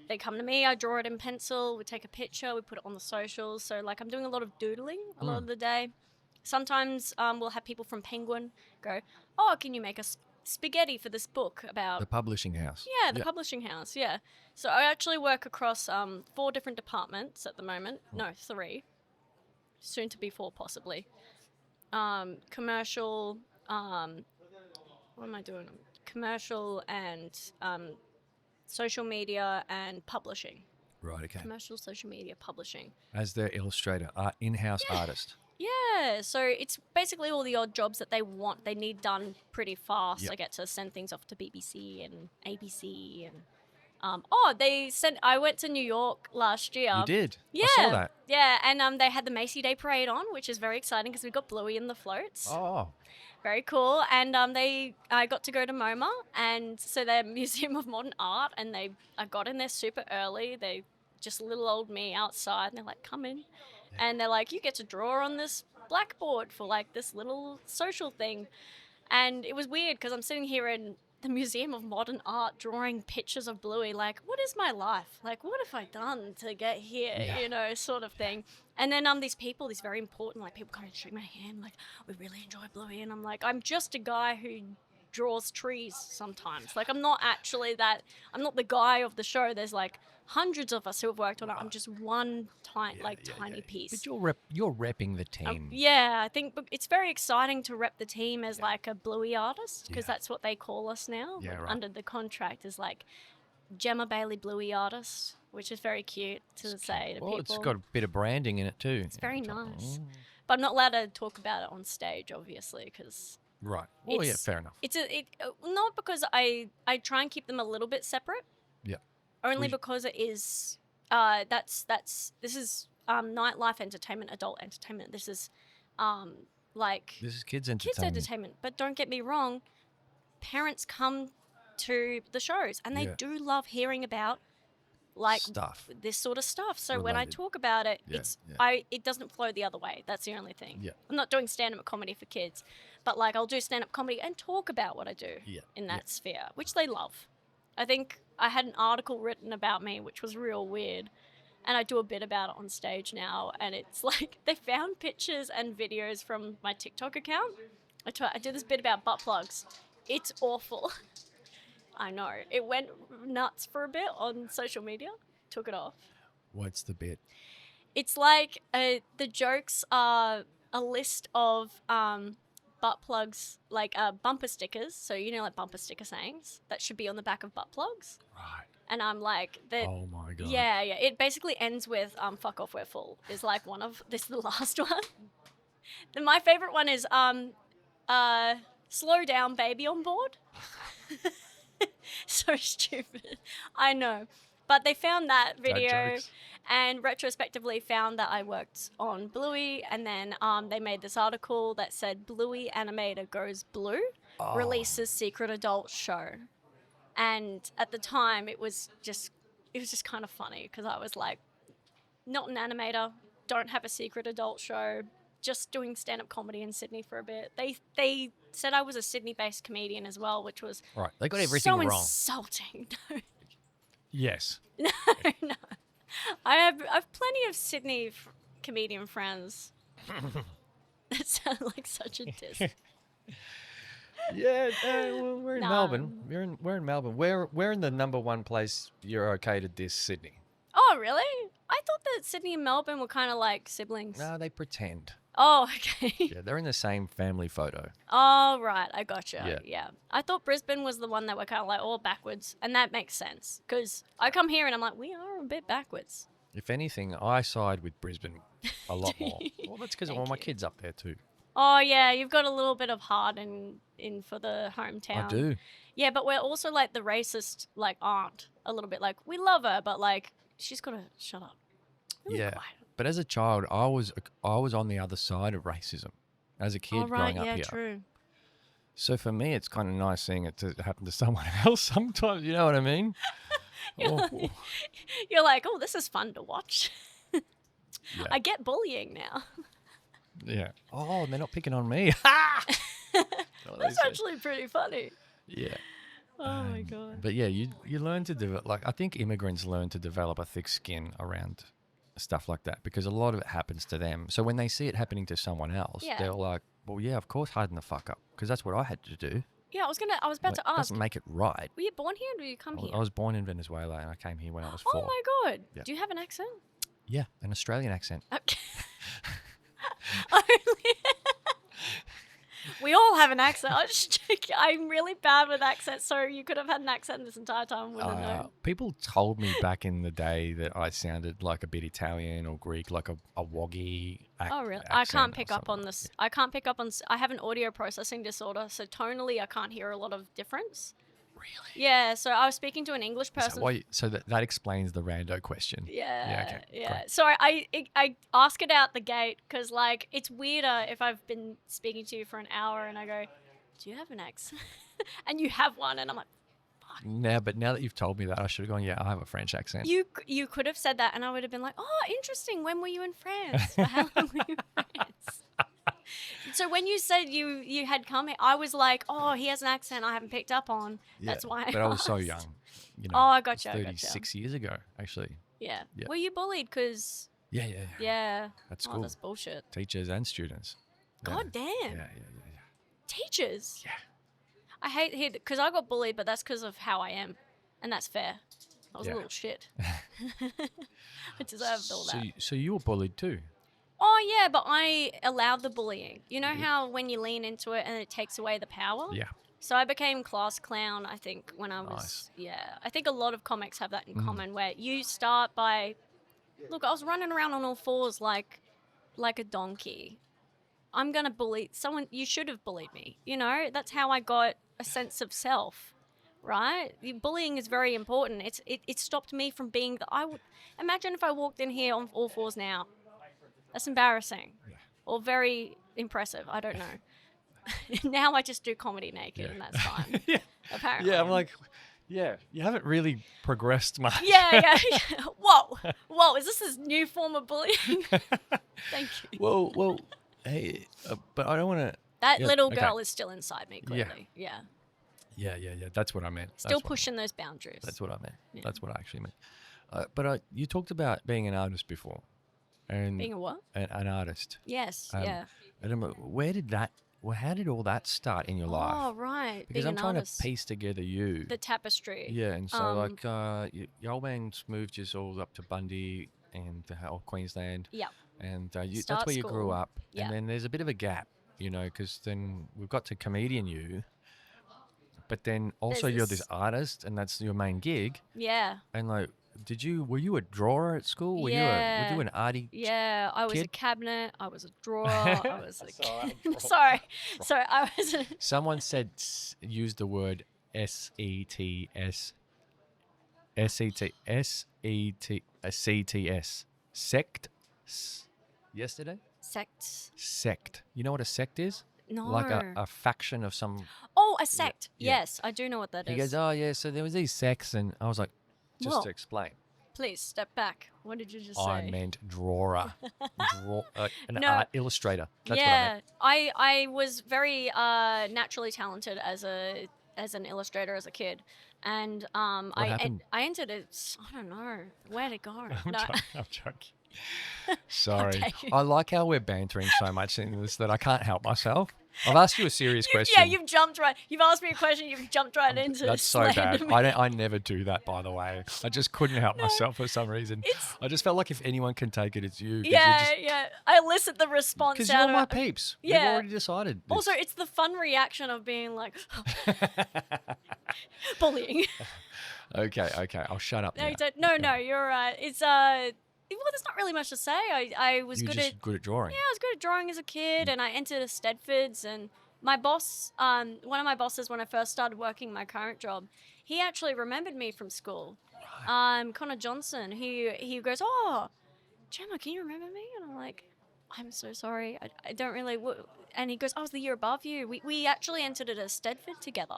They come to me, I draw it in pencil, we take a picture, we put it on the socials. So like I'm doing a lot of doodling a lot of the day. Sometimes we'll have people from Penguin go, oh, can you make us spaghetti for this book about... The publishing house. Yeah, the publishing house, yeah. So I actually work across 4 different departments at the moment. No, 3. Soon to be 4, possibly. Commercial, what am I doing? Commercial and social media and publishing. Right, okay. Commercial social media publishing. As their illustrator, in-house artist. Yeah, so it's basically all the odd jobs that they need done pretty fast. Yep. I get to send things off to BBC and ABC and I went to New York last year. You did? Yeah. I saw that. Yeah, and they had the Macy Day Parade on, which is very exciting because we got Bluey in the floats. Oh, Very cool. And I got to go to MoMA, and so they're Museum of Modern Art, and I got in there super early. They just little old me outside, and they're like, come in. And they're like, you get to draw on this blackboard for like this little social thing. And it was weird because I'm sitting here in the Museum of Modern Art drawing pictures of Bluey, like, what is my life? Like, what have I done to get here? Yeah. You know, sort of thing. And then these people, these very important, like, people come and shake my hand, like, we really enjoy Bluey. And I'm like, I'm just a guy who draws trees sometimes. Like, I'm not the guy of the show. There's like hundreds of us who have worked on it. I'm just one tiny piece. But you're repping the team. Yeah, I think it's very exciting to rep the team as like a Bluey artist because Yeah. that's what they call us now. Yeah, right. Under the contract is like Jemma Bayley Bluey artist, which is very cute to say to Well, people. it's got a bit of branding in it too. It's very nice. But I'm not allowed to talk about it on stage, obviously, because Right. Well, yeah, fair enough. not because I try and keep them a little bit separate. Yeah. Only because it is this is nightlife entertainment, adult entertainment. This is This is kids entertainment. kids entertainment. But don't get me wrong, parents come to the shows and they Yeah. do love hearing about like Stuff. this sort of stuff. So when I Related. talk about it, Yeah, it doesn't flow the other way. That's the only thing. Yeah. I'm not doing stand-up comedy for kids, but like I'll do stand-up comedy and talk about what I do Yeah, in yeah. that sphere, which they love. I think I had an article written about me, which was real weird. And I do a bit about it on stage now. And it's like they found pictures and videos from my TikTok account. I did this bit about butt plugs. It's awful. I know. It went nuts for a bit on social media. Took it off. What's the bit? It's like the jokes are a list of butt plugs, like bumper stickers. So, like bumper sticker sayings that should be on the back of butt plugs. Right. And I'm like, Oh my god. yeah. It basically ends with fuck off, we're full is like this is the last one. Then my favorite one is slow down, baby on board. So stupid. I know. But they found that video jokes. and retrospectively found that I worked on Bluey, and then they made this article that said Bluey animator goes blue, releases secret adult show. And at the time it was just kind of funny because I was like, not an animator, don't have a secret adult show, just doing stand-up comedy in Sydney for a bit. They said I was a Sydney-based comedian as well, which was Right. They got everything so wrong. insulting. Yes. No. I have plenty of Sydney comedian friends. That sounds like such a diss. Yeah, we're in No. Melbourne. We're in Melbourne. We're in the number one place you're okay to diss Sydney. Oh, really? I thought that Sydney and Melbourne were kind of like siblings. No, they pretend. Oh, okay. Yeah, they're in the same family photo. Oh, right. I gotcha. Yeah. Yeah. I thought Brisbane was the one that were kind of like all backwards. And that makes sense. Because I come here and I'm like, we are a bit backwards. If anything, I side with Brisbane a lot more. Well, that's because all Thank my you. kids up there too. Oh, yeah. You've got a little bit of heart in for the hometown. I do. Yeah, but we're also like the racist like aunt a little bit. Like, we love her, but like, she's got to shut up. Really Yeah. quiet. But as a child, I was on the other side of racism as a kid Oh, right. growing up Yeah, here. true. So for me, it's kind of nice seeing it to happen to someone else sometimes. You know what I mean? Oh, You're like, oh, this is fun to watch. yeah. I get bullying now. Yeah. Oh, they're not picking on me. Ha! What they That's say. actually pretty funny. Yeah. Oh my god. But yeah, you learn to develop. Like I think immigrants learn to develop a thick skin around stuff like that because a lot of it happens to them. So when they see it happening to someone else, Yeah. they're like, "Well, yeah, of course, harden the fuck up," because that's what I had to do. Yeah, I was about to ask. Doesn't make it right. Were you born here or did you come here? I was born in Venezuela and I came here when I was Oh 4. my god. Yeah. Do you have an accent? Yeah, an Australian accent. Okay. Only- We all have an accent. I'm really bad with accents, so you could have had an accent this entire time. Wouldn't know. People told me back in the day that I sounded like a bit Italian or Greek, like a woggy Oh, really? I can't pick up on this. I can't pick up on. I have an audio processing disorder, so tonally I can't hear a lot of difference. Really? Yeah. So I was speaking to an English person. So that explains the rando question. Yeah. Okay. Yeah. Great. So I ask it out the gate because like it's weirder if I've been speaking to you for an hour and I go, "Do you have an accent?" and you have one, and I'm like, Now that you've told me that, I should have gone, yeah, I have a French accent. You could have said that, and I would have been like, "Oh, interesting. When were you in France? For how long were you in France?" So when you said you had come here, I was like, "Oh, he has an accent I haven't picked up on." Yeah, That's why. But I was so young. You know, Oh, I gotcha. 36 years ago, actually. Yeah. Yeah. Were you bullied? Because Yeah. yeah. That's Oh, cool. that's bullshit. Teachers and students. Yeah. God damn. Yeah. Teachers. Yeah. I hate because I got bullied, but that's because of how I am, and that's fair. I was Yeah. a little shit. I deserved all that. So you were bullied too? Oh yeah, but I allowed the bullying. You know how when you lean into it and it takes away the power? Yeah. So I became class clown, I think, when I was, I think a lot of comics have that in common where you start by, look, I was running around on all fours like a donkey. I'm going to bully someone. You should have bullied me. You know, that's how I got a sense of self, right? Bullying is very important. It stopped me from being imagine if I walked in here on all fours now. That's embarrassing or very impressive. I don't know. Now I just do comedy naked and that's fine. Yeah. Apparently. Yeah, I'm like, yeah, you haven't really progressed much. Yeah. Whoa, is this new form of bullying? Thank you. Well, hey, but I don't want to. That little girl is still inside me, clearly. Yeah. Yeah. That's what I meant. Still pushing those boundaries. That's what I meant. Yeah. That's what I actually meant. But you talked about being an artist before. And Being a what? An artist. Yes, And how did all that start in your life? Oh, right. Because being I'm an trying artist. to piece together you. The tapestry. Yeah, and so your old man's moved you all up to Bundy and Queensland. Yep. And that's Start where you grew school. up. Yep. And then there's a bit of a gap, you know, because then we've got to comedian you. But then also There's you're this- this artist and that's your main gig. Yeah. And like, were you a drawer at school? Were you an arty? Yeah, I was a kid? cabinet. I was a drawer. I was a sorry. I was. Someone said use the word SETS. SETS. Sect. Yesterday. Sect. You know what a sect is? No. Like a faction of some. Oh, a sect. Yeah. Yes, I do know what that is. He goes, oh yeah. So there was these sects, and I was like, just Whoa. to explain. Please step back. What did you just I say? meant drawer. An No. art illustrator. That's what I yeah, meant. I was very naturally talented as an illustrator as a kid, and happened? I entered it. I don't know where to go. I'm No. joking. Sorry. Okay. I like how we're bantering so much in this that I can't help myself. I've asked you a serious question. Yeah, you've jumped right. You've asked me a question. You've jumped right into. That's so bad. slander me. I never do that, by the way. I just couldn't help myself for some reason. I just felt like if anyone can take it, it's you. Yeah. I elicit the response Because out you're my of. peeps. Yeah. We've already decided. this. Also, it's the fun reaction of being like bullying. Okay. I'll shut up No, now. you don't. No, you're right. It's well, there's not really much to say. I was You're good just at. good at drawing. Yeah, I was good at drawing as a kid, and I entered a Stedfords. And my boss, one of my bosses, when I first started working my current job, he actually remembered me from school. Connor Johnson. He goes, "Oh, Jemma, can you remember me?" And I'm like, "I'm so sorry. I don't really." And he goes, "I was the year above you. We actually entered at a Stedford together."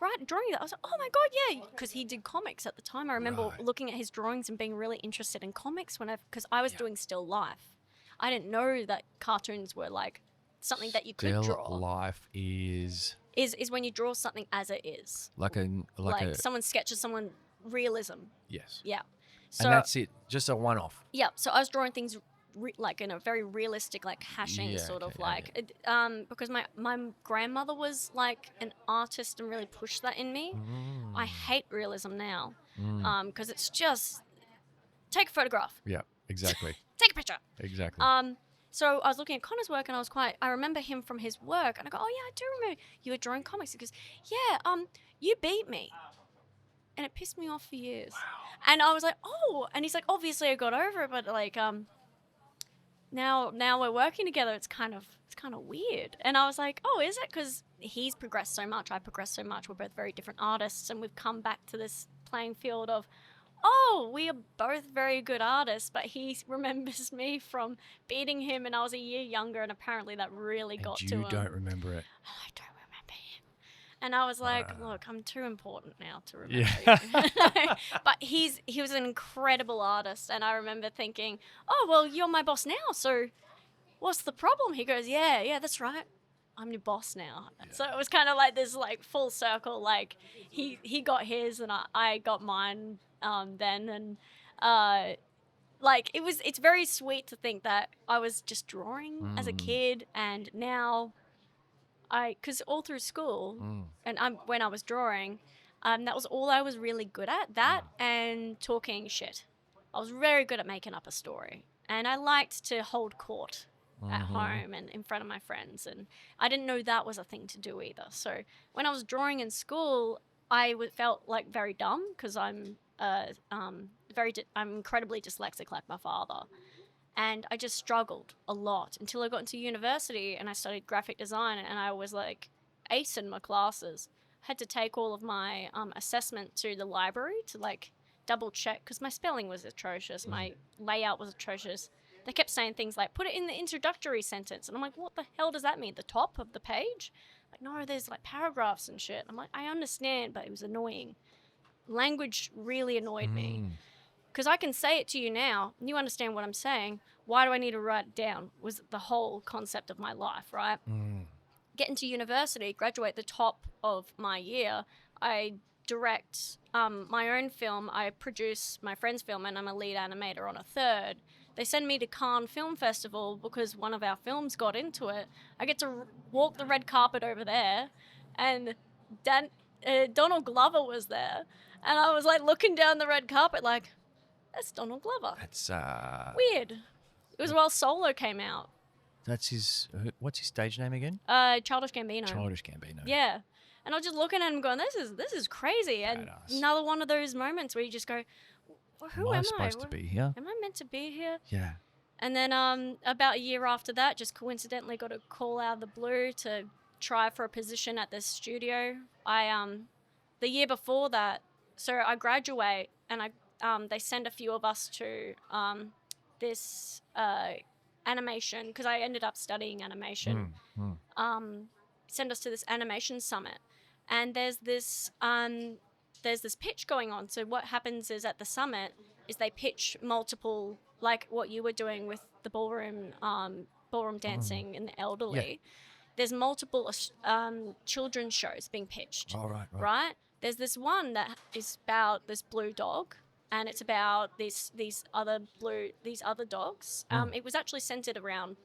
Right, drawing that. I was like, "Oh my god, yeah!" Because he did comics at the time. I remember looking at his drawings and being really interested in comics because I was doing still life. I didn't know that cartoons were like something that you could Still draw. life is When you draw something as it is, like a someone sketches someone realism. yes. Yeah. So And that's it. Just a one-off. yeah, so I was drawing things like in a very realistic, like hashing Yeah, sort of okay, like, because my grandmother was like an artist and really pushed that in me. I hate realism now, because it's just take a photograph, Yeah. Exactly. take a picture. Exactly. So I was looking at Connor's work, and I remember him from his work, and I go, oh yeah, I do remember you were drawing comics. He goes, yeah, you beat me. And it pissed me off for years. And I was like, oh, and he's like, obviously I got over it, but like, now we're working together. It's kind of weird. And I was like, oh, is it? Because he's progressed so much. I progressed so much. We're both very different artists, and we've come back to this playing field of, oh, we are both very good artists, but he remembers me from beating him, and I was a year younger, and apparently that really got to him. You don't remember it. I don't remember him. And I was like, look, I'm too important now to remember Yeah. you. But he was an incredible artist, and I remember thinking, oh, well, you're my boss now, so what's the problem? He goes, yeah, that's right. I'm your boss now. Yeah. So it was kind of like this like full circle, like he got his and I got mine then. And like it's very sweet to think that I was just drawing as a kid, and now because all through school and when I was drawing, that was all I was really good at, that and talking shit. I was very good at making up a story, and I liked to hold court at home and in front of my friends, and I didn't know that was a thing to do either. So when I was drawing in school, I felt like very dumb because I'm incredibly dyslexic like my father, and I just struggled a lot until I got into university and I studied graphic design, and I was like ace in my classes. Had to take all of my assessment to the library to like double check because my spelling was atrocious, my layout was atrocious. They kept saying things like, put it in the introductory sentence. And I'm like, what the hell does that mean? The top of the page? Like, no, there's like paragraphs and shit. I'm like, I understand, but it was annoying. Language really annoyed me. Because I can say it to you now, and you understand what I'm saying. Why do I need to write it down? Was the whole concept of my life, right? Get into university, graduate the top of my year. I direct my own film. I produce my friend's film, and I'm a lead animator on a third. They send me to Cannes Film Festival because one of our films got into it. I get to walk the red carpet over there, and Donald Glover was there. And I was like looking down the red carpet like, that's Donald Glover. That's weird. It was while Solo came out. That's what's his stage name again? Childish Gambino. Childish Gambino. Yeah. And I was just looking at him going, this is crazy. And another one of those moments where you just go, well, who am I? Supposed to be here? Am I meant to be here? Yeah. And then about a year after that, just coincidentally got a call out of the blue to try for a position at this studio. The year before that, so I graduate and they send a few of us to this animation, because I ended up studying animation. Send us to this animation summit, and there's this pitch going on. So what happens is at the summit is they pitch multiple, like what you were doing with the ballroom dancing and the elderly. Yeah. There's multiple children's shows being pitched. Oh, right. There's this one that is about this blue dog, and it's about these other dogs. It was actually centered around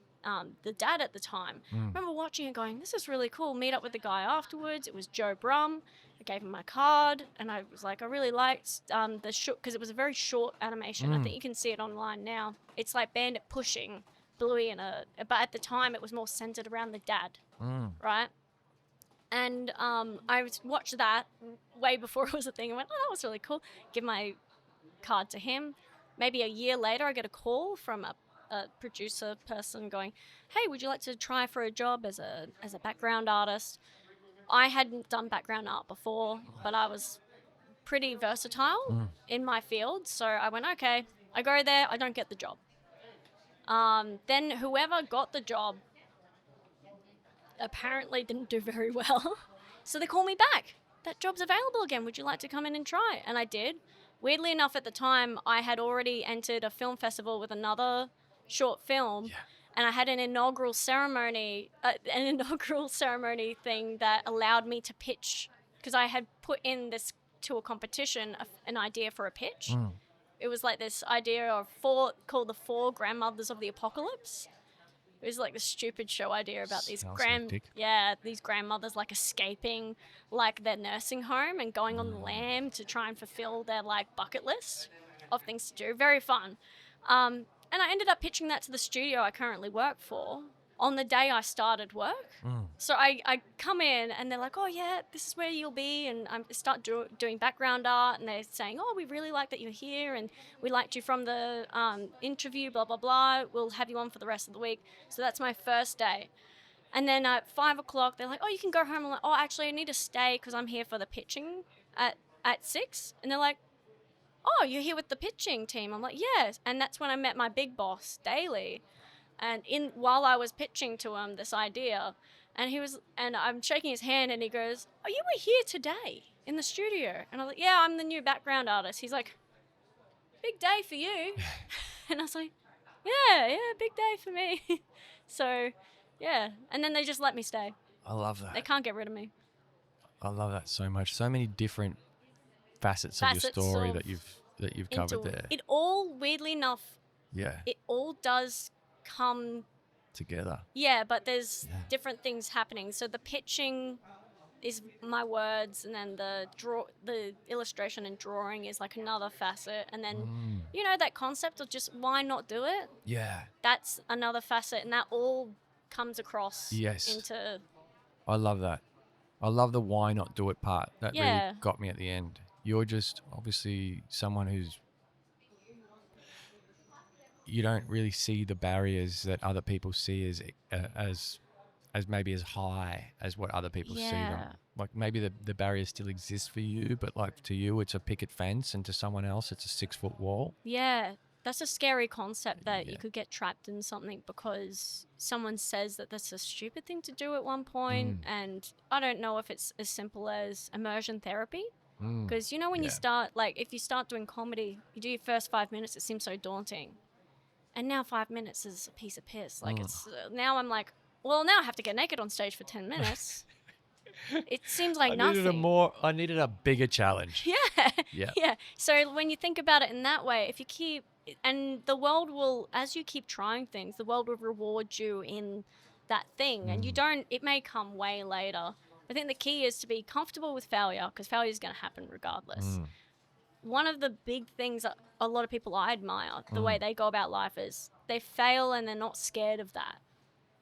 the dad at the time. I remember watching it going, this is really cool. Meet up with the guy afterwards. It was Joe Brum. I gave him my card, and I was like, I really liked the short, because it was a very short animation. I think you can see it online now. It's like Bandit pushing Bluey but at the time it was more centered around the dad, right? And I watched that way before it was a thing. I went, oh, that was really cool. Give my card to him. Maybe a year later, I get a call from a producer person going, hey, would you like to try for a job as a background artist? I hadn't done background art before, but I was pretty versatile in my field. So I went, okay. I go there. I don't get the job. Then whoever got the job apparently didn't do very well. So they call me back. That job's available again. Would you like to come in and try? And I did. Weirdly enough, at the time, I had already entered a film festival with another short film. Yeah. And I had an inaugural ceremony thing that allowed me to pitch, because I had put in this to a competition, an idea for a pitch. It was like this idea of called the 4 Grandmothers of the Apocalypse. It was like this stupid show idea about these grandmothers like escaping like their nursing home and going on the lam to try and fulfill their like bucket list of things to do. Very fun. And I ended up pitching that to the studio I currently work for on the day I started work. So I come in and they're like, oh yeah, this is where you'll be. And I start doing background art, and they're saying, oh, we really like that you're here, and we liked you from the interview, blah, blah, blah. We'll have you on for the rest of the week. So that's my first day. And then at 5 o'clock, they're like, oh, you can go home. I'm like, oh, actually, I need to stay because I'm here for the pitching at 6. And they're like, oh, you're here with the pitching team. I'm like, yes. And that's when I met my big boss, Daly. And while I was pitching to him this idea, and I'm shaking his hand, and he goes, oh, you were here today in the studio. And I was like, yeah, I'm the new background artist. He's like, big day for you. And I was like, yeah, big day for me. So, yeah. And then they just let me stay. I love that. They can't get rid of me. I love that so much. So many different facets of your story that you've covered there. It all, weirdly enough, Yeah. it all does come Together. Yeah, but there's different things happening. So the pitching is my words, and then the illustration and drawing is like another facet, and then that concept of just why not do it? Yeah. That's another facet, and that all comes across into. I love that. I love the why not do it part. That really got me at the end. You're just obviously someone who's you don't really see the barriers that other people see as maybe as high as what other people see them. Like maybe the barrier still exists for you, but like to you it's a picket fence, and to someone else it's a 6-foot wall. Yeah, that's a scary concept that you could get trapped in something because someone says that that's a stupid thing to do at one point. And I don't know if it's as simple as immersion therapy. Because when you start, like if you start doing comedy, you do your first 5 minutes, it seems so daunting. And now 5 minutes is a piece of piss. Like it's now I'm like, well, now I have to get naked on stage for 10 minutes. It seems like nothing. I needed a bigger challenge. Yeah. So when you think about it in that way, if you keep, and the world will, as you keep trying things, the world will reward you in that thing. And it may come way later. I think the key is to be comfortable with failure, because failure is going to happen regardless. One of the big things that a lot of people I admire, the way they go about life, is they fail and they're not scared of that.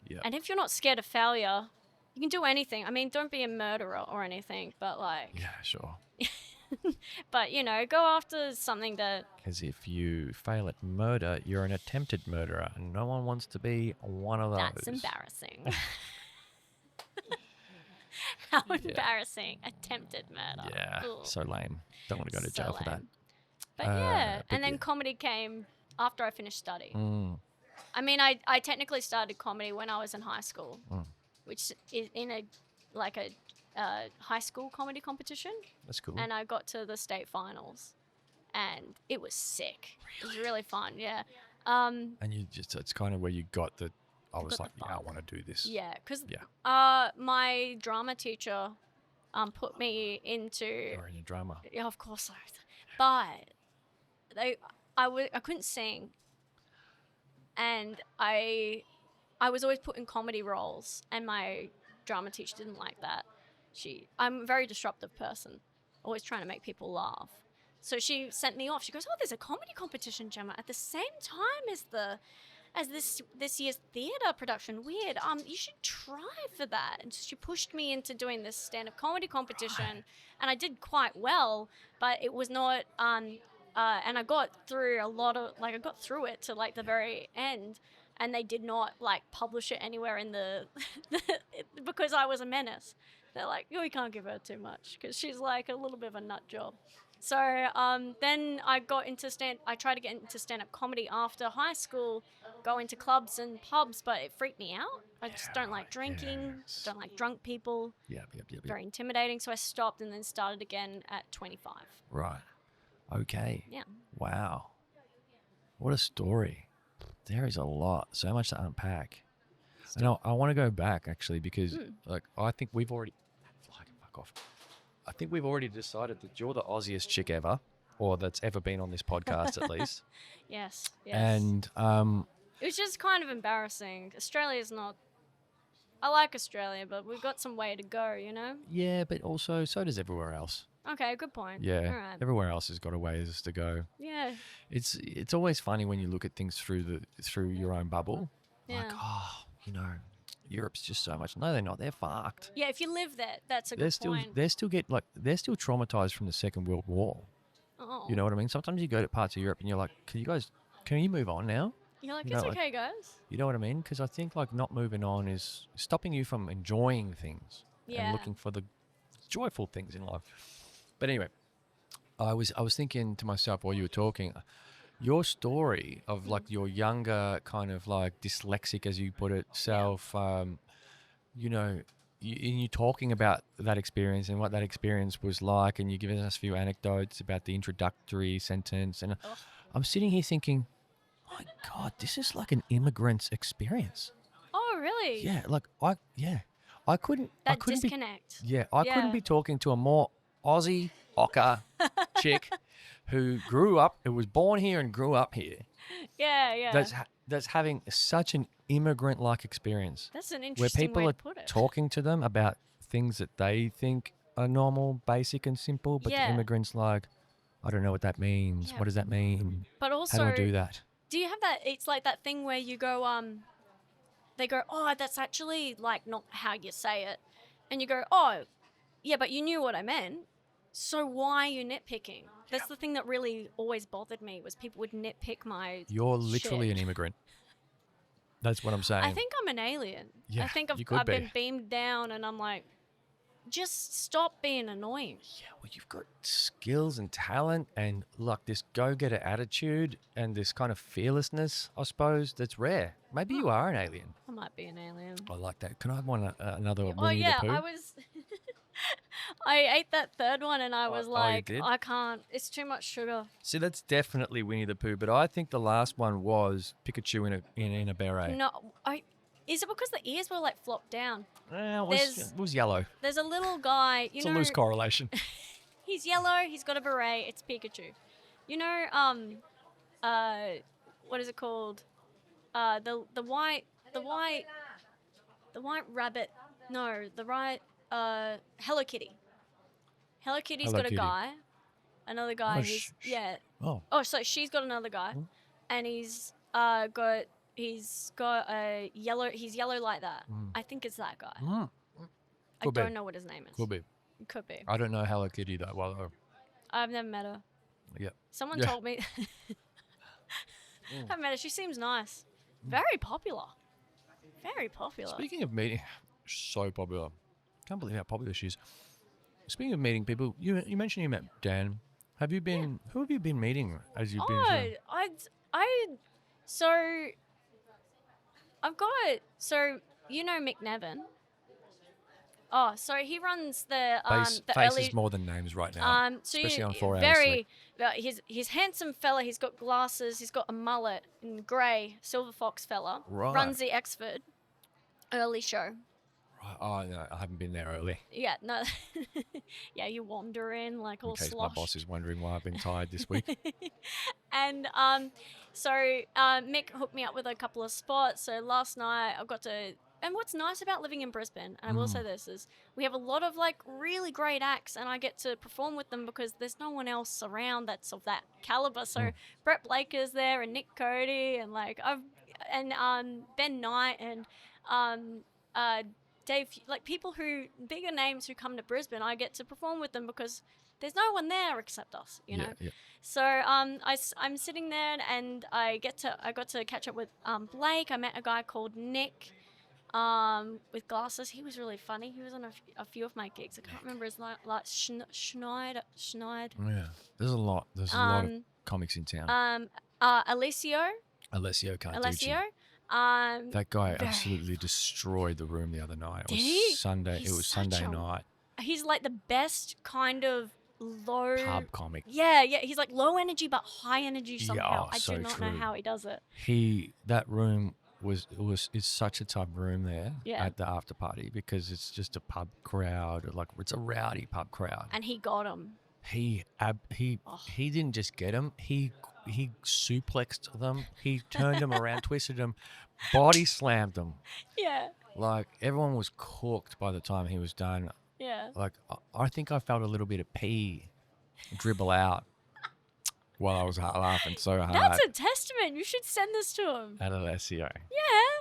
Yeah. And if you're not scared of failure, you can do anything. I mean, don't be a murderer or anything, but like... Yeah, sure. But, go after something that... Because if you fail at murder, you're an attempted murderer, and no one wants to be one of those. That's embarrassing. How embarrassing. Attempted murder. Yeah, so lame. Don't want to go to jail for that. But and then comedy came after I finished study. I mean, I technically started comedy when I was in high school, which is in a high school comedy competition. That's cool. And I got to the state finals, and it was sick. Really? It was really fun, yeah. And it's kind of where you got the... I was like, I want to do this. Yeah, because my drama teacher put me into... You're in a drama. Yeah, of course. But I couldn't sing. And I was always put in comedy roles, and my drama teacher didn't like that. I'm a very disruptive person, always trying to make people laugh. So she sent me off. She goes, oh, there's a comedy competition, Jemma, at the same time as this year's theatre production. Weird. You should try for that. And she pushed me into doing this stand-up comedy competition, and I did quite well, but it was not. And I got through I got through it to like the very end, and they did not like publish it anywhere in the because I was a menace. They're like, oh, we can't give her too much because she's like a little bit of a nut job. So then I tried to get into stand-up comedy after high school, go into clubs and pubs, but it freaked me out. I just don't like drinking, don't like drunk people. Yep. Very intimidating. So I stopped and then started again at 25. Right. Okay. Yeah. Wow. What a story. There is a lot, so much to unpack. And I want to go back actually because I think we've already... Fuck off. I think we've already decided that you're the Aussiest chick ever, or that's ever been on this podcast at least. Yes. And it was just kind of embarrassing. Australia's not... I like Australia, but we've got some way to go, Yeah, but also so does everywhere else. Okay, good point. Yeah. All right. Everywhere else has got a ways to go. Yeah. It's always funny when you look at things through your own bubble. Like, Yeah. oh, Europe's just so much. No, they're not. They're fucked. Yeah, if you live there, that's a They're good still point. they're still traumatized from the Second World War. Oh. You know what I mean? Sometimes you go to parts of Europe and you're like, can you move on now? You're like, you it's know, like- okay, guys. You know what I mean? Because I think like not moving on is stopping you from enjoying things Yeah. and looking for the joyful things in life. But anyway, I was thinking to myself while you were talking, your story of like your younger kind of like dyslexic, as you put it, self, you're talking about that experience and what that experience was like, and you're giving us a few anecdotes about the introductory sentence, and Ugh. I'm sitting here thinking, my God, this is like an immigrant's experience. Oh, really? Yeah, like I couldn't That be disconnect. I Yeah. couldn't be talking to a more Aussie ocker chick who was born here and grew up here. Yeah, yeah. That's having such an immigrant-like experience That's an where interesting people way are to put it. talking to them about things that they think are normal, basic, and simple, but Yeah. the immigrant's like, I don't know what that means. Yeah. What does that mean? But How also, do I do that? do you have that? It's like that thing where you go, they go, oh, that's actually like not how you say it. And you go, oh, yeah, but you knew what I meant. So why are you nitpicking? That's the thing that really always bothered me was people would nitpick my You're literally shit. an immigrant. That's what I'm saying. I think I'm an alien. Yeah, I think you could I've been be. beamed down and I'm like, just stop being annoying. Yeah, well, you've got skills and talent and like this go-getter attitude and this kind of fearlessness, I suppose, that's rare. Maybe you are an alien. I might be an alien. I like that. Can I have another Oh Winnie yeah, the Pooh? I was. I ate that third one and I was you like, did? I can't. It's too much sugar. See, that's definitely Winnie the Pooh, but I think the last one was Pikachu in a beret. No, is it because the ears were like flopped down? It was yellow. There's a little guy. It's a loose correlation. He's yellow. He's got a beret. It's Pikachu. You know, what is it called? The white rabbit. No, the right. Hello Kitty. Hello Kitty's Hello got Kitty. a guy. Another guy. Oh, Who's yeah. Oh, Oh, so she's got another guy, and he's got a yellow. He's yellow like that. I think it's that guy. mm. I Could be. don't know what his name is. Could be. Could be. I don't know Hello Kitty though. Well, I've never met her. yeah. Someone Yeah. told me. I've met her. She seems nice. Very popular. Very popular. Speaking of meeting, so popular. Can't believe how popular she is. Speaking of meeting people, you mentioned you met Dan. Have you been? Who have you been meeting as you've been? So I've got you know Mick Nevin. Oh, so he runs the the Faces early more than names right now. so especially on 4 hours very he's handsome fella. He's got glasses. He's got a mullet in grey, silver fox fella. Right. Runs the Exford early show. Right. Oh no, I haven't been there early. Yeah, no, yeah, you wander in like all In case sloshed. my boss is wondering why I've been tired this week. And so Mick hooked me up with a couple of spots. So last night I got to. And what's nice about living in Brisbane, and I will say this, is we have a lot of like really great acts, and I get to perform with them because there's no one else around that's of that caliber. So Brett Blake is there, and Nick Cody, and like Ben Knight, and Dave, like people bigger names who come to Brisbane. I get to perform with them because there's no one there except us, you know. Yeah. So I'm sitting there, and I got to catch up with Blake. I met a guy called Nick. With glasses. He was really funny. He was on a few of my gigs. I can't remember his name. Like Schneid. Yeah. There's a lot of comics in town. Alessio. Alessio Carducci. Alessio. That guy very absolutely destroyed the room the other night. Did It was he? Sunday. He's It was such Sunday a- night. He's like the best kind of low Pub comic. Yeah. He's like low energy but high energy somehow. I so do not know true. how he does it. That room is such a tough room there Yeah. at the after party because it's just a pub crowd. Like it's a rowdy pub crowd. And he got him. He didn't just get them. He suplexed them. He turned them around, twisted them, body slammed them. Yeah. Like everyone was cooked by the time he was done. Yeah. Like, I think I felt a little bit of pee dribble out while I was laughing so hard That's a testament. You should send this to him. at Alessio. Yeah.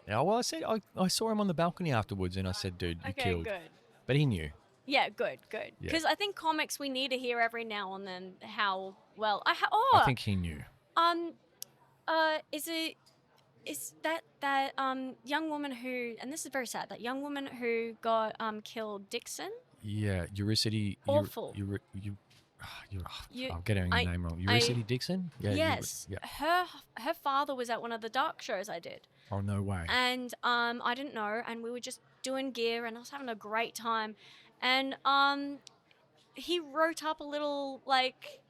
Yeah, well, I said I saw him on the balcony afterwards, and I said, "Dude, you Okay, killed." good. But he knew. Yeah, good. Yeah. Because I think comics, we need to hear every now and then how well. I think he knew. Is that young woman who, and this is very sad, that young woman who got killed, Dixon? Yeah, Euricity. Awful. I'm getting your name wrong. Euricity Dixon? Yeah. Yes. Yeah. Her father was at one of the dark shows I did. Oh, no way. And I didn't know, and we were just doing gear, and I was having a great time. And he wrote up a little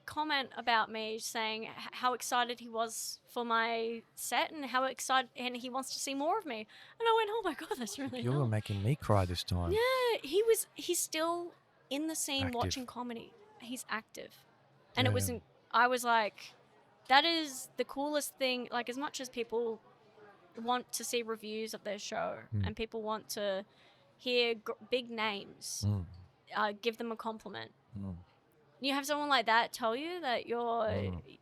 comment about me saying how excited he was for my set and how excited, and he wants to see more of me. And I went, oh my God, that's really You're nice. making me cry this time. Yeah, he's still in the scene Active. watching comedy. He's active. And Yeah. it wasn't, I was like, that is the coolest thing. Like, as much as people want to see reviews of their show and people want to hear big names, give them a compliment. You have someone like that tell you that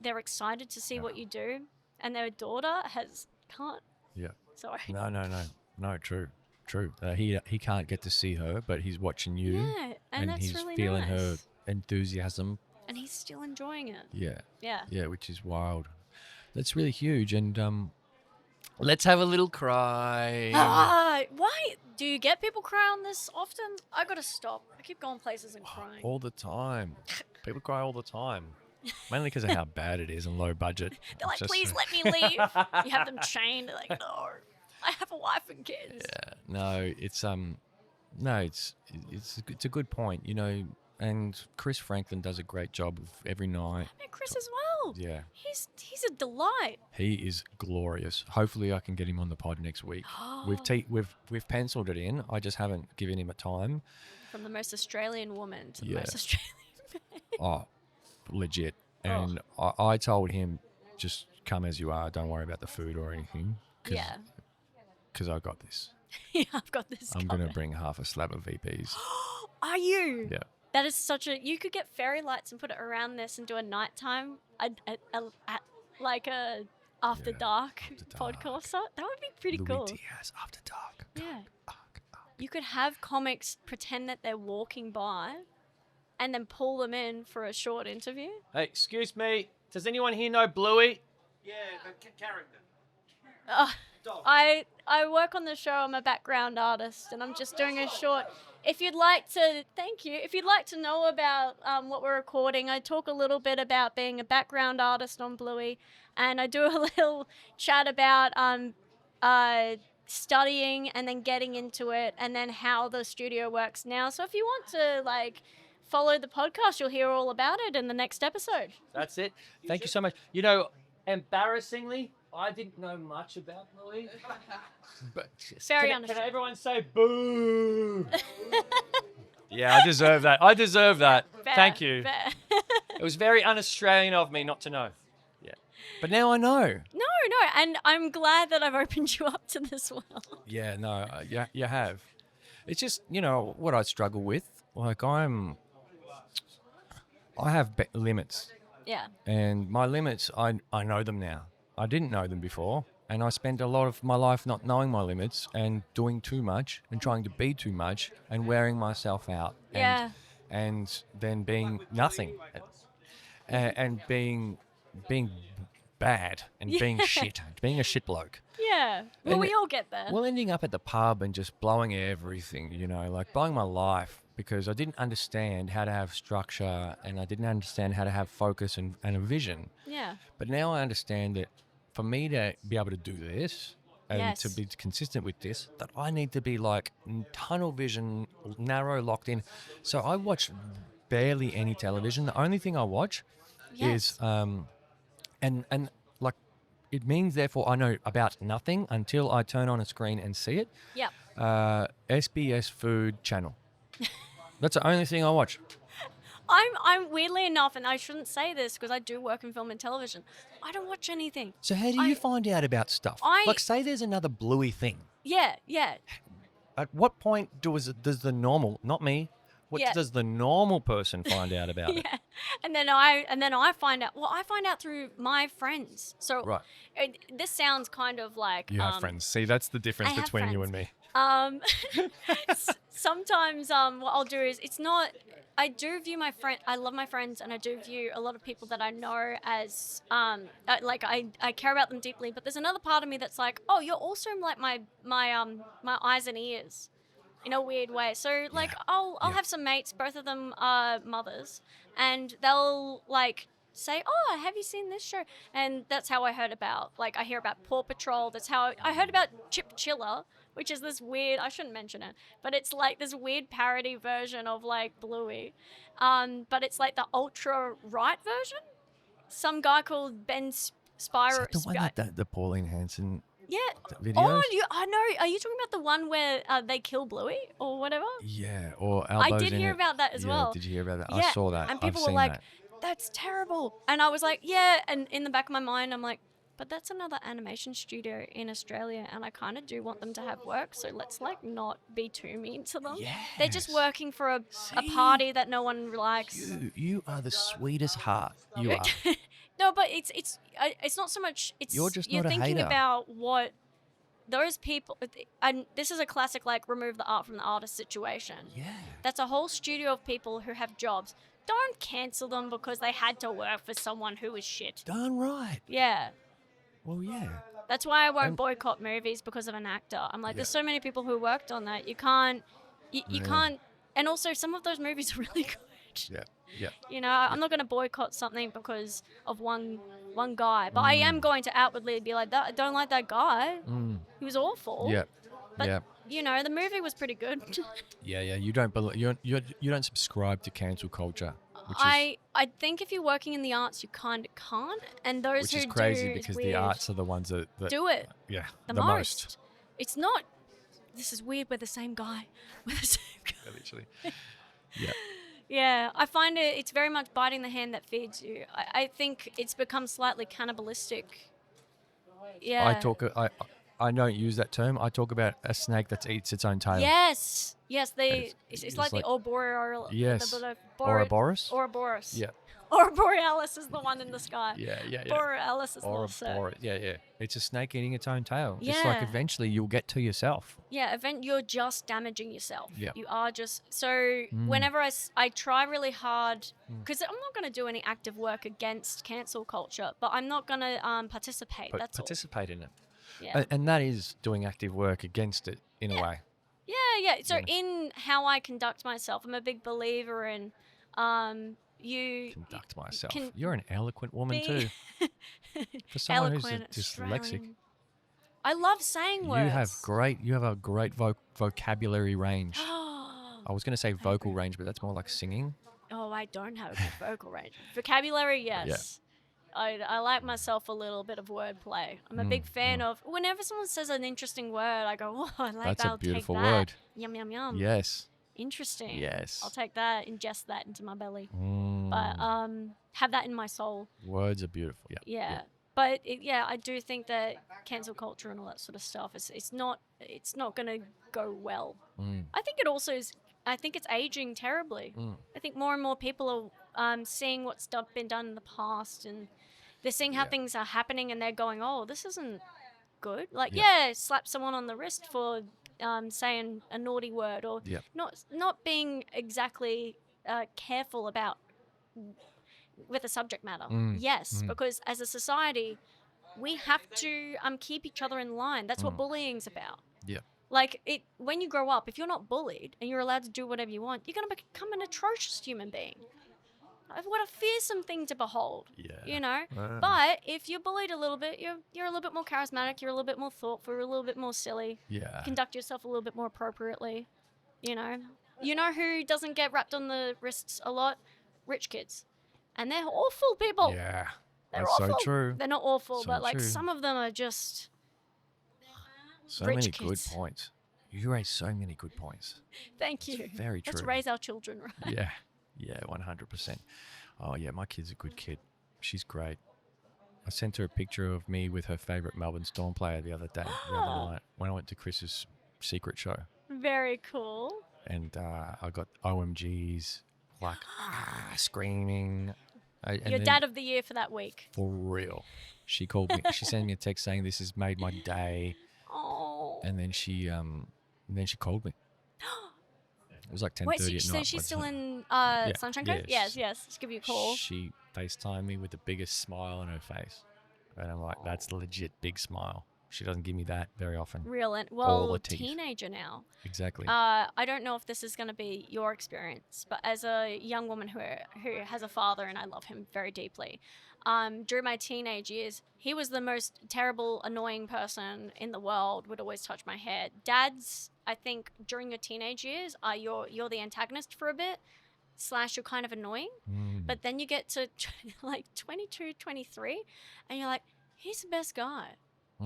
they're excited to see what you do, and their daughter can't. Yeah. Sorry. No, true. He can't get to see her, but he's watching you. Yeah, and that's he's really feeling nice. her enthusiasm. And he's still enjoying it. Yeah. Yeah. Yeah, which is wild. That's really huge. And let's have a little cry. Why do you get people cry on this often? I gotta stop. I keep going places and crying. All the time. People cry all the time. Mainly because of how bad it is and low budget. They're like, Just- please let me leave. You have them chained. They're like, no, I have a wife and kids. Yeah. No, it's a good point, you know. And Chris Franklin does a great job of every night. And Chris as well. Yeah. He's a delight. He is glorious. Hopefully, I can get him on the pod next week. We've penciled it in. I just haven't given him a time. From the most Australian woman to the Yeah. most Australian man. Oh, legit. And I told him, just come as you are. Don't worry about the food or anything. Yeah. Because I got this. Yeah, I've got this. I'm going to bring half a slab of VPs. Are you? Yeah. That is such a. You could get fairy lights and put it around this and do a nighttime, like a after dark podcast. That would be pretty Lui cool. Diaz After Dark. Yeah. You could have comics pretend that they're walking by, and then pull them in for a short interview. Hey, excuse me. Does anyone here know Bluey? Yeah, the character. I work on the show. I'm a background artist, and I'm just doing a short. If you'd like to know about what we're recording, I talk a little bit about being a background artist on Bluey, and I do a little chat about studying and then getting into it, and then how the studio works now. So if you want to follow the podcast, you'll hear all about it in the next episode. That's it. Thank you so much. You know, embarrassingly, I didn't know much about Bluey. But Very can understandable. everyone say boo? Yeah, I deserve that. Thank you. Fair. It was very un-Australian of me not to know. Yeah. But now I know. No, and I'm glad that I've opened you up to this well. Yeah, no, you have. It's just, you know, what I struggle with. Like, I have limits. Yeah. And my limits, I know them now. I didn't know them before. And I spent a lot of my life not knowing my limits and doing too much and trying to be too much and wearing myself out. Yeah. And then being nothing. And being bad and being shit. Being a shit bloke. Yeah. Well, And we all get there. Well, ending up at the pub and just blowing everything, you know, like blowing my life because I didn't understand how to have structure and I didn't understand how to have focus and a vision. Yeah. But now I understand that for me to be able to do this and Yes. to be consistent with this, that I need to be like tunnel vision, narrow, locked in. So I watch barely any television. The only thing I watch is, and like, it means therefore I know about nothing until I turn on a screen and see it. Yep. SBS Food Channel. That's the only thing I watch. I'm weirdly enough, and I shouldn't say this because I do work in film and television. I don't watch anything. So how do you find out about stuff? Like, say there's another Bluey thing. Yeah. At what point does the normal, not me, What Yeah. does the normal person find out about it? Yeah, and then I find out. Well, I find out through my friends. So Right. this sounds kind of like You have friends. See, that's the difference I have between you and friends. me. Sometimes what I'll do is it's not. I do view my friend. I love my friends, and I do view a lot of people that I know as like I care about them deeply. But there's another part of me that's like, oh, you're also like my eyes and ears, in a weird way. So like I'll have some mates. Both of them are mothers, and they'll like say, oh, have you seen this show? And that's how I heard about. Like I hear about Paw Patrol. That's how I heard about Chip Chiller, which is this weird, I shouldn't mention it, but it's like this weird parody version of like Bluey. But it's like the ultra right version. Some guy called Ben Spiro. Is that the one that the Pauline Hanson Yeah. videos? Oh, I know. Are you talking about the one where they kill Bluey or whatever? Yeah, or I elbows did in hear it. about that as Yeah, well. did you hear about that? Yeah, I saw that. and people I've seen were like, that. that's terrible. And I was like, yeah. And in the back of my mind, I'm like, but that's another animation studio in Australia, and I kind of do want them to have work, so let's like not be too mean to them. They're just Yes. working for a party that no one likes. You are the sweetest heart. You are. No, but it's not so much. It's You're just you're not a thinking hater. about what those people. And this is a classic like remove the art from the artist situation. Yeah. That's a whole studio of people who have jobs. Don't cancel them because they had to work for someone who was shit. Darn right. Yeah. Well, yeah. That's why I won't And- boycott movies because of an actor. I'm like, Yeah. there's so many people who worked on that. You can't, you Yeah. can't, and also some of those movies are really good. Yeah. Yeah. You know, I'm not going to boycott something because of one guy, but I am going to outwardly be like, I don't like that guy. He was awful. Yeah. But, yeah. you know, the movie was pretty good. Yeah. Yeah. You don't believe you don't subscribe to cancel culture, which I think if you're working in the arts, you kind of can't. And those which who is crazy do, because it's the weird. arts are the ones that Do it yeah the most. most. It's not. This is weird. We're the same guy. We're the same guy. Literally. Yeah. Yeah, I find it's very much biting the hand that feeds you. I think it's become slightly cannibalistic. Yeah. I don't use that term. I talk about a snake that eats its own tail. Yes. Yes, It's it's like the like- Ouroboros. Yes. The Ouroboros? Ouroboros. Yeah. Borealis is the one in the sky. Yeah. Yeah. Borealis is the Ouroboros. Yeah. Yeah. It's a snake eating its own tail. It's like Yeah. eventually you'll get to yourself. Yeah, you're just damaging yourself. Yeah. You are just so. Whenever I try really hard, because I'm not going to do any active work against cancel culture, but I'm not going to participate. But That's participate in it. all. Yeah. And that is doing active work against it in a way. Yeah. So Yeah. in how I conduct myself, I'm a big believer in you Conduct myself. can You're an eloquent woman be too. For someone eloquent, who's dyslexic, Australian. I love saying words. you have a great vocabulary range. I was going to say vocal range, but that's more like singing. Oh, I don't have a good vocal range. Vocabulary, yes. I like myself a little bit of wordplay. I'm a big fan of whenever someone says an interesting word, I go, oh, I like That's that. a I'll beautiful take that. word. Yum, yum, yum. Yes. Interesting. Yes. I'll take that, ingest that into my belly. Mm, But have that in my soul. words are beautiful. Yeah. Yeah. But I do think that cancel culture and all that sort of stuff it's not going to go well. I think it also is. I think it's aging terribly. I think more and more people are seeing what's been done in the past, and they're seeing how things are happening, and they're going, "Oh, this isn't good." Like, slap someone on the wrist for saying a naughty word, or not being exactly careful about with the subject matter. Yes, because as a society, we have to keep each other in line. That's what bullying's about. Yeah. Like when you grow up, if you're not bullied and you're allowed to do whatever you want, you're going to become an atrocious human being. What a fearsome thing to behold. Yeah. You know? But if you're bullied a little bit, you're a little bit more charismatic, you're a little bit more thoughtful, you're a little bit more silly. Yeah. Conduct yourself a little bit more appropriately. You know? You know who doesn't get wrapped on the wrists a lot? Rich kids. And they're awful people. Yeah. They're That's awful. so true. They're not awful, So but like true. some of them are just So rich many kids. good points. You raise so many good points. thank you. Very Let's true. raise our children right. Yeah. Yeah, 100%. Oh, yeah, my kid's a good kid. She's great. I sent her a picture of me with her favourite Melbourne Storm player the other night when I went to Chris's secret show. Very cool. and I got OMGs, like screaming. And Your then, dad of the year for that week. for real. She called me. She sent me a text saying this has made my day, Oh. and then she called me. It was like 10:30 Wait, at night. so by she's the still time- in Sunshine yeah, Coast? Yes. Just give you a call. She FaceTimed me with the biggest smile on her face, and I'm like, that's a legit big smile. She doesn't give me that very often. Real and All well, the teeth. teenager now. Exactly. I don't know if this is going to be your experience, but as a young woman who has a father, and I love him very deeply, during my teenage years, he was the most terrible, annoying person in the world. Would always touch my hair. Dads, I think, during your teenage years, you're the antagonist for a bit. / you're kind of annoying, but then you get to like 22, 23, and you're like, he's the best guy.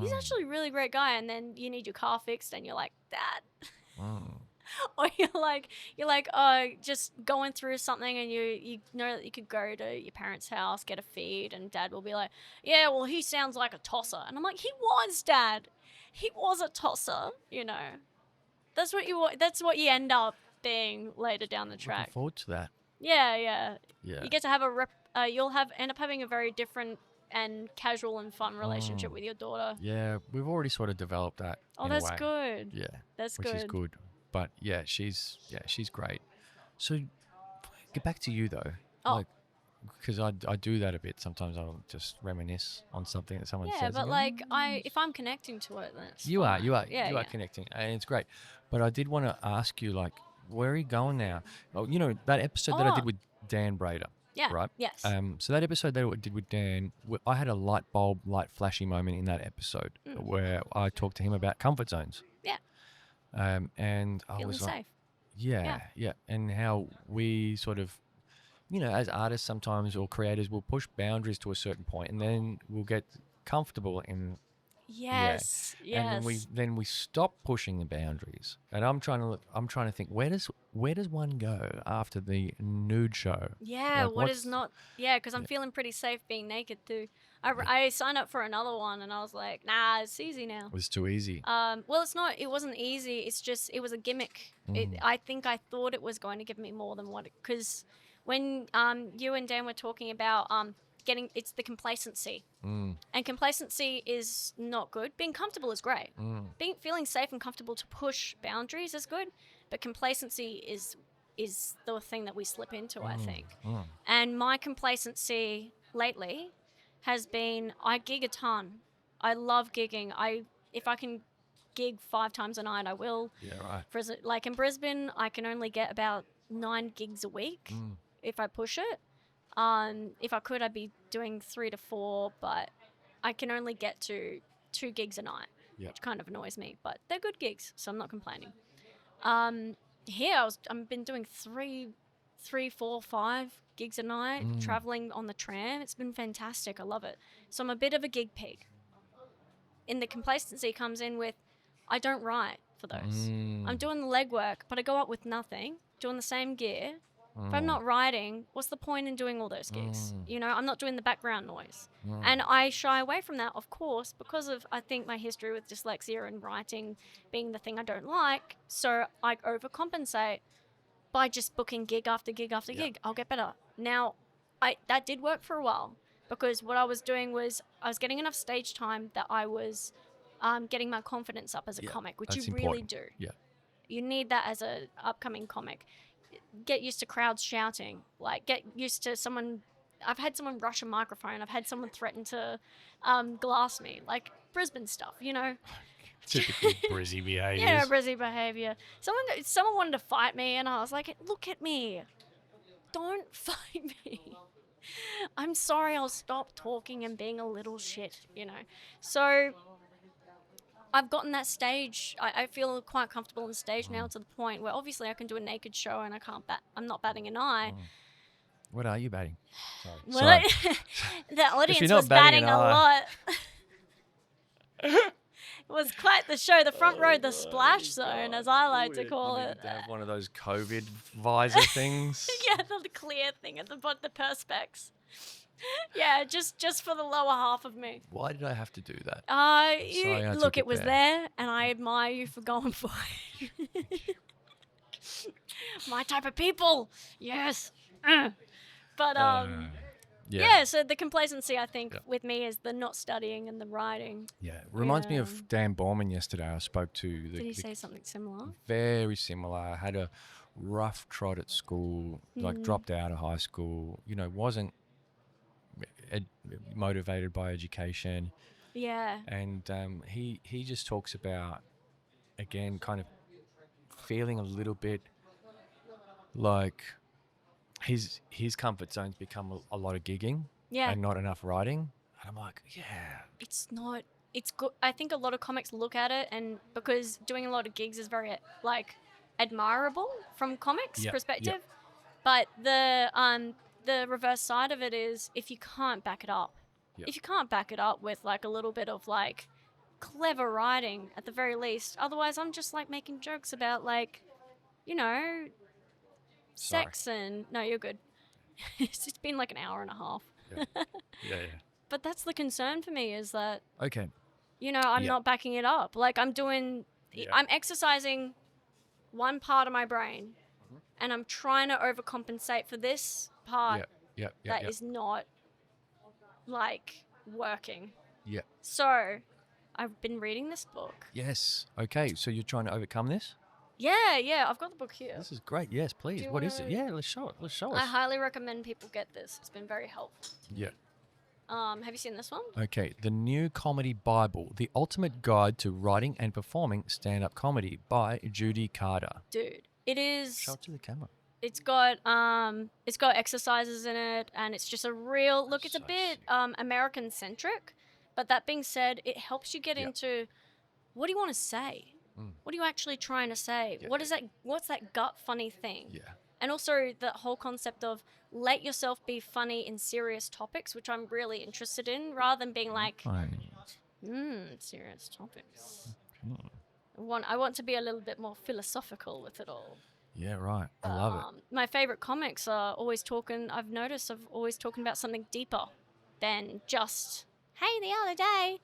He's actually a really great guy, and then you need your car fixed, and you're like, Dad. Or you're like, just going through something, and you know that you could go to your parents' house, get a feed, and Dad will be like, yeah, well, he sounds like a tosser, and I'm like, he was, Dad. He was a tosser, you know. That's what you end up being later down the track. Looking forward to that. Yeah. Yeah. You get to have end up having a very different and casual and fun relationship with your daughter. Yeah, we've already sort of developed that. Oh, in a that's way. good. Yeah, That's which is good. But yeah, she's great. So get back to you though, Oh. because I do that a bit. Sometimes I'll just reminisce on something that someone Yeah, says. but and go, like if I'm connecting to it, then it's You are fine. Yeah. connecting, and it's great. But I did want to ask you, like, where are you going now? Oh, you know that episode that I did with Dan Brader. Yeah. Right. Yes. So that episode that I did with Dan, I had a light flashy moment in that episode where I talked to him about comfort zones. Yeah. And I Feeling was like, safe. yeah, and how we sort of, you know, as artists sometimes or creators, will push boundaries to a certain point, and then we'll get comfortable in. Yes. And then we stop pushing the boundaries. And I'm trying to think, where does one go after the nude show? Yeah, Like, what is not? Yeah, because I'm feeling pretty safe being naked too. I signed up for another one, and I was like, nah, it's easy now. It was too easy. Well, it's not. It wasn't easy. It's just it was a gimmick. I think I thought it was going to give me more than what. Because when you and Dan were talking about it's the complacency, and complacency is not good. Being comfortable is great. Feeling safe and comfortable to push boundaries is good, but complacency is the thing that we slip into, I think. And my complacency lately has been I gig a ton. I love gigging. If I can gig 5 times a night, I will. Yeah, right. Like in Brisbane, I can only get about 9 gigs a week if I push it. If I could, I'd be doing 3 to 4, but I can only get to 2 gigs a night, which kind of annoys me. But they're good gigs, so I'm not complaining. Here, I've been doing 3, 4, 5 gigs a night, traveling on the tram. It's been fantastic. I love it. So I'm a bit of a gig pig. And the complacency comes in with, I don't write for those. I'm doing the legwork, but I go up with nothing, doing the same gear. If I'm not writing, what's the point in doing all those gigs? You know, I'm not doing the background noise. And I shy away from that, of course, because of, I think, my history with dyslexia and writing being the thing I don't like. So I overcompensate by just booking gig after gig after gig. I'll get better. Now, that did work for a while, because what I was doing was I was getting enough stage time that I was getting my confidence up as a comic, which you really do. Yeah. You need that as a upcoming comic. Get used to crowds shouting. Like, get used to someone. I've had someone rush a microphone. I've had someone threaten to glass me. Like Brisbane stuff, you know. Typical Brizzy behaviours. Yeah, Brizzy behaviour. Someone wanted to fight me, and I was like, look at me. Don't fight me. I'm sorry, I'll stop talking and being a little shit, you know. So I've gotten that stage. I feel quite comfortable on stage now, to the point where obviously I can do a naked show and I'm not batting an eye. What are you batting? Well, Sorry. the audience you're not was batting batting a an eye. lot. It was quite the show. The front row, the splash zone, as I like to call You it. need to have one of those COVID visor things. Yeah, the clear thing at the perspex. Yeah, just for the lower half of me. Why did I have to do that? Look, it was there, and I admire you for going for it. My type of people. Yes. But Yeah. so the complacency, I think, with me is the not studying and the writing. Yeah. Reminds me Yeah. of Dan Borman yesterday. I spoke to. Did he say something similar? Very similar. Had a rough trot at school, like dropped out of high school, wasn't motivated by education. Yeah. And he just talks about, again, kind of feeling a little bit like his comfort zone's become a lot of gigging and not enough writing. And I'm like, It's not. It's good. I think a lot of comics look at it, and because doing a lot of gigs is very admirable from comics perspective. But the reverse side of it is if you can't back it up. If you can't back it up with like a little bit of like clever writing at the very least, otherwise I'm just like making jokes about like, sex and no, you're good. It's been like an hour and a half. Yeah. But that's the concern for me is that Okay. I'm not backing it up. Like I'm exercising one part of my brain and I'm trying to overcompensate for this part that is not like working. Yeah. So I've been reading this book. Yes. Okay. So you're trying to overcome this? Yeah. I've got the book here. This is great. Yes, please. What is it? Yeah, let's show it. Let's show us. I highly recommend people get this. It's been very helpful. Yeah. Have you seen this one? Okay. The New Comedy Bible, The Ultimate Guide to Writing and Performing Stand-Up Comedy by Judy Carter. Dude, it is. Show it to the camera. It's got exercises in it, and it's just a real look. It's a bit American centric, but that being said, it helps you get into what do you want to say. What are you actually trying to say? Yeah. What's that gut funny thing? Yeah. And also the whole concept of let yourself be funny in serious topics, which I'm really interested in, rather than being like, serious topics. I want to be a little bit more philosophical with it all. Yeah, right. I love it. My favorite comics are always talking about something deeper than just, hey, the other day.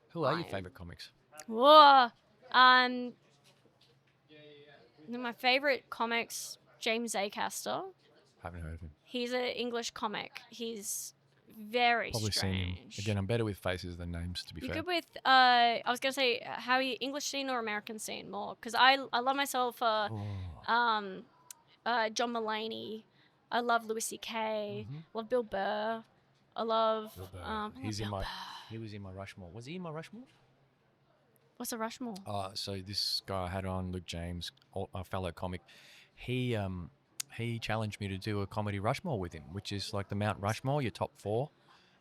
Who are your favorite comics? Whoa. My favorite comics, James Acaster. Haven't heard of him. He's an English comic. He's very Probably strange. seen him. Again, I'm better with faces than names, to be You're fair. good with, I was going to say, how are you, English scene or American scene more? Because I love myself John Mulaney. I love Louis C.K. Love Bill Burr. I love... Bill Burr. He was in my Rushmore. Was he in my Rushmore? What's a Rushmore? So this guy I had on, Luke James, a fellow comic, he challenged me to do a comedy Rushmore with him, which is like the Mount Rushmore, your top 4.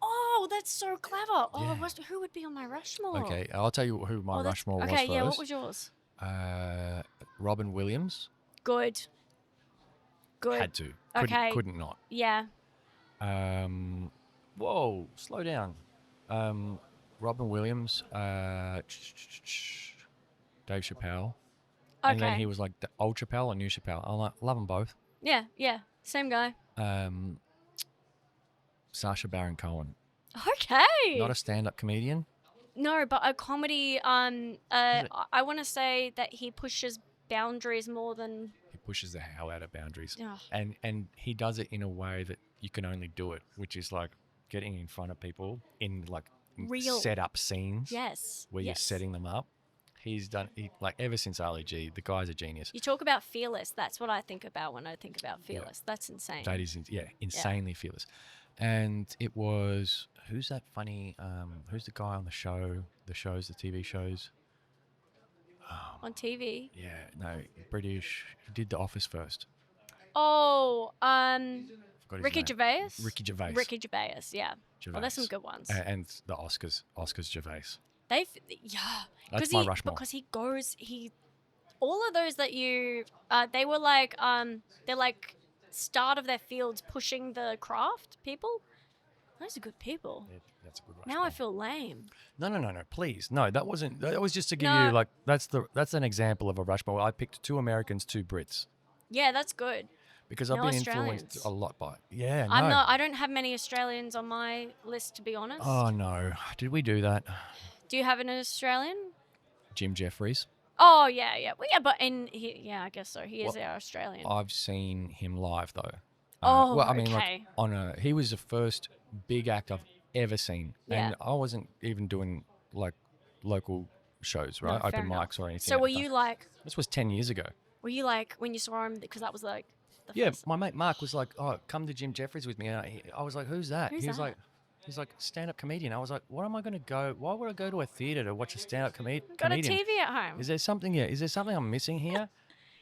Oh, that's so clever. Oh, Yeah. Who would be on my Rushmore? Okay, I'll tell you who my Rushmore was okay, first. yeah, what was yours? Robin Williams. Good. Had to. Couldn't not. Yeah. Whoa, slow down. Robin Williams, Dave Chappelle. Okay. And then he was like the old Chappelle or new Chappelle. I love them both. Yeah, same guy. Sacha Baron Cohen. Okay. Not a stand-up comedian. No, but a comedy. I want to say that he pushes boundaries more than. He pushes the hell out of boundaries, Ugh. and he does it in a way that you can only do it, which is like getting in front of people in like Real set up scenes. Yes. Where you're setting them up. He's done like ever since Ali G. The guy's a genius. You talk about fearless. That's what I think about when I think about fearless. That's insane. That is insanely fearless. And it was who's that funny? Who's the guy on the show? The TV shows. On TV. Yeah, no, British. Who did The Office first? Oh, Forgot his Ricky name. Gervais. Ricky Gervais. Ricky Gervais. Yeah. Gervais. Well, there's some good ones. And the Oscars Gervais. That's my Rushmore. Because all of those that they were like, they're like start of their fields pushing the craft people. Those are good people. Yeah, that's a good Rushmore. Now I feel lame. No, please. No, that was just to give you like, that's an example of a Rushmore. I picked 2 Americans, 2 Brits. Yeah, that's good. Because I've No been Australians. influenced a lot by. Yeah, no. I don't have many Australians on my list, to be honest. Oh no, did we do that? Do you have an Australian? Jim Jeffries. Oh yeah. Well, yeah, but I guess so. He is Well, our Australian. I've seen him live though. Oh, well, I mean, okay. like he was the first big act I've ever seen, Yeah. and I wasn't even doing like local shows, No, right? fair Open enough. mics or anything. So at were the time. you like? This was 10 years ago. Were you like when you saw him? Because that was like the Yeah, first. my mate Mark was like, "Oh, come to Jim Jeffries with me." And I was like, "Who's that?" Who's he was that? he's like stand-up comedian. I was like, "What am I going to go? Why would I go to a theater to watch a stand-up comedian?" Got a TV at home. Is there something? Yeah, is there something I'm missing here?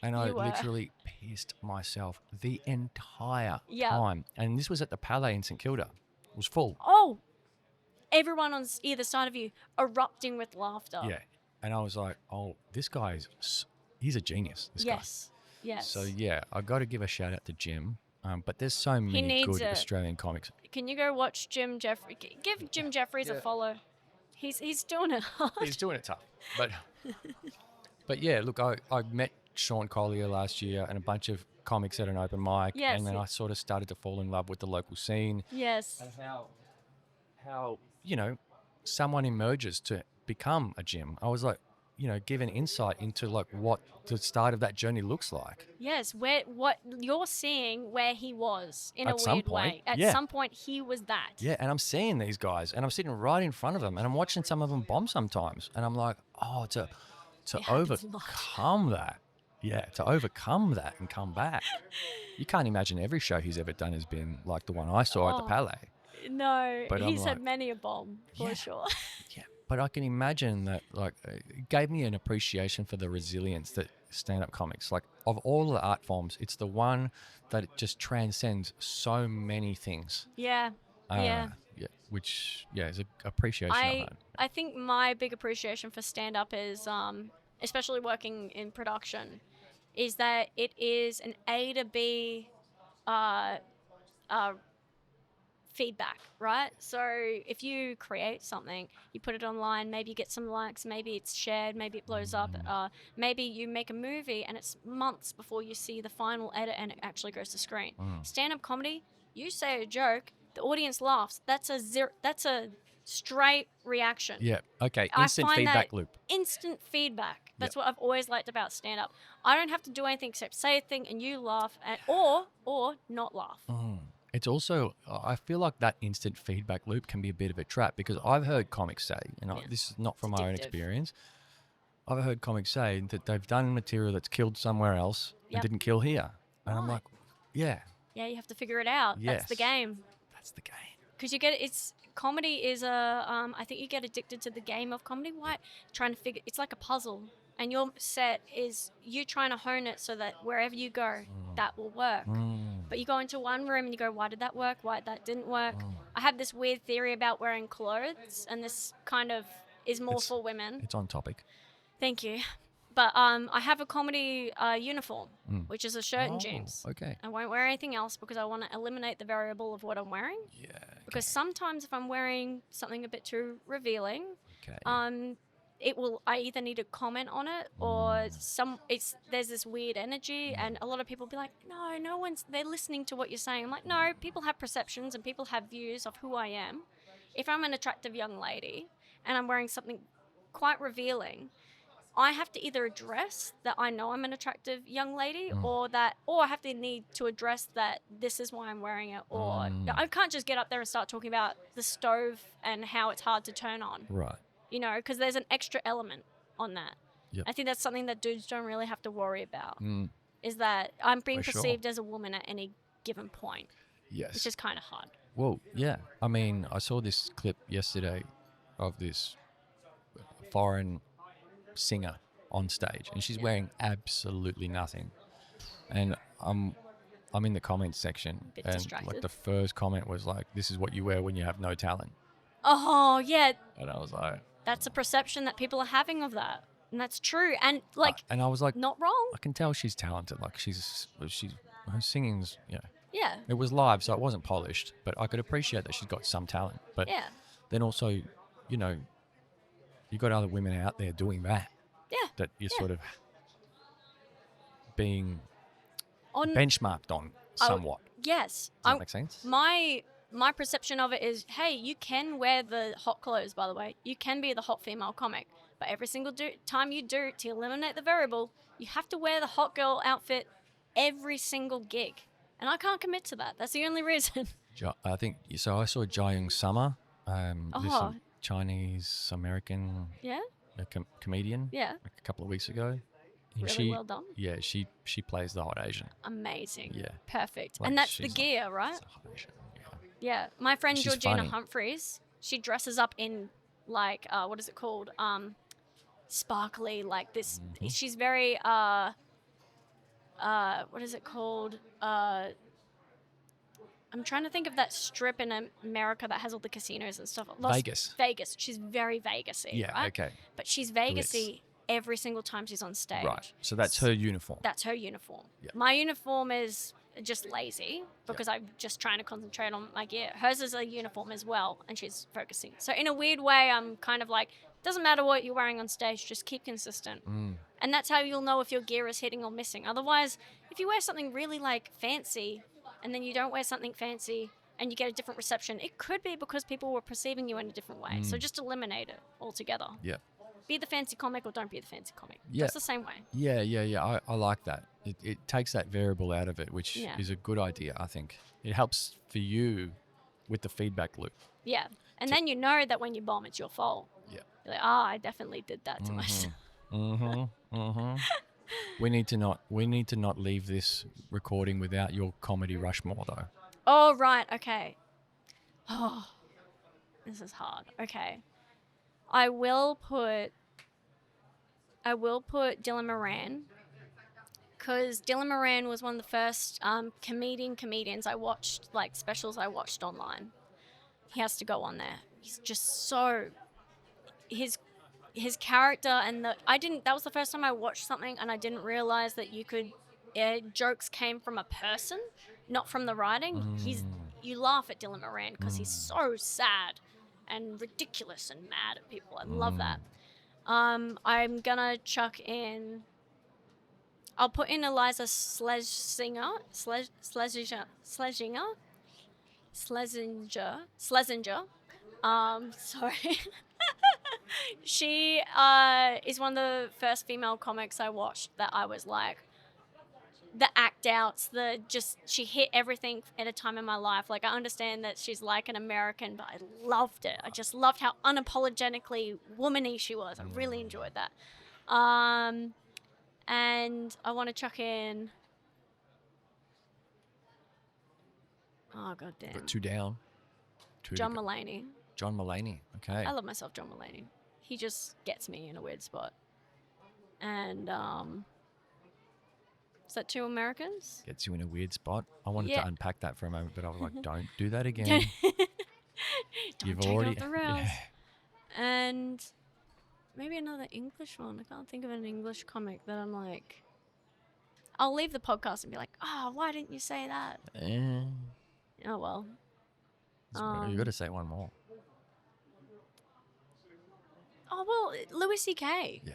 And I You were. literally pissed myself the entire Yeah. time. And this was at the Palais in St Kilda. It was full. Oh, everyone on either side of you erupting with laughter. Yeah. And I was like, "Oh, this guy's he's a genius. This guy." Yes. Yes. So yeah, I got to give a shout out to Jim. But there's so many needs good it. Australian comics. Can you go watch Jim Jeffries? Give Jim Jeffries a follow. He's doing it hard. He's doing it tough. But yeah, look, I met Sean Collier last year and a bunch of comics at an open mic, Yes, and then yeah. I sort of started to fall in love with the local scene Yes. and how someone emerges to become a Jim. I was like, give an insight into like what the start of that journey looks like. Yes. What you're seeing where he was in At a some weird point, way. At yeah. some point, he was that. Yeah, and I'm seeing these guys, and I'm sitting right in front of them, and I'm watching some of them bomb sometimes, and I'm like, oh, to Yeah, it's a lot. overcome that. Yeah, to overcome that and come back. You can't imagine every show he's ever done has been like the one I saw at the Oh. Palais. No, But I'm he's had like, many a bomb for yeah. sure. Yeah, but I can imagine that, like, it gave me an appreciation for the resilience that stand-up comics, like, of all the art forms, it's the one that it just transcends so many things. Yeah. Yeah. Yeah, which, is an appreciation of that. I think my big appreciation for stand up is, especially working in production, is that it is an A to B feedback, right? So if you create something, you put it online, maybe you get some likes, maybe it's shared, maybe it blows up, maybe you make a movie and it's months before you see the final edit and it actually goes to screen. Stand-up comedy, you say a joke, the audience laughs. That's a straight reaction. Yeah, okay, I instant find feedback that loop. Instant feedback. That's what I've always liked about stand-up. I don't have to do anything except say a thing and you laugh, or not laugh. It's also, I feel like that instant feedback loop can be a bit of a trap, because I've heard comics say, this is not from my own addictive. experience, I've heard comics say that they've done material that's killed somewhere else and Yep. didn't kill here. And I'm Right. like, yeah, Yeah, you have to figure it out. That's the Yes. game. that's the game. Because comedy is I think you get addicted to the game of comedy. Why? Trying to figure, it's like a puzzle. And your set is you trying to hone it so that wherever you go, that will work. But you go into one room and you go, why did that work? Why that didn't work? I have this weird theory about wearing clothes, and this kind of is more It's- for women. It's on topic. Thank you. But I have a comedy uniform, which is a shirt and jeans. Okay. I won't wear anything else because I want to eliminate the variable of what I'm wearing. Yeah. Because sometimes if I'm wearing something a bit too revealing, Okay. I either need to comment on it or there's this weird energy, and a lot of people be like, they're listening to what you're saying. I'm like, no, people have perceptions and people have views of who I am. If I'm an attractive young lady and I'm wearing something quite revealing, I have to either address that I know I'm an attractive young lady, or I have to need to address that this is why I'm wearing it, or I can't just get up there and start talking about the stove and how it's hard to turn on, Right. because there's an extra element on that. Yep. I think that's something that dudes don't really have to worry about, is that I'm being For sure. perceived as a woman at any given point, Yes. which is kind of hard. Well, yeah. I mean, I saw this clip yesterday of this foreign singer on stage, and she's wearing absolutely nothing. And I'm in the comments section, Bit and distracted. like the first comment was like, "This is what you wear when you have no talent." Oh, yeah, And I was like, that's a perception that people are having of that. And that's true. And, and I was like, not wrong. I can tell she's talented. Like her singing's, Yeah. it was live, so it wasn't polished, but I could appreciate that she's got some talent. But Yeah. then also, you got other women out there doing that. Yeah. That you're sort of being On benchmarked on somewhat. yes. Does that make sense? My perception of it is, hey, you can wear the hot clothes, by the way. You can be the hot female comic. But every single time you do, to eliminate the variable, you have to wear the hot girl outfit every single gig. And I can't commit to that. That's the only reason. I think so. I saw Jia Young Summer, this Oh. Chinese American Yeah? comedian, Yeah. like a couple of weeks ago. And Really well done. Yeah, she plays the hot Asian. Amazing. Yeah. Perfect. Like, and that's the she's gear, right? It's a hot Asian. Yeah. Yeah. My friend She's Georgina funny. Humphreys, she dresses up in like, what is it called? Sparkly, like this. Mm-hmm. She's very, what is it called? I'm trying to think of that strip in America that has all the casinos and stuff. Vegas. Vegas. She's very Vegas-y, Yeah. right? Okay. But she's Vegas-y every single time she's on stage. Right. So that's her uniform. That's her uniform. Yeah. My uniform is just lazy because I'm just trying to concentrate on my gear. Hers is a uniform as well, and she's focusing. So in a weird way, I'm kind of like, doesn't matter what you're wearing on stage, just keep consistent. And that's how you'll know if your gear is hitting or missing. Otherwise, if you wear something really like fancy and then you don't wear something fancy and you get a different reception, it could be because people were perceiving you in a different way. So just eliminate it altogether. Yeah. Be the fancy comic or don't be the fancy comic. Yeah. It's the same way. Yeah. I like that. It takes that variable out of it, which Yeah. is a good idea, I think. It helps for you with the feedback loop. Yeah. And then you know that when you bomb, it's your fault. Yeah. You're like, I definitely did that to myself. We need to not leave this recording without your comedy Rushmore, though. Oh, right. Okay. Oh, this is hard. Okay. I will put Dylan Moran, because Dylan Moran was one of the first comedians I watched, like specials I watched online. He has to go on there. He's just so, his character and that was the first time I watched something and I didn't realize that jokes came from a person, not from the writing. You laugh at Dylan Moran because he's so sad and ridiculous and mad at people. I love that. I'm gonna chuck in. I'll put in Eliza Schlesinger. Sorry. She is one of the first female comics I watched that I was like, the act outs, she hit everything at a time in my life. Like, I understand that she's like an American, but I loved it. I just loved how unapologetically womany she was. I really enjoyed that. And I want to chuck in, oh god damn, Got two down. Two John to go. Mulaney. John Mulaney. Okay. I love myself, John Mulaney. He just gets me in a weird spot. And is that two Americans? Gets you in a weird spot. I wanted Yeah. to unpack that for a moment, but I was like, don't do that again. Don't You've take already. it off the rails. Yeah. And maybe another English one. I can't think of an English comic that I'm like, I'll leave the podcast and be like, oh, why didn't you say that? Oh well. You got to say one more. Oh well, Louis C.K. Yeah.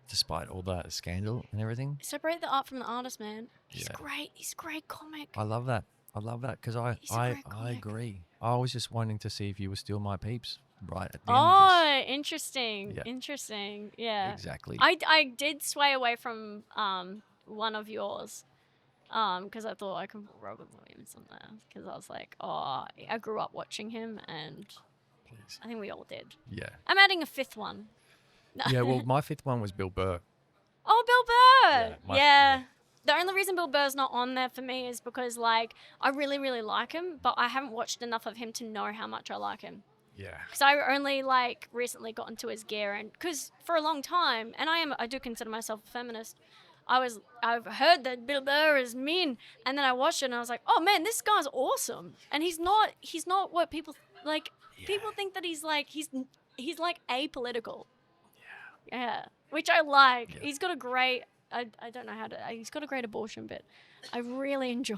Despite all that scandal and everything. Separate the art from the artist, man. He's Yeah. great. He's a great comic. I love that. Because He's a great I comic. agree. I was just wanting to see if you were still my peeps right at the end of Oh, interesting. Yeah. Interesting. Yeah. this. Exactly. I did sway away from one of yours because I thought I could put Robin Williams on there because I was like, oh, I grew up watching him and Please. I think we all did. Yeah. I'm adding a fifth one. No. Yeah, well, my fifth one was Bill Burr. Oh, Bill Burr. Yeah, Yeah. The only reason Bill Burr's not on there for me is because, like, I really, really like him, but I haven't watched enough of him to know how much I like him. Yeah. Because I only, like, recently got into his gear, and because for a long time, and I do consider myself a feminist, I've heard that Bill Burr is mean, and then I watched it and I was like, oh man, this guy's awesome, and he's not what people like. Yeah. People think that he's like apolitical. Yeah, which I like. Yeah. He's got a great. I don't know how to. He's got a great abortion bit. I really enjoy.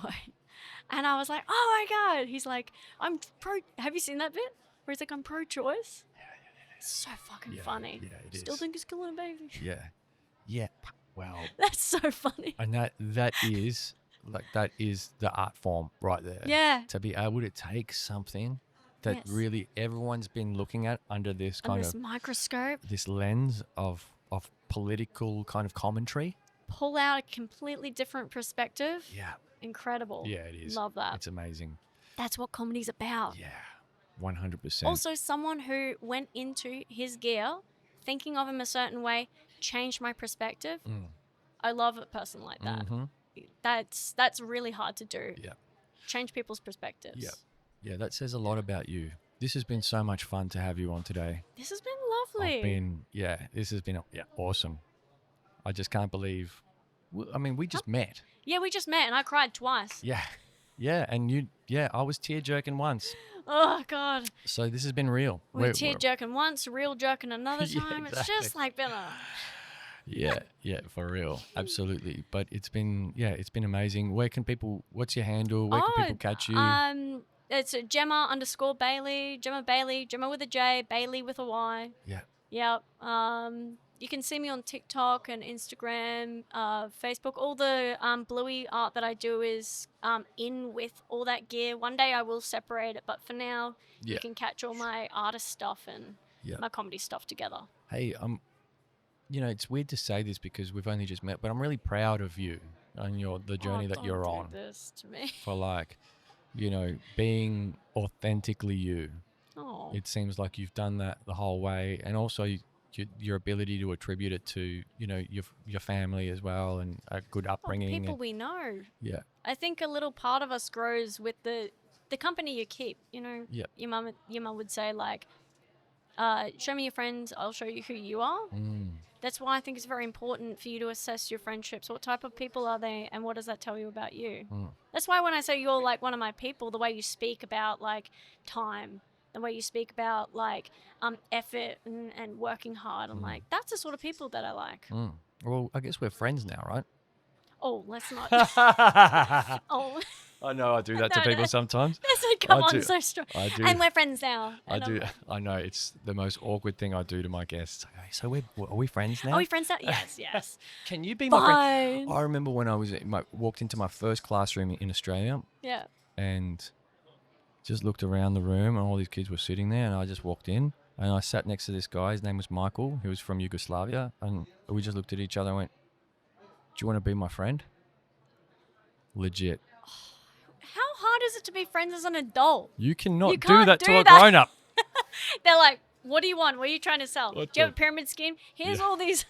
And I was like, oh my god. He's like, I'm pro. Have you seen that bit where he's like, I'm pro-choice? Yeah. It's so fucking Yeah, funny. yeah, it Still is. think he's killing a baby. Yeah. Yeah. Wow. That's so funny. And that is the art form right there. Yeah. To be able to take something that Yes. really everyone's been looking at under this And kind this of microscope, this lens of political kind of commentary. pull out a completely different perspective. Yeah. Incredible. Yeah, it is. Love that. It's amazing. That's what comedy's about. Yeah. 100%. Also, someone who went into his gear thinking of him a certain way changed my perspective. I love a person like that. Mm-hmm. That's really hard to do. Yeah. Change people's perspectives. Yeah. Yeah, that says a lot about you. This has been so much fun to have you on today. This has been lovely. This has been awesome. I just can't believe, I mean, we just met. Yeah, we just met and I cried twice. Yeah. Yeah, and I was tear jerking once. Oh, God. So this has been real. We're tear jerking once, real jerking another Yeah, time. It's exactly. just like been a... Yeah, for real. Absolutely. But it's been amazing. What's your handle? Where can people catch you? It's Jemma_Bayley, Jemma Bayley, Jemma with a J, Bayley with a Y. Yeah. Yep. You can see me on TikTok and Instagram, Facebook. All the bluey art that I do is in with all that gear. One day I will separate it, but for now, Yeah. you can catch all my artist stuff and Yeah. my comedy stuff together. Hey, it's weird to say this because we've only just met, but I'm really proud of you and the journey that you're Don't on do this to me. for being authentically you. Oh. It seems like you've done that the whole way, and also your ability to attribute it to your family as well and a good upbringing. People we know. Yeah. I think a little part of us grows with the company you keep. Yep. Your mum would say show me your friends, I'll show you who you are. That's why I think it's very important for you to assess your friendships. What type of people are they, and what does that tell you about you? That's why when I say you're like one of my people, the way you speak about time, the way you speak about effort and working hard, I'm like, that's the sort of people that I like. Well, I guess we're friends now, right? Oh, let's not. I Oh, know I do that to No, people no. sometimes. come I on, do. so strong. I do. And we're friends now. I And do. I'm- I know it's the most awkward thing I do to my guests. Okay, so are we friends now? Are we friends now? Yes, yes. Can you be my friend? Fine. I remember when I walked into my first classroom in Australia Yeah. and just looked around the room and all these kids were sitting there, and I just walked in and I sat next to this guy. His name was Michael. He was from Yugoslavia, and we just looked at each other and went, "Do you want to be my friend?" Legit. How hard is it to be friends as an adult? You cannot You do can't that do to a that. grown-up. They're like, what do you want? What are you trying to sell? What Do you have the- a pyramid scheme? Here's Yeah. all these.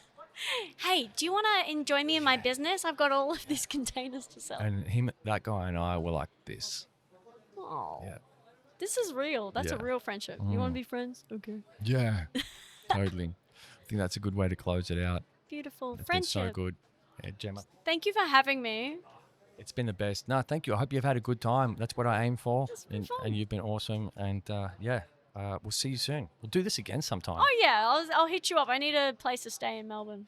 Hey, do you want to enjoy me in my business? I've got all of these containers to sell. And that guy and I were like this. Oh, Yeah. this is real. That's a Yeah. real friendship. You want to be friends? Okay. Yeah. Totally. I think that's a good way to close it out. Beautiful. It's been so Friendship. good. Yeah, Jemma. Thank you for having me. It's been the best. No, thank you. I hope you've had a good time. That's what I aim for. It's been And, fun. and you've been awesome. And we'll see you soon. We'll do this again sometime. Oh yeah, I'll hit you up. I need a place to stay in Melbourne.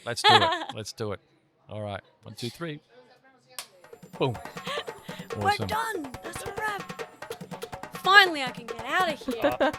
Let's do it. Let's do it. All right. 1, 2, 3. Boom. We're Awesome. done. That's a wrap. Finally, I can get out of here.